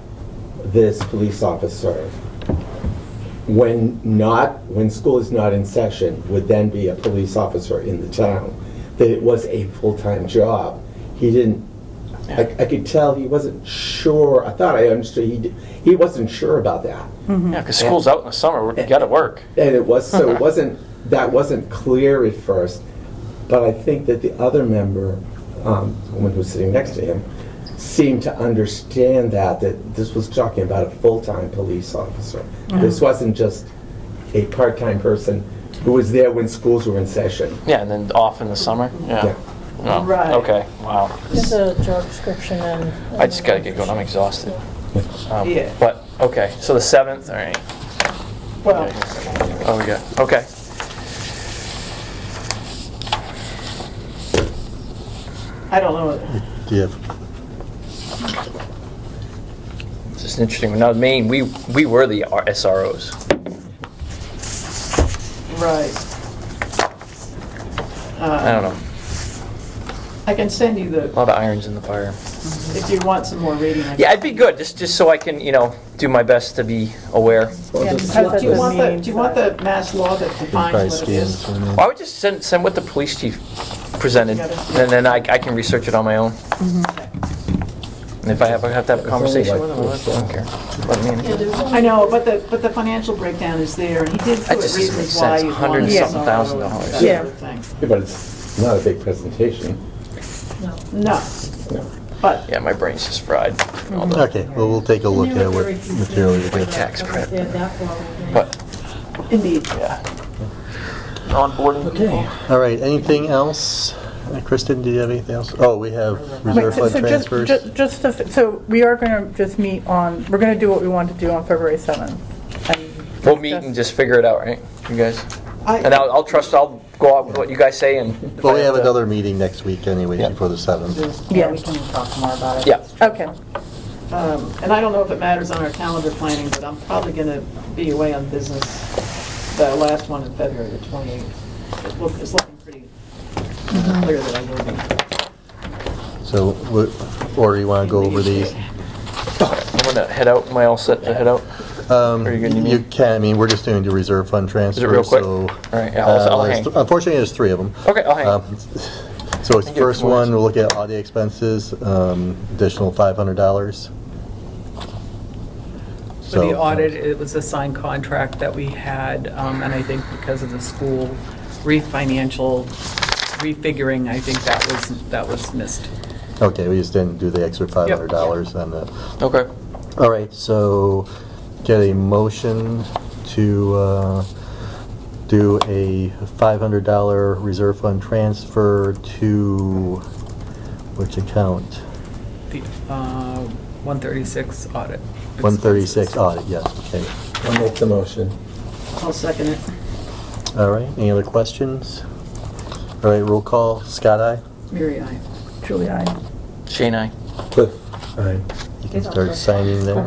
this police officer, when school is not in session, would then be a police officer in the town, that it was a full-time job. He didn't, I could tell he wasn't sure. I thought I understood he wasn't sure about that. Yeah, because school's out in the summer. You got to work. And it wasn't clear at first, but I think that the other member, the woman who was sitting next to him, seemed to understand that this was talking about a full-time police officer. This wasn't just a part-time person who was there when schools were in session. Yeah, and then off in the summer. Yeah. Yeah. No. Right. Okay. Wow. There's a job description and. I just got to get going. I'm exhausted. Yeah. But okay. So the 7th. All right. Well, Oh, we got. Okay. I don't know. Do you have, It's just interesting. Now, Maine, we were the SROs. Right. I don't know. I can send you A lot of irons in the fire. if you want some more reading. I Yeah, it'd be good just so I can do my best to be aware. Well, Yeah, just- because Do you that's want the the, meeting, do you want the Mass law that defines probably what it scan is? this one in. Well, I would just send what the police chief presented, and then I can research it on my own. And if I have to have a conversation with him, I don't care. Let me in. I know, but the financial breakdown is there, and he did That put just doesn't make reasons why sense. you want $100 it. something thousand dollars. That Yeah. sort of thing. Yeah, but it's not a big presentation. No, No. but Yeah, my brain's just fried. okay, well, we'll take a look at what material you My get. tax prep. They're that far. But indeed. yeah, onboarding. Okay, all right, anything else? Kristen, do you have anything else? Oh, we have reserve fund transfers. So we are going to just meet we're going to do what we want to do on February 7th. And We'll meet and just figure it out, right, you guys? I- And I'll go out with what you guys say and. Well, we have another meeting next week anyway, Yeah. before the 7th. Yeah, we can talk more about it. Yeah. Okay. And I don't know if it matters on our calendar planning, but I'm probably going to be away on business, the last one in February, the 28th. It's looking pretty clear that I will be. So, or you want to go over these? I'm gonna head out. Am I all set to head out? Are you gonna need me? You can, I mean, we're just doing the reserve fund transfer. real quick? So, All right, yeah, I'll hang. Unfortunately, there's 3 of them. Okay, I'll hang. So it's the Thank you. first one, we'll look at audit expenses, additional $500. For the audit, it was a signed contract that we had, and I think because of the school refiguring, I think that was missed. Okay, we just didn't do the extra $500 on that. Okay. All right, so get a motion to do a $500 reserve fund transfer to which account? The 136 audit. 136 audit, yes, okay. I'll make the motion. I'll second it. All right, any other questions? All right, roll call, Scott, aye? Mary, aye. Julie, I. Shane, I. Cliff, aye. You can start signing there.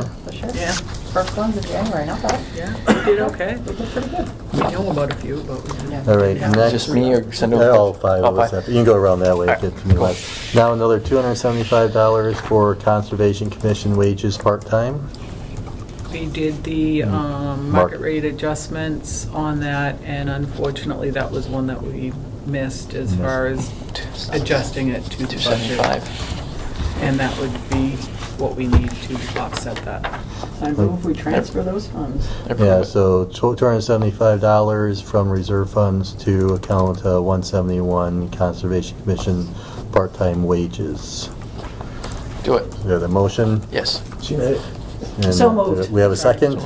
Yeah, First ones in January, not bad. yeah, we did okay. We did pretty good. We know about a few, but we didn't. All right, next. Just me or send over? All 5 of us. All You can go around that way. All right, Get to me cool. last. Now another $275 for Conservation Commission wages part-time. We did the market rate adjustments on that, and unfortunately, that was one that we missed as far as adjusting it to the budget. 275. And that would be what we need to offset that. I move we transfer those funds. Yeah, so $275 from reserve funds to account 171 Conservation Commission part-time wages. Do it. We have the motion. Yes. She made it. And So moved. We have a second?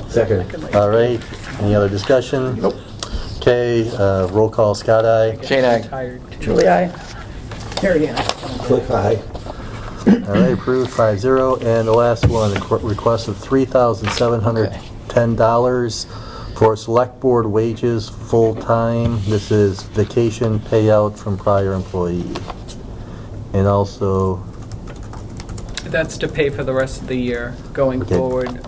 Second. All right, any other discussion? Nope. Okay, roll call, Scott, aye? Shane, I. Tired. Julie, I. Mary, aye. Cliff, aye. All right, approved 5-0. And the last one, a request of $3,710 for select board wages full-time. This is vacation payout from prior employee. And also, That's to pay for the rest of the year going Okay. forward.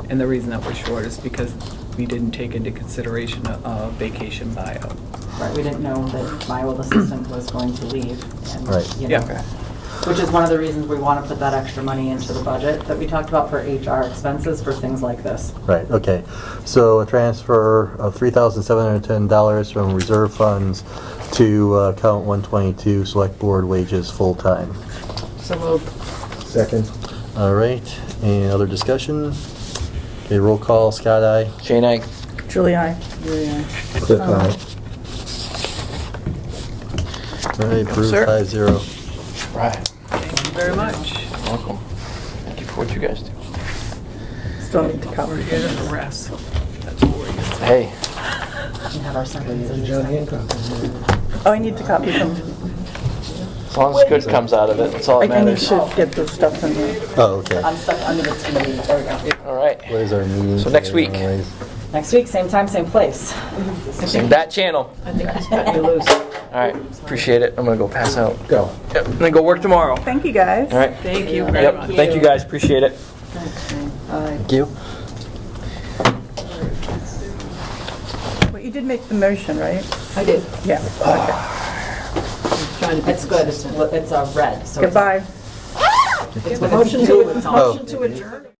And the reason that we're short is because we didn't take into consideration a vacation buyout. Right, we didn't know that my old assistant was going to leave. And, Right. you know, Yeah. which is one of the reasons we want to put that extra money into the budget that we talked about for HR expenses for things like this. right, okay. So a transfer of $3,710 from reserve funds to account 122 select board wages full-time. So moved. Second. All right, any other discussion? Okay, roll call, Scott, aye? Shane, I. Julie, I. Mary, aye. Cliff, aye. All right, approved sir. 5-0. Right. Thank you very much. Welcome. Thank you for what you guys do. Still need to cover We're it. here to harass. That's what we're here. Hey, We have our sentences. John Hancock. Oh, I need to copy them. as long as good comes out of it, that's all I that need matters. to get the stuff in there. Oh, okay. I'm stuck under the TV. There we go. All right. What is our meeting? So next today, week. anyways? Next week, same time, same place. Same that channel. I think he's cutting you loose. All right. Appreciate it. I'm gonna go pass out. Go. Yep. I'm gonna go work tomorrow. Thank you, guys. All right. Thank you very Yep. much. Thank you guys. Appreciate it. Aye. Thank you. Well, you did make the motion, right? I did. Yeah. Trying to be It's good. It's red. So it's- Goodbye. It's a motion to It's on. Oh. motion to adjourn.